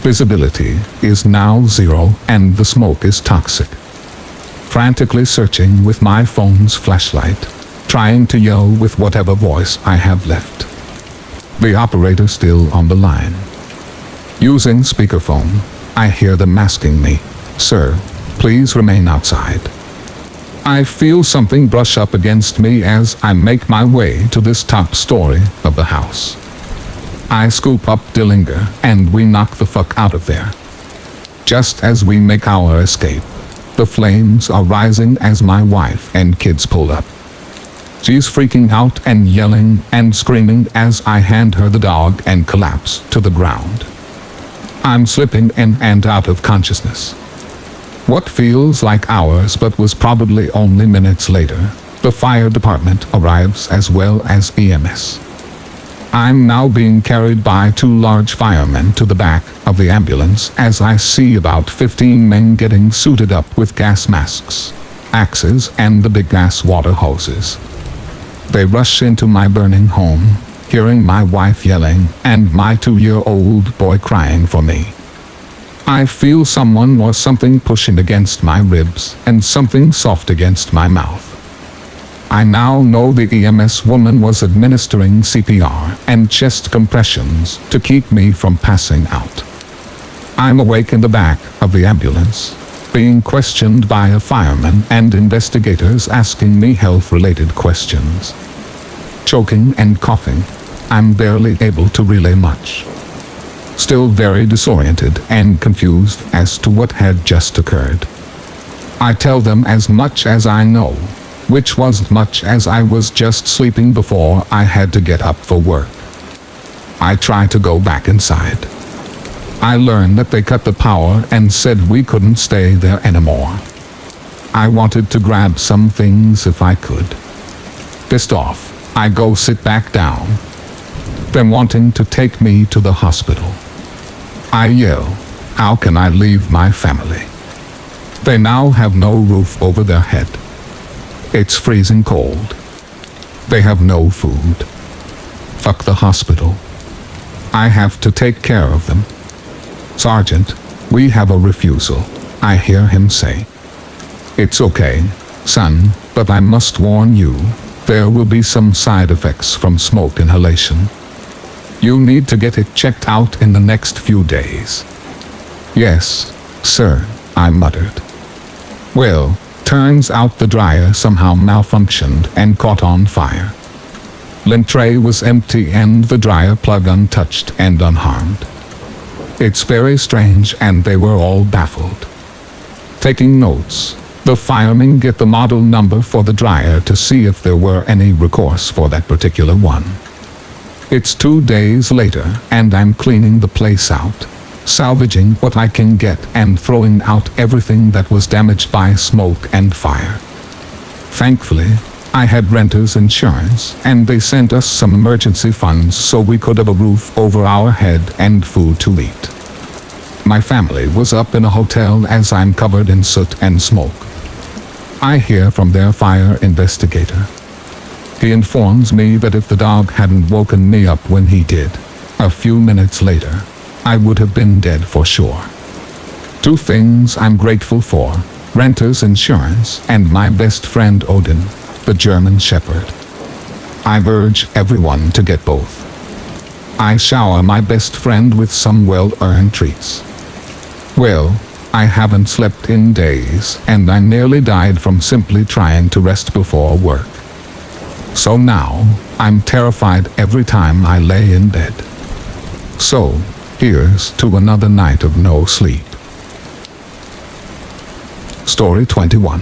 Speaker 1: Visibility is now 0 and the smoke is toxic. Frantically searching with my phone's flashlight, trying to yell with whatever voice I have left. The operator still on the line. Using speakerphone, I hear them asking me, "Sir, please remain outside." I feel something brush up against me as I make my way to this top story of the house. I scoop up Dillinger and we knock the fuck out of there. Just as we make our escape, the flames are rising as my wife and kids pull up. She's freaking out and yelling and screaming as I hand her the dog and collapse to the ground. I'm slipping in and out of consciousness. What feels like hours but was probably only minutes later, the fire department arrives as well as EMS. I'm now being carried by 2 large firemen to the back of the ambulance as I see about 15 men getting suited up with gas masks, axes and the big gas water hoses. They rush into my burning home, hearing my wife yelling and my 2-year-old boy crying for me. I feel someone or something pushing against my ribs and something soft against my mouth. I now know the EMS woman was administering CPR and chest compressions to keep me from passing out. I'm awake in the back of the ambulance, being questioned by a fireman and investigators asking me health-related questions. Choking and coughing, I'm barely able to relay much. Still very disoriented and confused as to what had just occurred. I tell them as much as I know, which was much as I was just sleeping before I had to get up for work. I try to go back inside. I learned that they cut the power and said we couldn't stay there anymore. I wanted to grab some things if I could. Pissed off, I go sit back down. Them wanting to take me to the hospital. I yell, how can I leave my family? They now have no roof over their head. It's freezing cold. They have no food. Fuck the hospital. I have to take care of them. Sergeant, we have a refusal, I hear him say. It's okay, son, but I must warn you, there will be some side effects from smoke inhalation. You need to get it checked out in the next few days. Yes, sir, I muttered. Well, turns out the dryer somehow malfunctioned and caught on fire. Lint tray was empty and the dryer plug untouched and unharmed. It's very strange and they were all baffled. Taking notes, the firemen get the model number for the dryer to see if there were any recourse for that particular one. It's 2 days later and I'm cleaning the place out, salvaging what I can get and throwing out everything that was damaged by smoke and fire. Thankfully, I had renter's insurance and they sent us some emergency funds so we could have a roof over our head and food to eat. My family was up in a hotel as I'm covered in soot and smoke. I hear from their fire investigator. He informs me that if the dog hadn't woken me up when he did, a few minutes later, I would have been dead for sure. 2 things I'm grateful for, renter's insurance and my best friend Odin, the German Shepherd. I urge everyone to get both. I shower my best friend with some well-earned treats. Well, I haven't slept in days and I nearly died from simply trying to rest before work. So now, I'm terrified every time I lay in bed. So, here's to another night of no sleep. Story 21.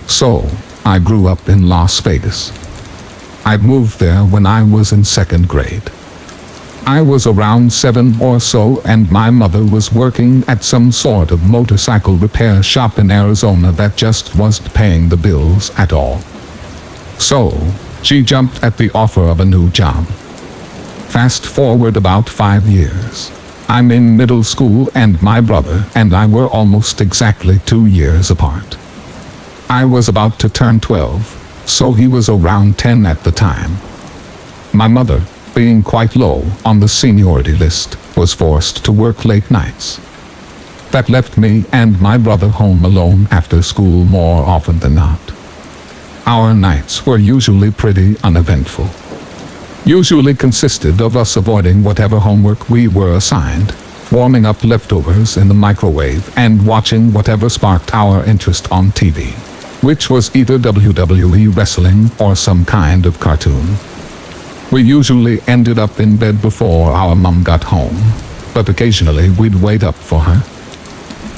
Speaker 1: So, I grew up in Las Vegas. I moved there when I was in 2nd grade. I was around 7 or so and my mother was working at some sort of motorcycle repair shop in Arizona that just wasn't paying the bills at all. So, she jumped at the offer of a new job. Fast forward about 5 years. I'm in middle school and my brother and I were almost exactly 2 years apart. I was about to turn 12, so he was around 10 at the time. My mother, being quite low on the seniority list, was forced to work late nights. That left me and my brother home alone after school more often than not. Our nights were usually pretty uneventful. Usually consisted of us avoiding whatever homework we were assigned, warming up leftovers in the microwave and watching whatever sparked our interest on TV, which was either WWE wrestling or some kind of cartoon. We usually ended up in bed before our mom got home, but occasionally we'd wait up for her.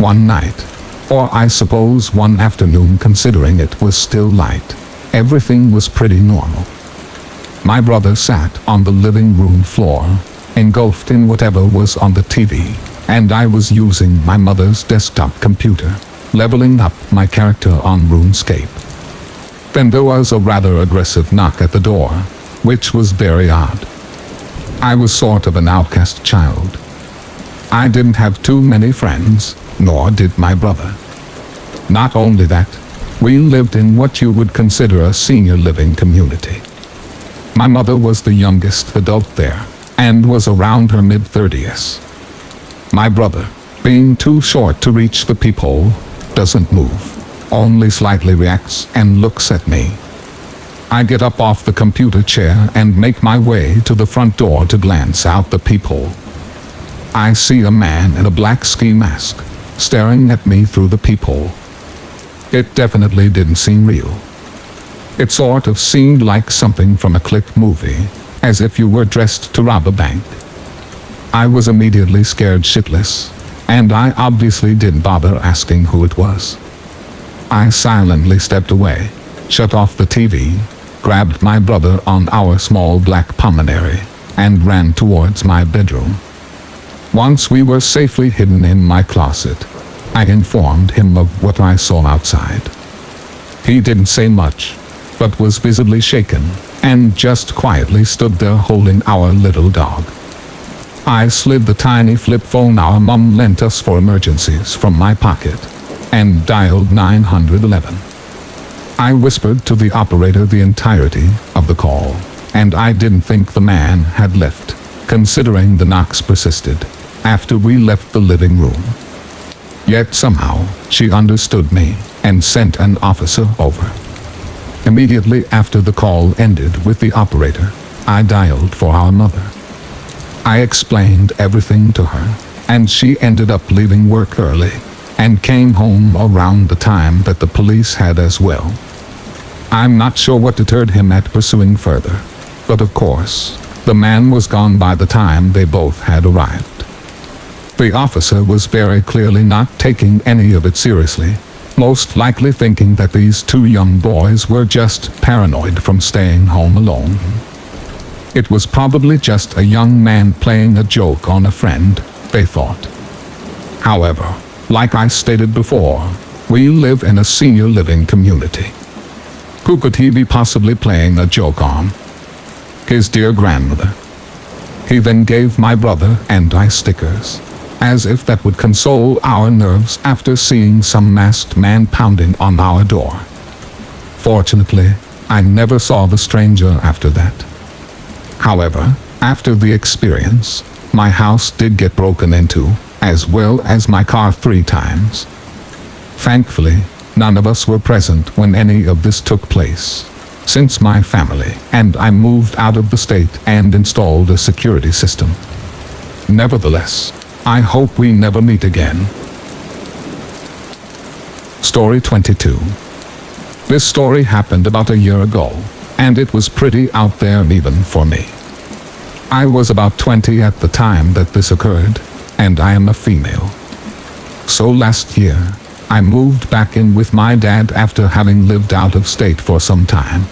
Speaker 1: One night, or I suppose one afternoon considering it was still light, everything was pretty normal. My brother sat on the living room floor, engulfed in whatever was on the TV, and I was using my mother's desktop computer, leveling up my character on RuneScape. Then there was a rather aggressive knock at the door, which was very odd. I was sort of an outcast child. I didn't have too many friends, nor did my brother. Not only that, We lived in what you would consider a senior living community. My mother was the youngest adult there, and was around her mid-30s. My brother, being too short to reach the peephole, doesn't move, only slightly reacts and looks at me. I get up off the computer chair and make my way to the front door to glance out the peephole. I see a man in a black ski mask, staring at me through the peephole. It definitely didn't seem real. It sort of seemed like something from a click movie, as if you were dressed to rob a bank. I was immediately scared shitless, and I obviously didn't bother asking who it was. I silently stepped away, shut off the TV, grabbed my brother on our small black Pomernary, and ran towards my bedroom. Once we were safely hidden in my closet, I informed him of what I saw outside. He didn't say much, but was visibly shaken, and just quietly stood there holding our little dog. I slid the tiny flip phone our mom lent us for emergencies from my pocket, and dialed 911. I whispered to the operator the entirety of the call, and I didn't think the man had left, considering the knocks persisted after we left the living room. Yet somehow, she understood me, and sent an officer over. Immediately after the call ended with the operator, I dialed for our mother. I explained everything to her, and she ended up leaving work early, and came home around the time that the police had as well. I'm not sure what deterred him at pursuing further, but of course, the man was gone by the time they both had arrived. The officer was very clearly not taking any of it seriously, most likely thinking that these two young boys were just paranoid from staying home alone. It was probably just a young man playing a joke on a friend, they thought. However, like I stated before, we live in a senior living community. Who could he be possibly playing a joke on? His dear grandmother. He then gave my brother and I stickers, as if that would console our nerves after seeing some masked man pounding on our door. Fortunately, I never saw the stranger after that. However, after the experience, my house did get broken into, as well as my car 3 times. Thankfully, none of us were present when any of this took place, since my family and I moved out of the state and installed a security system. Nevertheless, I hope we never meet again. Story 22. This story happened about a year ago, and it was pretty out there even for me. I was about 20 at the time that this occurred, and I am a female. So last year, I moved back in with my dad after having lived out of state for some time.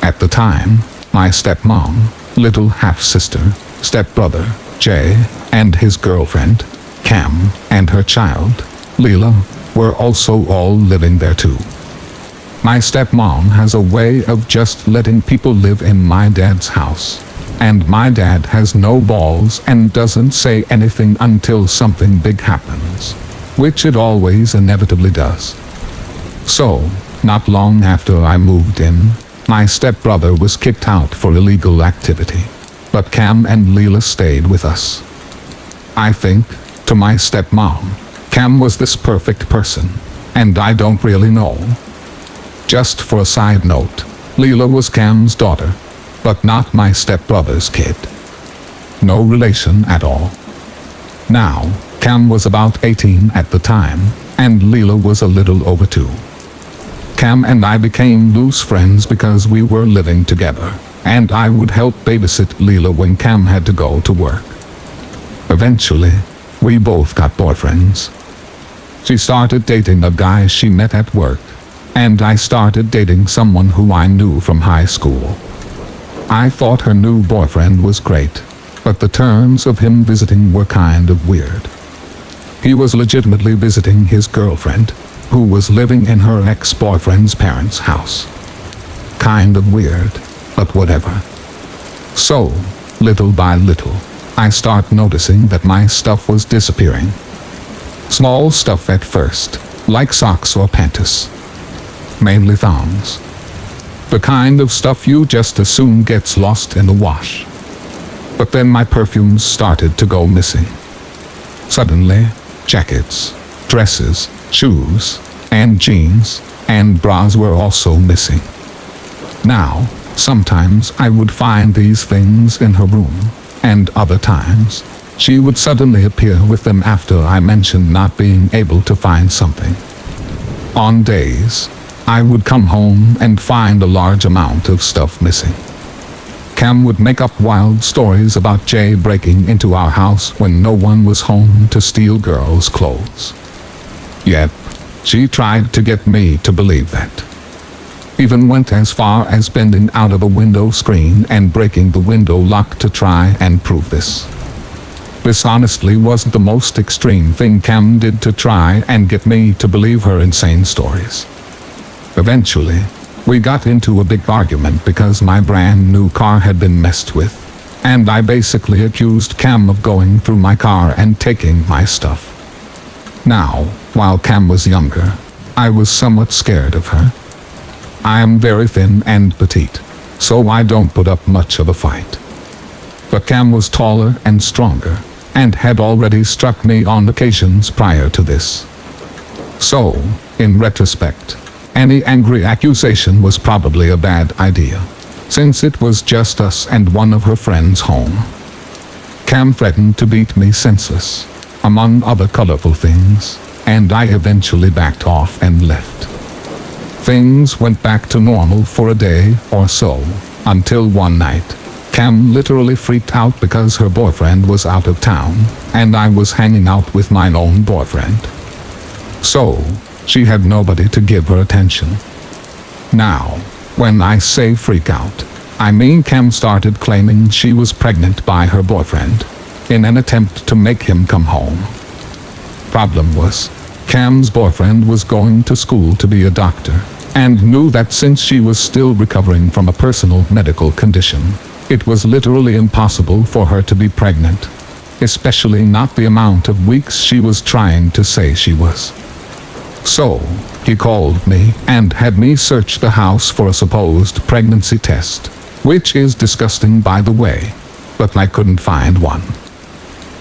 Speaker 1: At the time, my stepmom, little half-sister, stepbrother, Jay, and his girlfriend, Cam, and her child, Leela, were also all living there too. My stepmom has a way of just letting people live in my dad's house, and my dad has no balls and doesn't say anything until something big happens, which it always inevitably does. So, not long after I moved in, my stepbrother was kicked out for illegal activity, but Cam and Leela stayed with us. I think, to my stepmom, Cam was this perfect person, and I don't really know. Just for a side note, Leela was Cam's daughter, but not my stepbrother's kid. No relation at all. Now, Cam was about 18 at the time, and Leela was a little over 2. Cam and I became loose friends because we were living together, and I would help babysit Leela when Cam had to go to work. Eventually, we both got boyfriends. She started dating a guy she met at work, and I started dating someone who I knew from high school. I thought her new boyfriend was great, but the terms of him visiting were kind of weird. He was legitimately visiting his girlfriend, who was living in her ex-boyfriend's parents' house. Kind of weird, but whatever. So, little by little, I start noticing that my stuff was disappearing. Small stuff at first, like socks or panties. mainly thongs. The kind of stuff you just assume gets lost in the wash. But then my perfumes started to go missing. Suddenly, jackets, dresses, shoes, and jeans, and bras were also missing. Now, sometimes I would find these things in her room, and other times, she would suddenly appear with them after I mentioned not being able to find something. On days, I would come home and find a large amount of stuff missing. Cam would make up wild stories about Jay breaking into our house when no one was home to steal girls' clothes. Yep, she tried to get me to believe that. Even went as far as bending out of a window screen and breaking the window lock to try and prove this. This honestly was the most extreme thing Cam did to try and get me to believe her insane stories. Eventually, we got into a big argument because my brand new car had been messed with, and I basically accused Cam of going through my car and taking my stuff. Now, while Cam was younger, I was somewhat scared of her. I am very thin and petite, so I don't put up much of a fight. But Cam was taller and stronger, and had already struck me on occasions prior to this. So, in retrospect, any angry accusation was probably a bad idea, since it was just us and one of her friends home. Cam threatened to beat me senseless, among other colorful things, and I eventually backed off and left. Things went back to normal for a day or so, until one night, Cam literally freaked out because her boyfriend was out of town, and I was hanging out with my own boyfriend. So, she had nobody to give her attention. Now, when I say freak out, I mean Cam started claiming she was pregnant by her boyfriend, in an attempt to make him come home. Problem was, Cam's boyfriend was going to school to be a doctor, and knew that since she was still recovering from a personal medical condition, it was literally impossible for her to be pregnant, especially not the amount of weeks she was trying to say she was. So, he called me and had me search the house for a supposed pregnancy test, which is disgusting by the way, but I couldn't find one.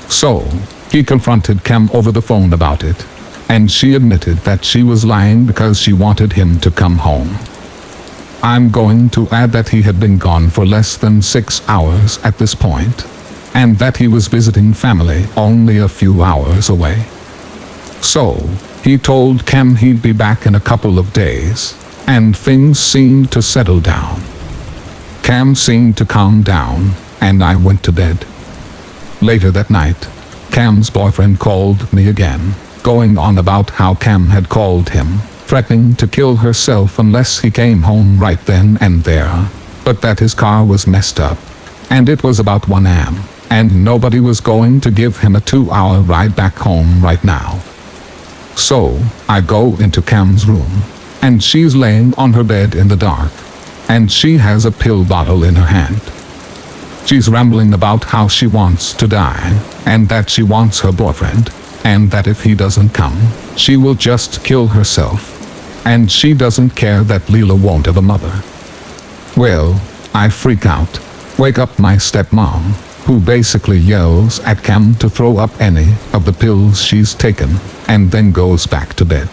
Speaker 1: So, he confronted Cam over the phone about it, and she admitted that she was lying because she wanted him to come home. I'm going to add that he had been gone for less than 6 hours at this point, and that he was visiting family only a few hours away. So, he told Cam he'd be back in a couple of days, and things seemed to settle down. Cam seemed to calm down, and I went to bed. Later that night, Cam's boyfriend called me again, going on about how Cam had called him, threatening to kill herself unless he came home right then and there, but that his car was messed up, and it was about 1 a.m., and nobody was going to give him a 2-hour ride back home right now. So, I go into Cam's room, and she's laying on her bed in the dark, and she has a pill bottle in her hand. She's rambling about how she wants to die, and that she wants her boyfriend, and that if he doesn't come, she will just kill herself. And she doesn't care that Leela won't have a mother. Well, I freak out, wake up my stepmom, who basically yells at Cam to throw up any of the pills she's taken, and then goes back to bed.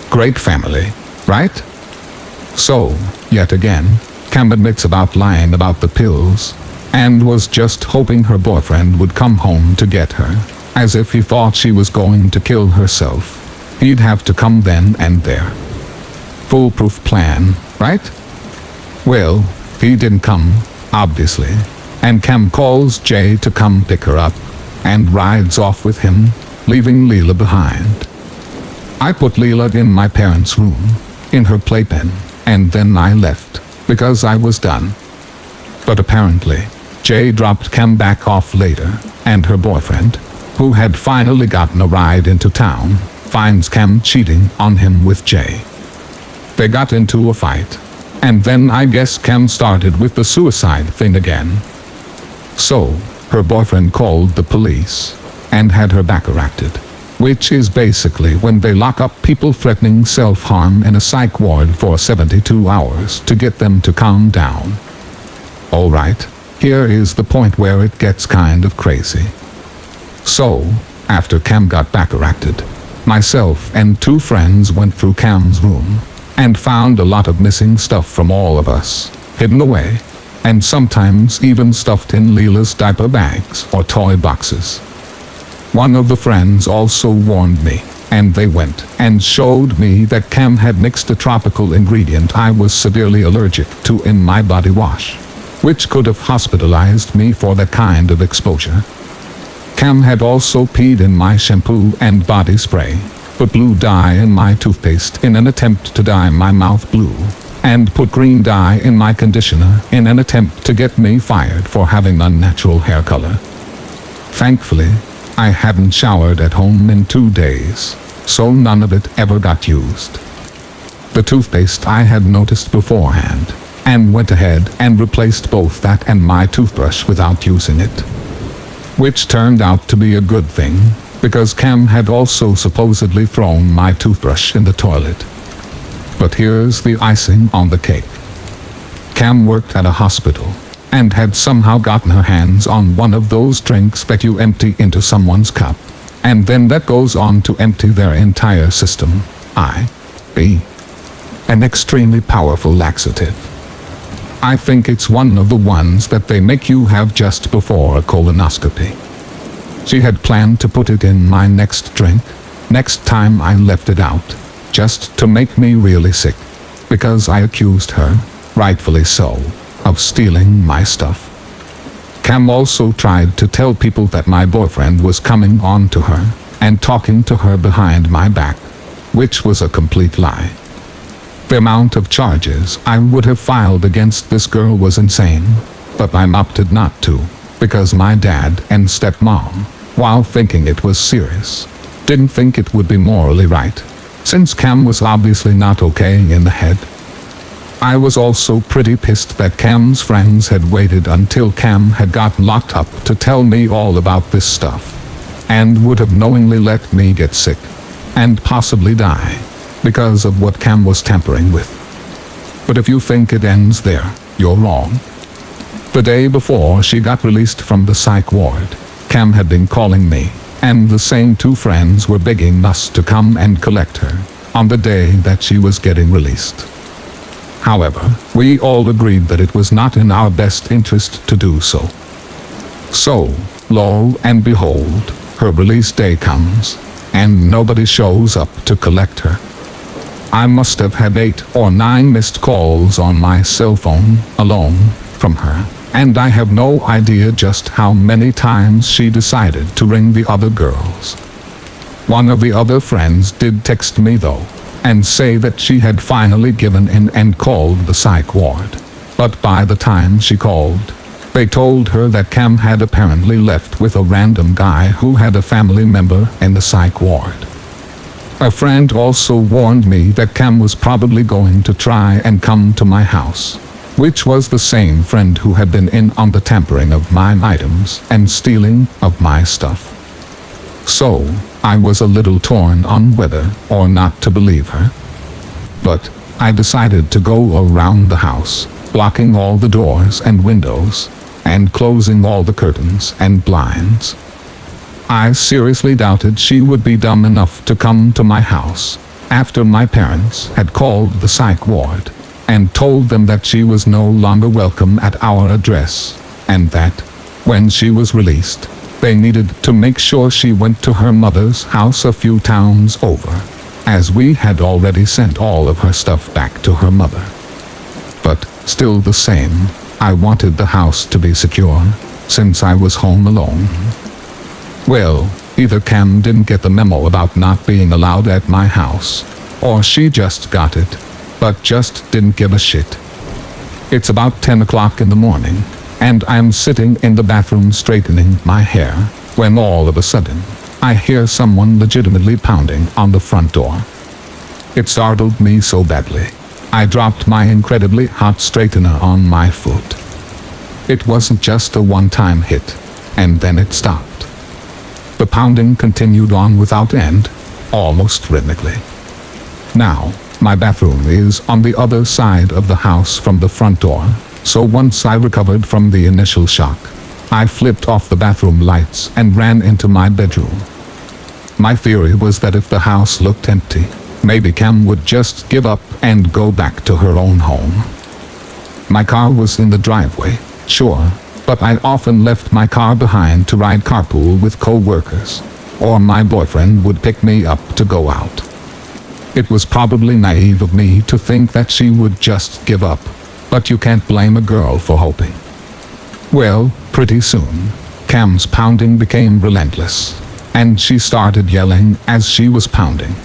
Speaker 1: Great family, right? So, yet again, Cam admits about lying about the pills, and was just hoping her boyfriend would come home to get her, as if he thought she was going to kill herself. He'd have to come then and there. Foolproof plan, right? Well, he didn't come, obviously, and Cam calls Jay to come pick her up, and rides off with him, leaving Leela behind. I put Leela in my parents' room, in her playpen, and then I left, because I was done. But apparently, Jay dropped Cam back off later, and her boyfriend, who had finally gotten a ride into town, finds Cam cheating on him with Jay. They got into a fight, and then I guess Cam started with the suicide thing again. So, her boyfriend called the police, and had her back arrested. which is basically when they lock up people threatening self-harm in a psych ward for 72 hours to get them to calm down. Alright, here is the point where it gets kind of crazy. So, after Cam got back-arrested, myself and 2 friends went through Cam's room and found a lot of missing stuff from all of us, hidden away, and sometimes even stuffed in Leela's diaper bags or toy boxes. One of the friends also warned me, and they went and showed me that Cam had mixed a tropical ingredient I was severely allergic to in my body wash, which could have hospitalized me for that kind of exposure. Cam had also peed in my shampoo and body spray, put blue dye in my toothpaste in an attempt to dye my mouth blue, and put green dye in my conditioner in an attempt to get me fired for having unnatural hair color. Thankfully, I hadn't showered at home in 2 days, so none of it ever got used. The toothpaste I had noticed beforehand, and went ahead and replaced both that and my toothbrush without using it. Which turned out to be a good thing, because Cam had also supposedly thrown my toothbrush in the toilet. But here's the icing on the cake. Cam worked at a hospital, and had somehow gotten her hands on one of those drinks that you empty into someone's cup, and then that goes on to empty their entire system, i.e. an extremely powerful laxative. I think it's one of the ones that they make you have just before a colonoscopy. She had planned to put it in my next drink, next time I left it out, just to make me really sick, because I accused her, rightfully so, of stealing my stuff. Cam also tried to tell people that my boyfriend was coming on to her, and talking to her behind my back, which was a complete lie. The amount of charges I would have filed against this girl was insane, but I opted not to, because my dad and stepmom, while thinking it was serious, didn't think it would be morally right, since Cam was obviously not okay in the head. I was also pretty pissed that Cam's friends had waited until Cam had gotten locked up to tell me all about this stuff, and would have knowingly let me get sick, and possibly die, because of what Cam was tampering with. But if you think it ends there, you're wrong. The day before she got released from the psych ward, Cam had been calling me, and the same 2 friends were begging us to come and collect her, on the day that she was getting released. However, we all agreed that it was not in our best interest to do so. So, lo and behold, her release day comes, and nobody shows up to collect her. I must have had 8 or 9 missed calls on my cell phone alone from her, and I have no idea just how many times she decided to ring the other girls. One of the other friends did text me though, and say that she had finally given in and called the psych ward. But by the time she called, they told her that Cam had apparently left with a random guy who had a family member in the psych ward. A friend also warned me that Cam was probably going to try and come to my house, which was the same friend who had been in on the tampering of my items and stealing of my stuff. So, I was a little torn on whether or not to believe her. But I decided to go around the house, blocking all the doors and windows, and closing all the curtains and blinds. I seriously doubted she would be dumb enough to come to my house, after my parents had called the psych ward, and told them that she was no longer welcome at our address, and that, when she was released, they needed to make sure she went to her mother's house a few towns over, as we had already sent all of her stuff back to her mother. But, still the same, I wanted the house to be secure, since I was home alone. Well, either Cam didn't get the memo about not being allowed at my house, or she just got it, but just didn't give a shit. It's about 10 o'clock in the morning, and I'm sitting in the bathroom straightening my hair, when all of a sudden, I hear someone legitimately pounding on the front door. It startled me so badly, I dropped my incredibly hot straightener on my foot. It wasn't just a one-time hit, and then it stopped. The pounding continued on without end, almost rhythmically. Now, my bathroom is on the other side of the house from the front door, so once I recovered from the initial shock, I flipped off the bathroom lights and ran into my bedroom. My theory was that if the house looked empty, maybe Cam would just give up and go back to her own home. My car was in the driveway, sure, but I often left my car behind to ride carpool with co-workers, or my boyfriend would pick me up to go out. It was probably naive of me to think that she would just give up, but you can't blame a girl for hoping. Well, pretty soon, Cam's pounding became relentless, and she started yelling as she was pounding.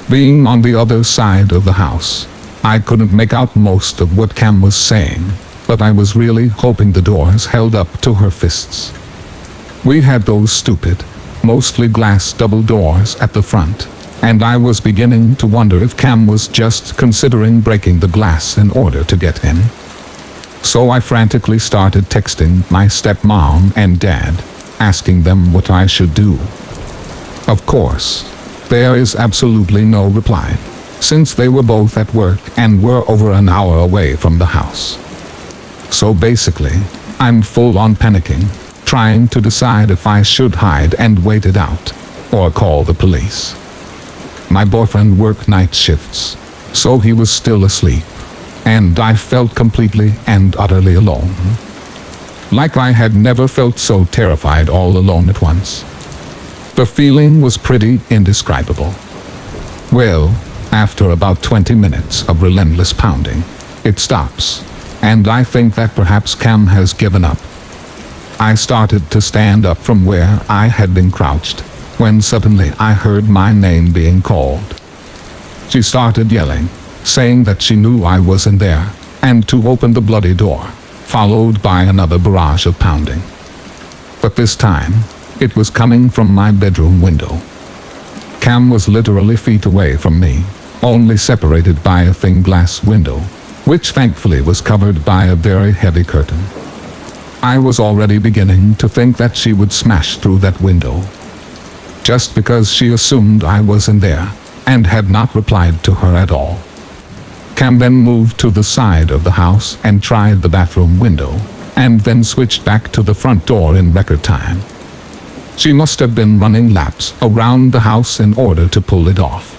Speaker 1: Being on the other side of the house, I couldn't make out most of what Cam was saying, but I was really hoping the doors held up to her fists. We had those stupid, mostly glass double doors at the front, and I was beginning to wonder if Cam was just considering breaking the glass in order to get in. So I frantically started texting my stepmom and dad, asking them what I should do. Of course, there is absolutely no reply, since they were both at work and were over an hour away from the house. So basically, I'm full on panicking, trying to decide if I should hide and wait it out, or call the police. My boyfriend worked night shifts, so he was still asleep, and I felt completely and utterly alone. Like I had never felt so terrified all alone at once. The feeling was pretty indescribable. Well, after about 20 minutes of relentless pounding, it stops, and I think that perhaps Cam has given up. I started to stand up from where I had been crouched, when suddenly I heard my name being called. She started yelling, saying that she knew I was in there, and to open the bloody door, followed by another barrage of pounding. But this time, it was coming from my bedroom window. Cam was literally feet away from me, only separated by a thin glass window, which thankfully was covered by a very heavy curtain. I was already beginning to think that she would smash through that window, just because she assumed I was in there, and had not replied to her at all. Cam then moved to the side of the house and tried the bathroom window, and then switched back to the front door in record time. She must have been running laps around the house in order to pull it off.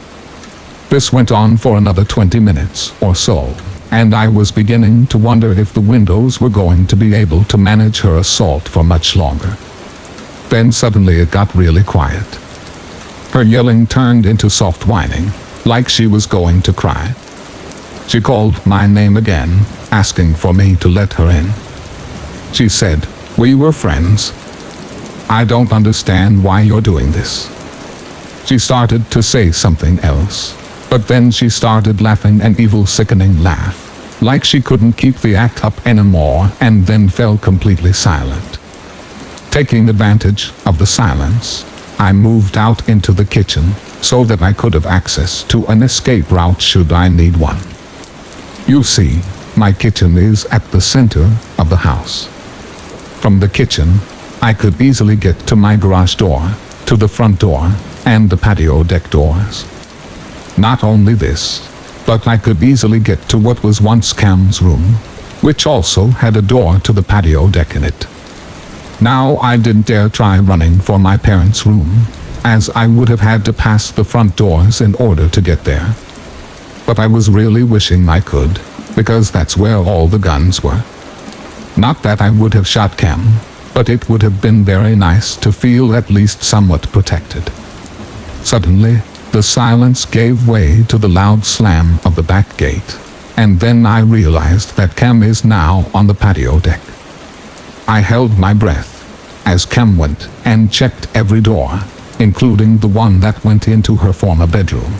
Speaker 1: This went on for another 20 minutes or so, and I was beginning to wonder if the windows were going to be able to manage her assault for much longer. Then suddenly it got really quiet. Her yelling turned into soft whining, like she was going to cry. She called my name again, asking for me to let her in. She said, "We were friends. I don't understand why you're doing this." She started to say something else, but then she started laughing an evil, sickening laugh, like she couldn't keep the act up anymore, and then fell completely silent. Taking advantage of the silence, I moved out into the kitchen, so that I could have access to an escape route should I need one. You see, my kitchen is at the center of the house. From the kitchen, I could easily get to my garage door, to the front door, and the patio deck doors. Not only this, but I could easily get to what was once Cam's room, which also had a door to the patio deck in it. Now I didn't dare try running for my parents' room, as I would have had to pass the front doors in order to get there. But I was really wishing I could, because that's where all the guns were. Not that I would have shot Cam, but it would have been very nice to feel at least somewhat protected. Suddenly, the silence gave way to the loud slam of the back gate, and then I realized that Cam is now on the patio deck. I held my breath as Cam went and checked every door, including the one that went into her former bedroom.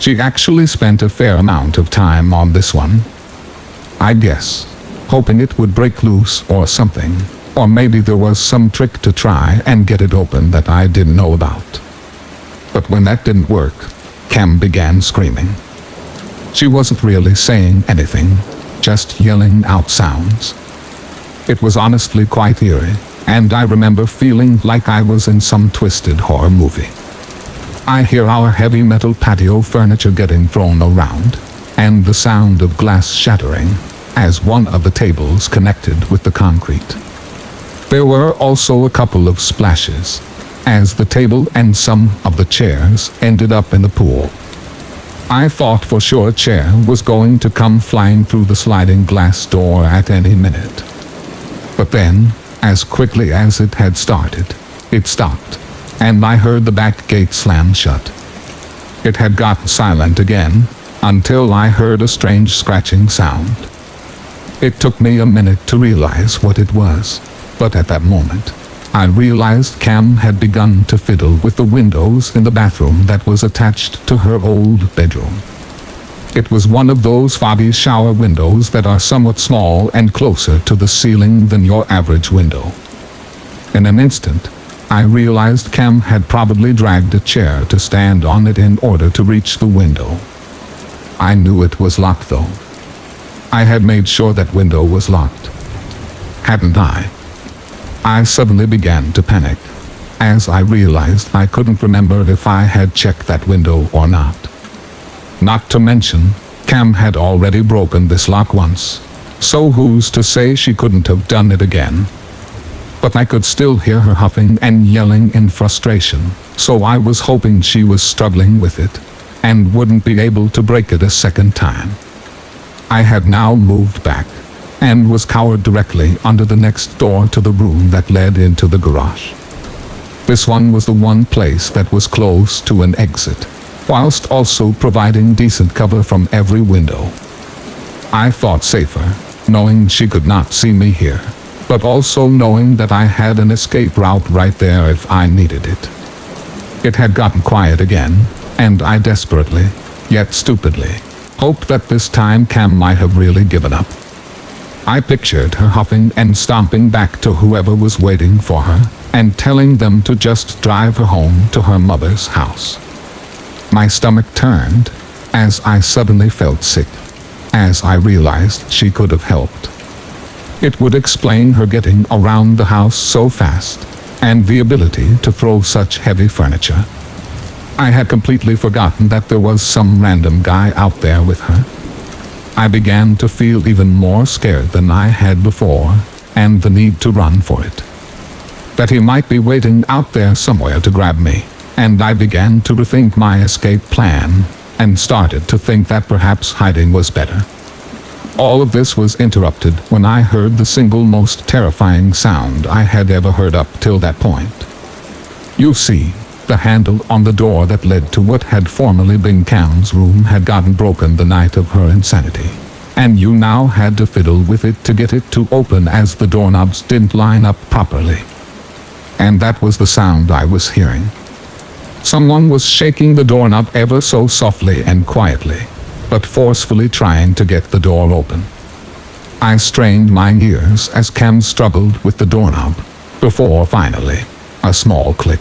Speaker 1: She actually spent a fair amount of time on this one, I guess, hoping it would break loose or something, or maybe there was some trick to try and get it open that I didn't know about. But when that didn't work, Cam began screaming. She wasn't really saying anything, just yelling out sounds. It was honestly quite eerie, and I remember feeling like I was in some twisted horror movie. I hear our heavy metal patio furniture getting thrown around, and the sound of glass shattering as one of the tables connected with the concrete. There were also a couple of splashes as the table and some of the chairs ended up in the pool. I thought for sure a chair was going to come flying through the sliding glass door at any minute. But then, as quickly as it had started, it stopped, and I heard the back gate slam shut. It had gotten silent again, until I heard a strange scratching sound. It took me a minute to realize what it was, but at that moment, I realized Cam had begun to fiddle with the windows in the bathroom that was attached to her old bedroom. It was one of those foggy shower windows that are somewhat small and closer to the ceiling than your average window. In an instant, I realized Cam had probably dragged a chair to stand on it in order to reach the window. I knew it was locked though. I had made sure that window was locked. Hadn't I? I suddenly began to panic, as I realized I couldn't remember if I had checked that window or not. Not to mention, Cam had already broken this lock once, so who's to say she couldn't have done it again? But I could still hear her huffing and yelling in frustration, so I was hoping she was struggling with it, and wouldn't be able to break it a second time. I had now moved back, and was cowered directly under the next door to the room that led into the garage. This one was the one place that was close to an exit, whilst also providing decent cover from every window. I thought safer, knowing she could not see me here, but also knowing that I had an escape route right there if I needed it. It had gotten quiet again, and I desperately, yet stupidly, hoped that this time Cam might have really given up. I pictured her huffing and stomping back to whoever was waiting for her, and telling them to just drive her home to her mother's house. My stomach turned, as I suddenly felt sick, as I realized she could have helped. It would explain her getting around the house so fast, and the ability to throw such heavy furniture. I had completely forgotten that there was some random guy out there with her. I began to feel even more scared than I had before, and the need to run for it. That he might be waiting out there somewhere to grab me, and I began to rethink my escape plan, and started to think that perhaps hiding was better. All of this was interrupted when I heard the single most terrifying sound I had ever heard up till that point. You see, the handle on the door that led to what had formerly been Cam's room had gotten broken the night of her insanity, and you now had to fiddle with it to get it to open as the doorknobs didn't line up properly. And that was the sound I was hearing. Someone was shaking the doorknob ever so softly and quietly, but forcefully trying to get the door open. I strained my ears as Cam struggled with the doorknob, before finally, a small click.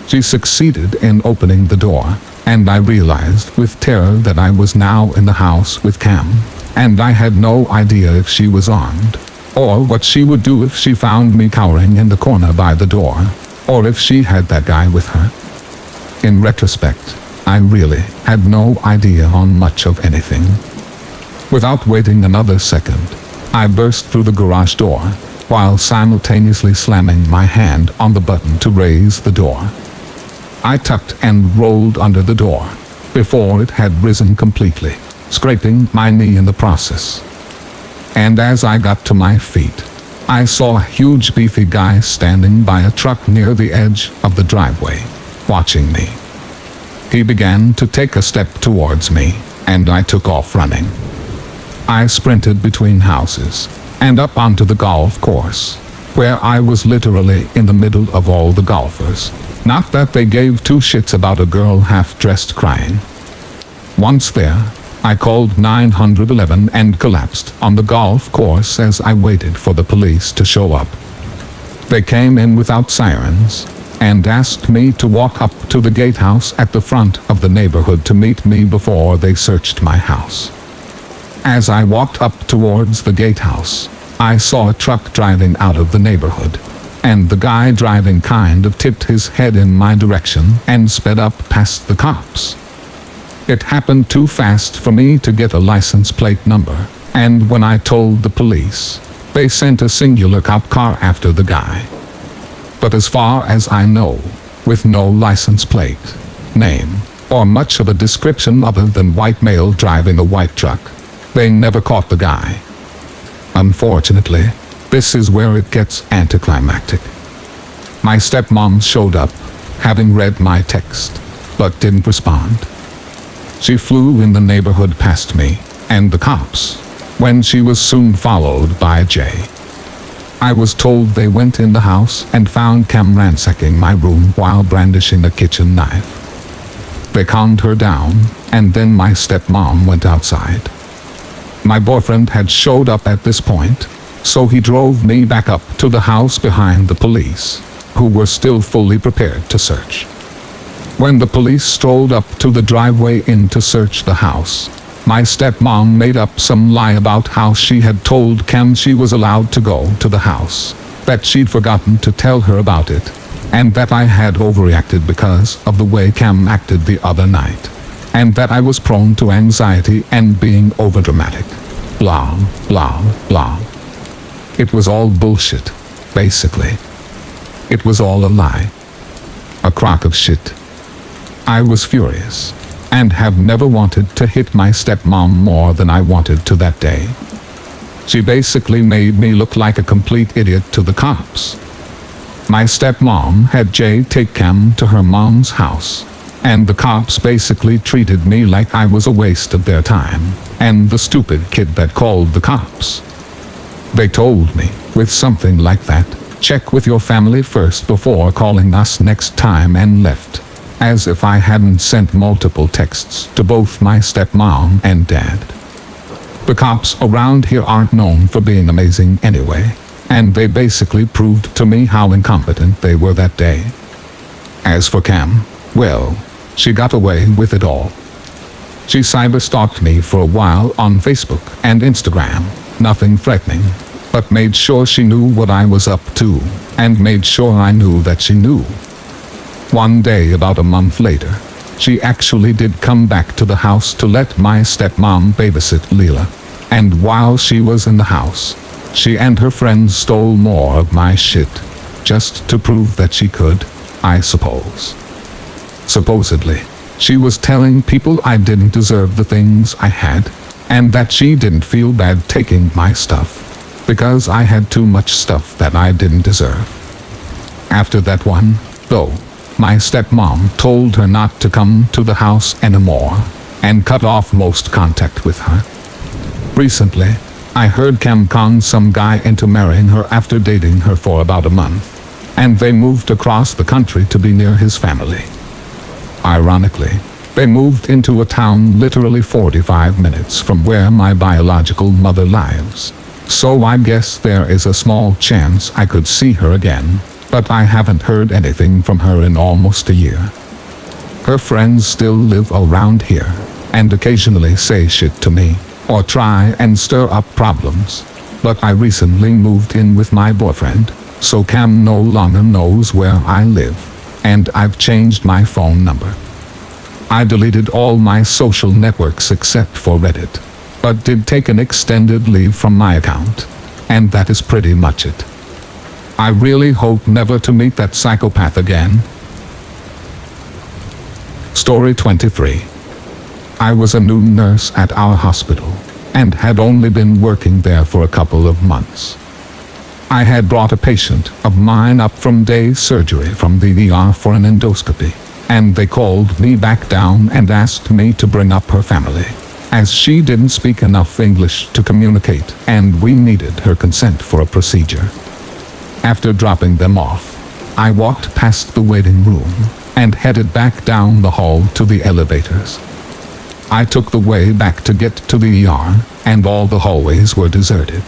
Speaker 1: She succeeded in opening the door, and I realized with terror that I was now in the house with Cam, and I had no idea if she was armed, or what she would do if she found me cowering in the corner by the door, or if she had that guy with her. In retrospect, I really had no idea on much of anything. Without waiting another second, I burst through the garage door, while simultaneously slamming my hand on the button to raise the door. I tucked and rolled under the door, before it had risen completely, scraping my knee in the process. And as I got to my feet, I saw a huge beefy guy standing by a truck near the edge of the driveway, watching me. He began to take a step towards me, and I took off running. I sprinted between houses, and up onto the golf course, where I was literally in the middle of all the golfers. Not that they gave two shits about a girl half-dressed crying. Once there, I called 911 and collapsed on the golf course as I waited for the police to show up. They came in without sirens, and asked me to walk up to the gatehouse at the front of the neighborhood to meet me before they searched my house. As I walked up towards the gatehouse, I saw a truck driving out of the neighborhood, and the guy driving kind of tipped his head in my direction and sped up past the cops. It happened too fast for me to get a license plate number, and when I told the police, they sent a singular cop car after the guy. But as far as I know, with no license plate, name, or much of a description other than white male driving a white truck, they never caught the guy. Unfortunately, this is where it gets anticlimactic. My stepmom showed up, having read my text, but didn't respond. She flew in the neighborhood past me, and the cops, when she was soon followed by Jay. I was told they went in the house and found Cam ransacking my room while brandishing a kitchen knife. They calmed her down, and then my stepmom went outside. My boyfriend had showed up at this point, so he drove me back up to the house behind the police, who were still fully prepared to search. When the police strolled up to the driveway in to search the house, my stepmom made up some lie about how she had told Cam she was allowed to go to the house, that she'd forgotten to tell her about it, and that I had overreacted because of the way Cam acted the other night, and that I was prone to anxiety and being overdramatic. Blah, blah, blah. It was all bullshit, basically. It was all a lie. A crock of shit. I was furious, and have never wanted to hit my stepmom more than I wanted to that day. She basically made me look like a complete idiot to the cops. My stepmom had Jay take Cam to her mom's house, and the cops basically treated me like I was a waste of their time, and the stupid kid that called the cops. They told me, with something like that, check with your family first before calling us next time, and left. As if I hadn't sent multiple texts to both my stepmom and dad. The cops around here aren't known for being amazing anyway, and they basically proved to me how incompetent they were that day. As for Cam, well, she got away with it all. She cyber-stalked me for a while on Facebook and Instagram, nothing threatening, but made sure she knew what I was up to, and made sure I knew that she knew. One day about a month later, she actually did come back to the house to let my stepmom babysit Leela, and while she was in the house, she and her friends stole more of my shit, just to prove that she could, I suppose. Supposedly, she was telling people I didn't deserve the things I had, and that she didn't feel bad taking my stuff, because I had too much stuff that I didn't deserve. After that one, though, my stepmom told her not to come to the house anymore, and cut off most contact with her. Recently, I heard Cam conned some guy into marrying her after dating her for about a month, and they moved across the country to be near his family. Ironically, they moved into a town literally 45 minutes from where my biological mother lives, so I guess there is a small chance I could see her again. But I haven't heard anything from her in almost a year. Her friends still live around here, and occasionally say shit to me, or try and stir up problems. But I recently moved in with my boyfriend, so Cam no longer knows where I live, and I've changed my phone number. I deleted all my social networks except for Reddit, but did take an extended leave from my account, and that is pretty much it. I really hope never to meet that psychopath again. Story 23. I was a new nurse at our hospital, and had only been working there for a couple of months. I had brought a patient of mine up from day surgery from the ER for an endoscopy, and they called me back down and asked me to bring up her family, as she didn't speak enough English to communicate, and we needed her consent for a procedure. After dropping them off, I walked past the waiting room and headed back down the hall to the elevators. I took the way back to get to the ER, and all the hallways were deserted.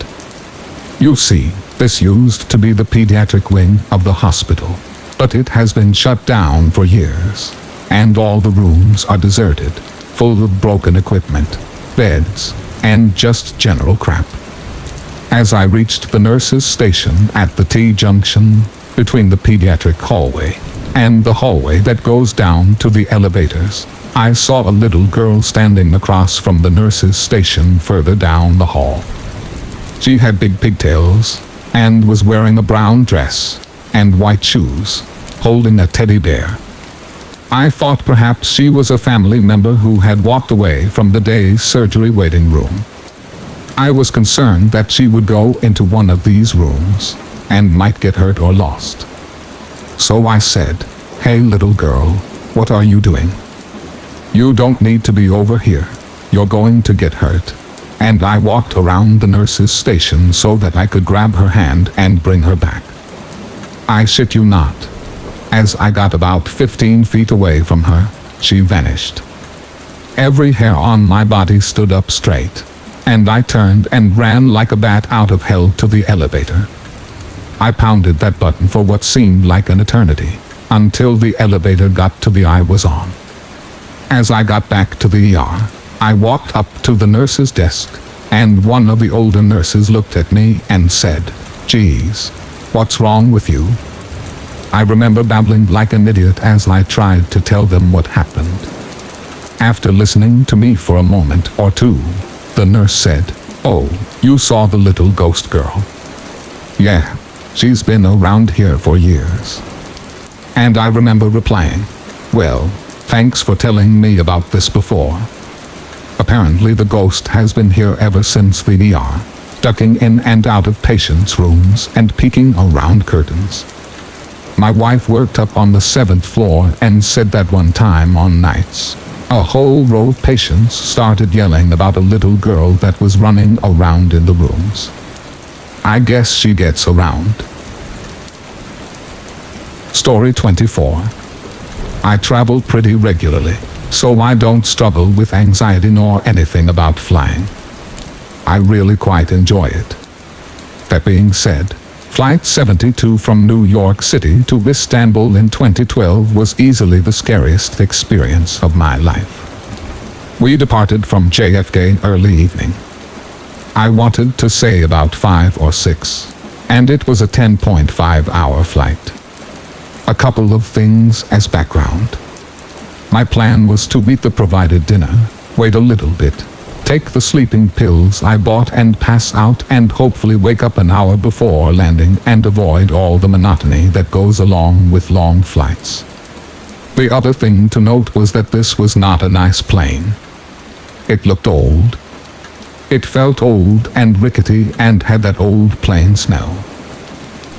Speaker 1: You see, this used to be the pediatric wing of the hospital, but it has been shut down for years, and all the rooms are deserted, full of broken equipment, beds, and just general crap. As I reached the nurses' station at the T-junction, between the pediatric hallway and the hallway that goes down to the elevators, I saw a little girl standing across from the nurse's station further down the hall. She had big pigtails and was wearing a brown dress and white shoes, holding a teddy bear. I thought perhaps she was a family member who had walked away from the day's surgery waiting room. I was concerned that she would go into one of these rooms and might get hurt or lost. So I said, "Hey little girl, what are you doing? You don't need to be over here. You're going to get hurt." And I walked around the nurse's station so that I could grab her hand and bring her back. I shit you not. As I got about 15 feet away from her, she vanished. Every hair on my body stood up straight, and I turned and ran like a bat out of hell to the elevator. I pounded that button for what seemed like an eternity, until the elevator got to the I was on. As I got back to the ER, I walked up to the nurse's desk, and one of the older nurses looked at me and said, "Geez, what's wrong with you?" I remember babbling like an idiot as I tried to tell them what happened. After listening to me for a moment or two, the nurse said, "Oh, you saw the little ghost girl? Yeah, she's been around here for years." And I remember replying, "Well, thanks for telling me about this before." Apparently the ghost has been here ever since the ER, ducking in and out of patients' rooms and peeking around curtains. My wife worked up on the 7th floor and said that one time on nights, a whole row of patients started yelling about a little girl that was running around in the rooms. I guess she gets around. Story 24. I travel pretty regularly, so I don't struggle with anxiety nor anything about flying. I really quite enjoy it. That being said, Flight 72 from New York City to Istanbul in 2012 was easily the scariest experience of my life. We departed from JFK early evening. I wanted to say about 5 or 6, and it was a 10.5-hour flight. A couple of things as background. My plan was to eat the provided dinner, wait a little bit, take the sleeping pills I bought and pass out and hopefully wake up an hour before landing and avoid all the monotony that goes along with long flights. The other thing to note was that this was not a nice plane. It looked old. It felt old and rickety and had that old plane smell.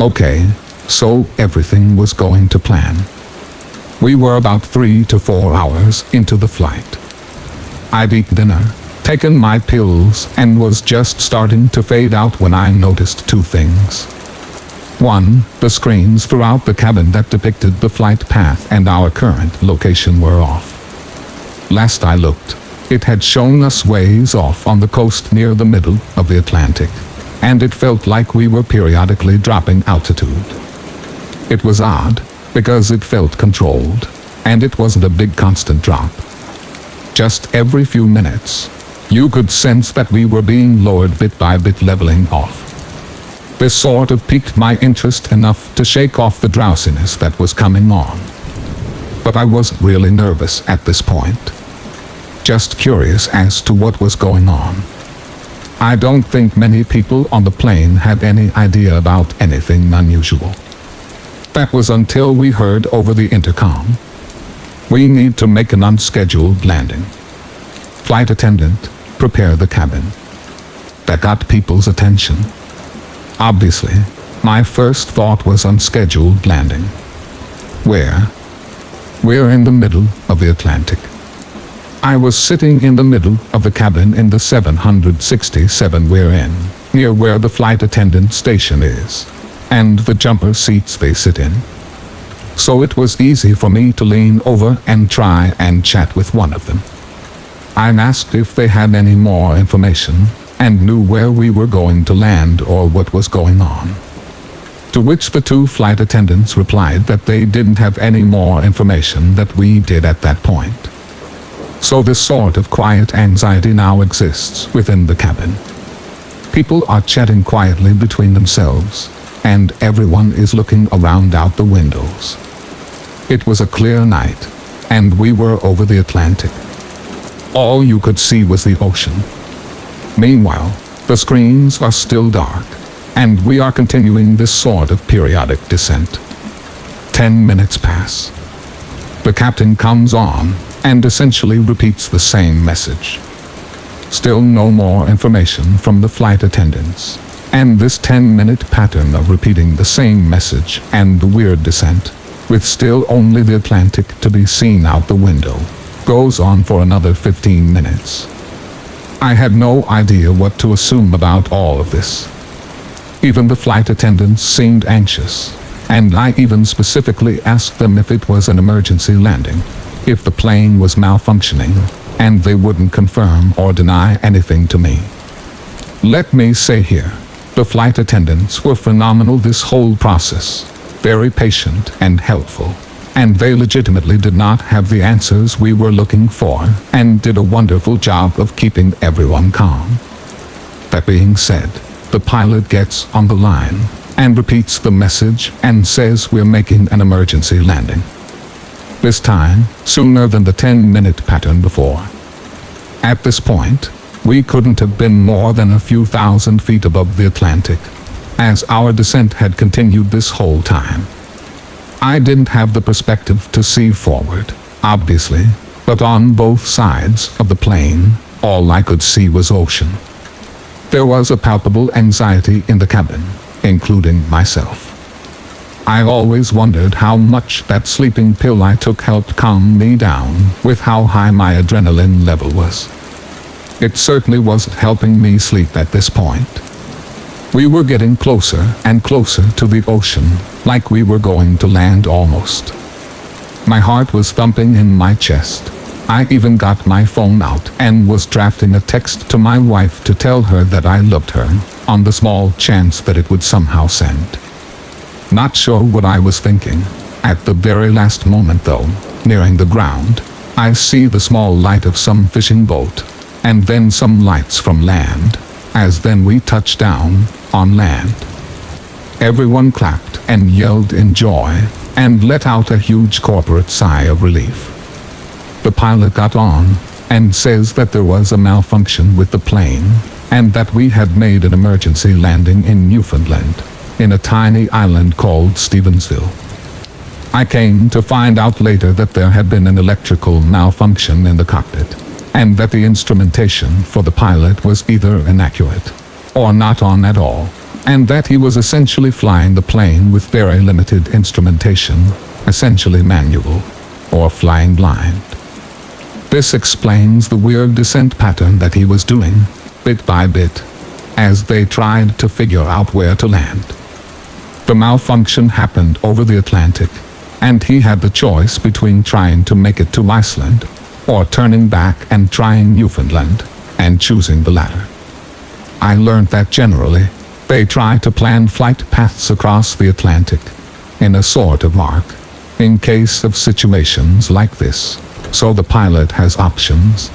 Speaker 1: Okay, so everything was going to plan. We were about 3 to 4 hours into the flight. I'd eaten dinner, taken my pills, and was just starting to fade out when I noticed 2 things. 1, the screens throughout the cabin that depicted the flight path and our current location were off. Last I looked, it had shown us ways off on the coast near the middle of the Atlantic, and it felt like we were periodically dropping altitude. It was odd, because it felt controlled, and it wasn't a big constant drop. Just every few minutes, you could sense that we were being lowered bit by bit, leveling off. This sort of piqued my interest enough to shake off the drowsiness that was coming on. But I wasn't really nervous at this point. Just curious as to what was going on. I don't think many people on the plane had any idea about anything unusual. That was until we heard over the intercom, "We need to make an unscheduled landing. Flight attendant, prepare the cabin." That got people's attention. Obviously, my first thought was unscheduled landing. Where? We're in the middle of the Atlantic. I was sitting in the middle of the cabin in the 767 we're in, near where the flight attendant station is, and the jumper seats they sit in. So it was easy for me to lean over and try and chat with one of them. I asked if they had any more information, and knew where we were going to land or what was going on. To which the 2 flight attendants replied that they didn't have any more information that we did at that point. So this sort of quiet anxiety now exists within the cabin. People are chatting quietly between themselves, and everyone is looking around out the windows. It was a clear night, and we were over the Atlantic. All you could see was the ocean. Meanwhile, the screens are still dark, and we are continuing this sort of periodic descent. 10 minutes pass. The captain comes on and essentially repeats the same message. Still no more information from the flight attendants, and this 10-minute pattern of repeating the same message and the weird descent, with still only the Atlantic to be seen out the window, goes on for another 15 minutes. I had no idea what to assume about all of this. Even the flight attendants seemed anxious, and I even specifically asked them if it was an emergency landing, if the plane was malfunctioning, and they wouldn't confirm or deny anything to me. Let me say here, the flight attendants were phenomenal this whole process, very patient and helpful, and they legitimately did not have the answers we were looking for, and did a wonderful job of keeping everyone calm. That being said, the pilot gets on the line and repeats the message and says we're making an emergency landing. This time, sooner than the 10-minute pattern before. At this point, we couldn't have been more than a few thousand feet above the Atlantic, as our descent had continued this whole time. I didn't have the perspective to see forward, obviously, but on both sides of the plane, all I could see was ocean. There was a palpable anxiety in the cabin, including myself. I always wondered how much that sleeping pill I took helped calm me down with how high my adrenaline level was. It certainly wasn't helping me sleep at this point. We were getting closer and closer to the ocean, like we were going to land almost. My heart was thumping in my chest. I even got my phone out and was drafting a text to my wife to tell her that I loved her, on the small chance that it would somehow send. Not sure what I was thinking. At the very last moment though, nearing the ground, I see the small light of some fishing boat, and then some lights from land, as then we touched down on land. Everyone clapped and yelled in joy, and let out a huge corporate sigh of relief. The pilot got on, and says that there was a malfunction with the plane, and that we had made an emergency landing in Newfoundland, in a tiny island called Stevensville. I came to find out later that there had been an electrical malfunction in the cockpit, and that the instrumentation for the pilot was either inaccurate, or not on at all, and that he was essentially flying the plane with very limited instrumentation, essentially manual, or flying blind. This explains the weird descent pattern that he was doing, bit by bit, as they tried to figure out where to land. The malfunction happened over the Atlantic, and he had the choice between trying to make it to Iceland, or turning back and trying Newfoundland, and choosing the latter. I learned that generally, they try to plan flight paths across the Atlantic, in a sort of arc, in case of situations like this, so the pilot has options.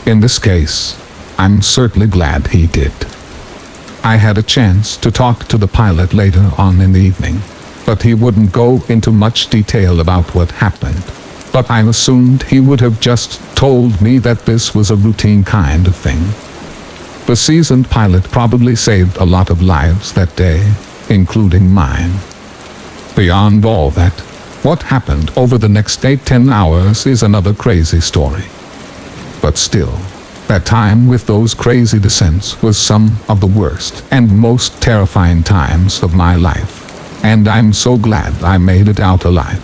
Speaker 1: In this case, I'm certainly glad he did. I had a chance to talk to the pilot later on in the evening, but he wouldn't go into much detail about what happened. But I assumed he would have just told me that this was a routine kind of thing. The seasoned pilot probably saved a lot of lives that day, including mine. Beyond all that, what happened over the next 8-10 hours is another crazy story. But still, that time with those crazy descents was some of the worst and most terrifying times of my life, and I'm so glad I made it out alive.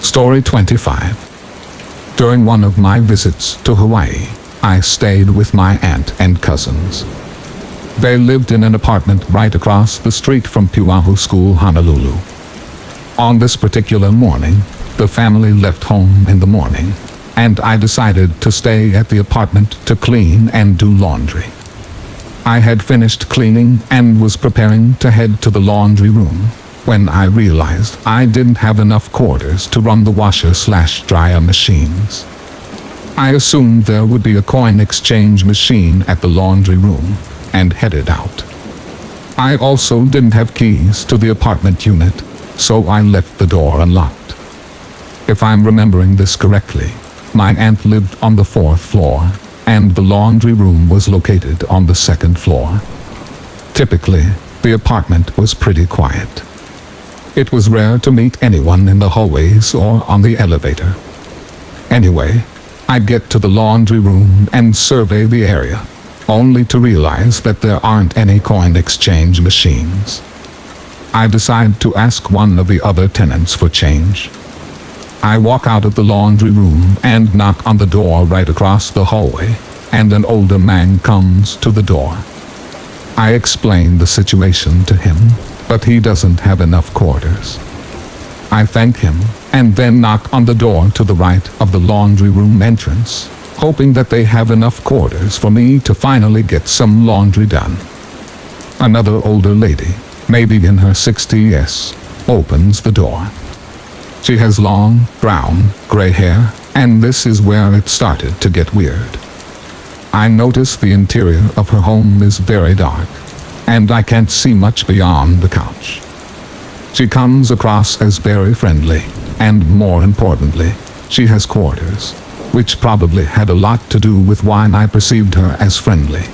Speaker 1: Story 25. During one of my visits to Hawaii, I stayed with my aunt and cousins. They lived in an apartment right across the street from Puahu School, Honolulu. On this particular morning, the family left home in the morning, and I decided to stay at the apartment to clean and do laundry. I had finished cleaning and was preparing to head to the laundry room, when I realized I didn't have enough quarters to run the washer/dryer machines. I assumed there would be a coin exchange machine at the laundry room, and headed out. I also didn't have keys to the apartment unit, so I left the door unlocked. If I'm remembering this correctly, my aunt lived on the 4th floor, and the laundry room was located on the 2nd floor. Typically, the apartment was pretty quiet. It was rare to meet anyone in the hallways or on the elevator. Anyway, I get to the laundry room and survey the area, only to realize that there aren't any coin exchange machines. I decide to ask one of the other tenants for change. I walk out of the laundry room and knock on the door right across the hallway, and an older man comes to the door. I explain the situation to him, but he doesn't have enough quarters. I thank him, and then knock on the door to the right of the laundry room entrance, hoping that they have enough quarters for me to finally get some laundry done. Another older lady, maybe in her 60s, opens the door. She has long, brown, gray hair, and this is where it started to get weird. I notice the interior of her home is very dark, and I can't see much beyond the couch. She comes across as very friendly, and more importantly, she has quarters, which probably had a lot to do with why I perceived her as friendly.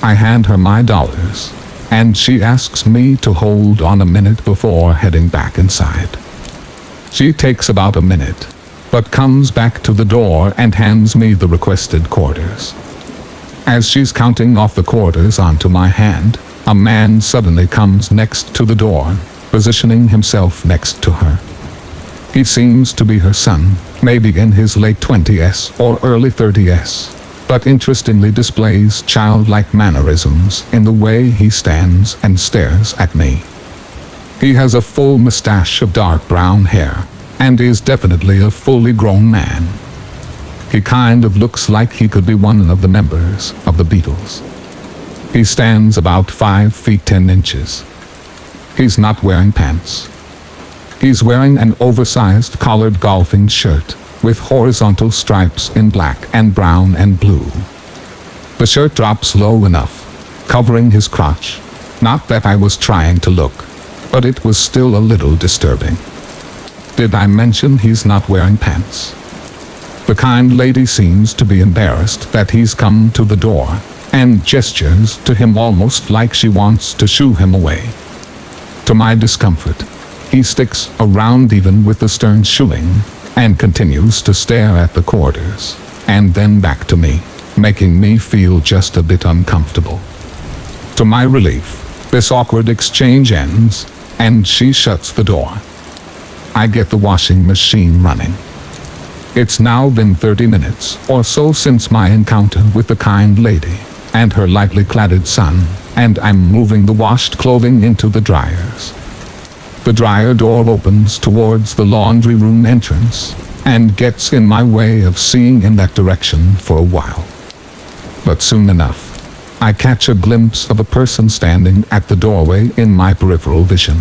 Speaker 1: I hand her my dollars, and she asks me to hold on a minute before heading back inside. She takes about a minute, but comes back to the door and hands me the requested quarters. As she's counting off the quarters onto my hand, a man suddenly comes next to the door, positioning himself next to her. He seems to be her son, maybe in his late 20s or early 30s, but interestingly displays childlike mannerisms in the way he stands and stares at me. He has a full mustache of dark brown hair, and is definitely a fully grown man. He kind of looks like he could be one of the members of the Beatles. He stands about 5 feet 10 inches. He's not wearing pants. He's wearing an oversized collared golfing shirt with horizontal stripes in black and brown and blue. The shirt drops low enough, covering his crotch. Not that I was trying to look, but it was still a little disturbing. Did I mention he's not wearing pants? The kind lady seems to be embarrassed that he's come to the door, and gestures to him almost like she wants to shoo him away. To my discomfort, he sticks around even with the stern shooing, and continues to stare at the quarters, and then back to me, making me feel just a bit uncomfortable. To my relief, this awkward exchange ends, and she shuts the door. I get the washing machine running. It's now been 30 minutes or so since my encounter with the kind lady and her lightly cladded son, and I'm moving the washed clothing into the dryers. The dryer door opens towards the laundry room entrance, and gets in my way of seeing in that direction for a while. But soon enough, I catch a glimpse of a person standing at the doorway in my peripheral vision.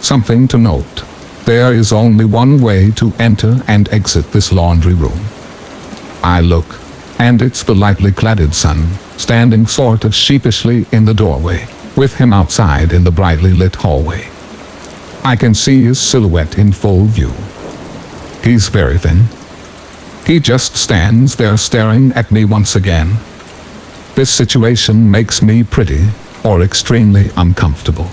Speaker 1: Something to note: there is only one way to enter and exit this laundry room. I look, and it's the lightly cladded son, standing sort of sheepishly in the doorway, with him outside in the brightly lit hallway. I can see his silhouette in full view. He's very thin. He just stands there staring at me once again. This situation makes me pretty, or extremely uncomfortable.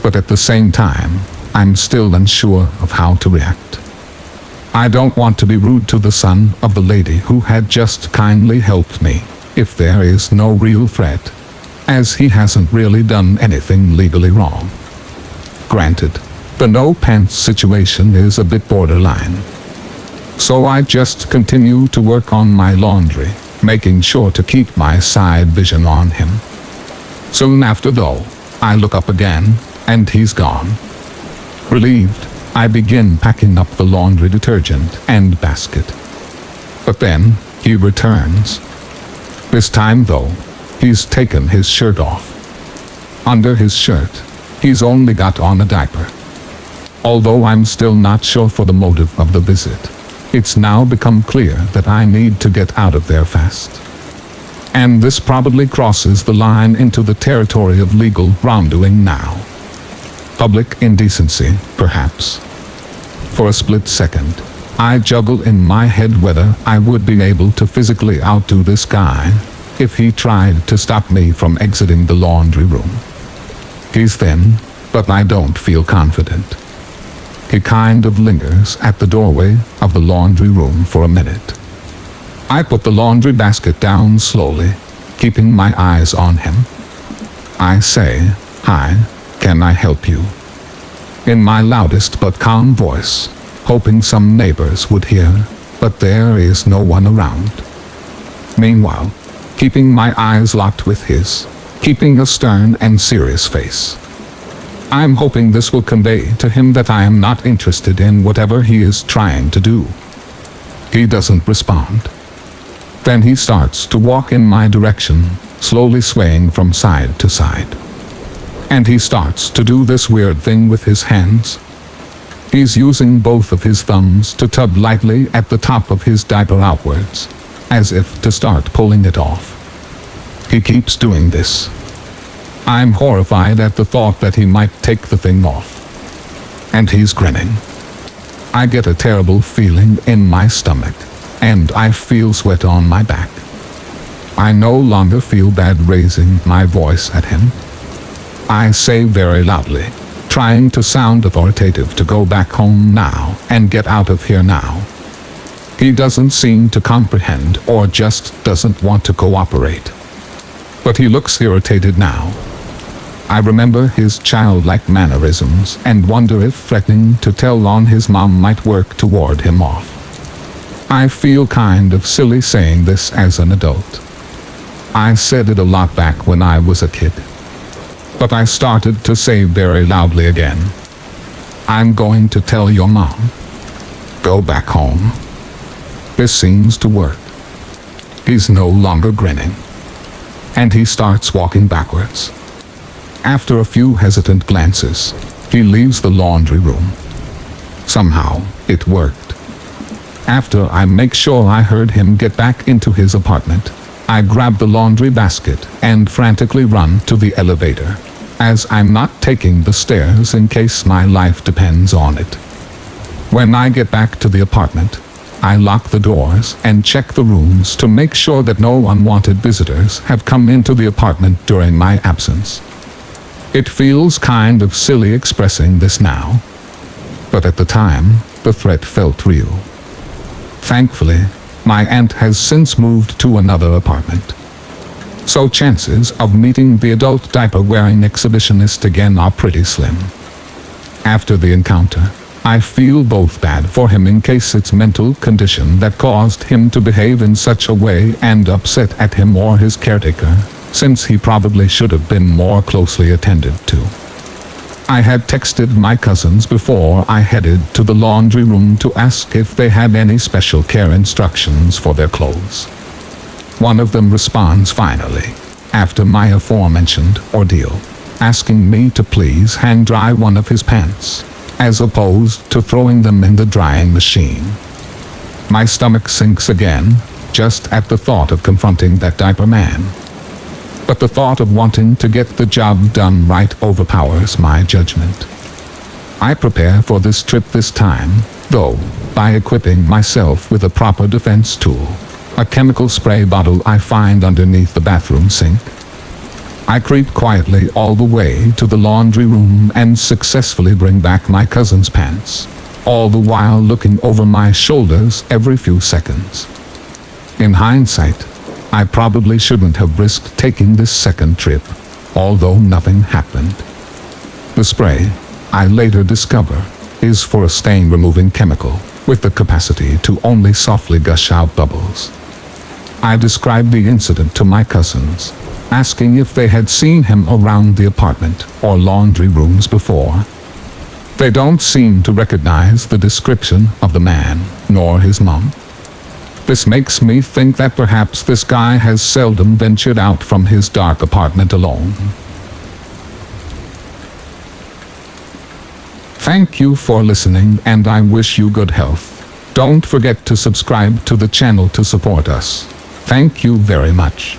Speaker 1: But at the same time, I'm still unsure of how to react. I don't want to be rude to the son of the lady who had just kindly helped me, if there is no real threat, as he hasn't really done anything legally wrong. Granted, the no pants situation is a bit borderline. So I just continue to work on my laundry, making sure to keep my side vision on him. Soon after though, I look up again, and he's gone. Relieved, I begin packing up the laundry detergent and basket. But then, he returns. This time though, he's taken his shirt off. Under his shirt, he's only got on a diaper. Although I'm still not sure for the motive of the visit, it's now become clear that I need to get out of there fast. And this probably crosses the line into the territory of legal wrongdoing now. Public indecency, perhaps. For a split second, I juggle in my head whether I would be able to physically outdo this guy if he tried to stop me from exiting the laundry room. He's thin, but I don't feel confident. He kind of lingers at the doorway of the laundry room for a minute. I put the laundry basket down slowly, keeping my eyes on him. I say, "Hi, can I help you?" in my loudest but calm voice, hoping some neighbors would hear, but there is no one around. Meanwhile, keeping my eyes locked with his, keeping a stern and serious face. I'm hoping this will convey to him that I am not interested in whatever he is trying to do. He doesn't respond. Then he starts to walk in my direction, slowly swaying from side to side. And he starts to do this weird thing with his hands. He's using both of his thumbs to tug lightly at the top of his diaper outwards, as if to start pulling it off. He keeps doing this. I'm horrified at the thought that he might take the thing off. And he's grinning. I get a terrible feeling in my stomach, and I feel sweat on my back. I no longer feel bad raising my voice at him. I say very loudly, trying to sound authoritative, to go back home now and get out of here now. He doesn't seem to comprehend, or just doesn't want to cooperate. But he looks irritated now. I remember his childlike mannerisms and wonder if threatening to tell on his mom might work to ward him off. I feel kind of silly saying this as an adult. I said it a lot back when I was a kid. But I started to say very loudly again, "I'm going to tell your mom. Go back home." This seems to work. He's no longer grinning. And he starts walking backwards. After a few hesitant glances, he leaves the laundry room. Somehow, it worked. After I make sure I heard him get back into his apartment, I grab the laundry basket and frantically run to the elevator, as I'm not taking the stairs in case my life depends on it. When I get back to the apartment, I lock the doors and check the rooms to make sure that no unwanted visitors have come into the apartment during my absence. It feels kind of silly expressing this now, but at the time, the threat felt real. Thankfully, my aunt has since moved to another apartment. So chances of meeting the adult diaper-wearing exhibitionist again are pretty slim. After the encounter, I feel both bad for him in case it's mental condition that caused him to behave in such a way, and upset at him or his caretaker, since he probably should have been more closely attended to. I had texted my cousins before I headed to the laundry room to ask if they had any special care instructions for their clothes. One of them responds finally, after my aforementioned ordeal, asking me to please hang dry one of his pants, as opposed to throwing them in the drying machine. My stomach sinks again, just at the thought of confronting that diaper man. But the thought of wanting to get the job done right overpowers my judgment. I prepare for this trip this time, though, by equipping myself with a proper defense tool, a chemical spray bottle I find underneath the bathroom sink. I creep quietly all the way to the laundry room and successfully bring back my cousin's pants, all the while looking over my shoulders every few seconds. In hindsight, I probably shouldn't have risked taking this second trip, although nothing happened. The spray, I later discover, is for a stain-removing chemical, with the capacity to only softly gush out bubbles. I described the incident to my cousins, asking if they had seen him around the apartment or laundry rooms before. They don't seem to recognize the description of the man, nor his mom. This makes me think that perhaps this guy has seldom ventured out from his dark apartment alone. Thank you for listening, and I wish you good health. Don't forget to subscribe to the channel to support us. Thank you very much.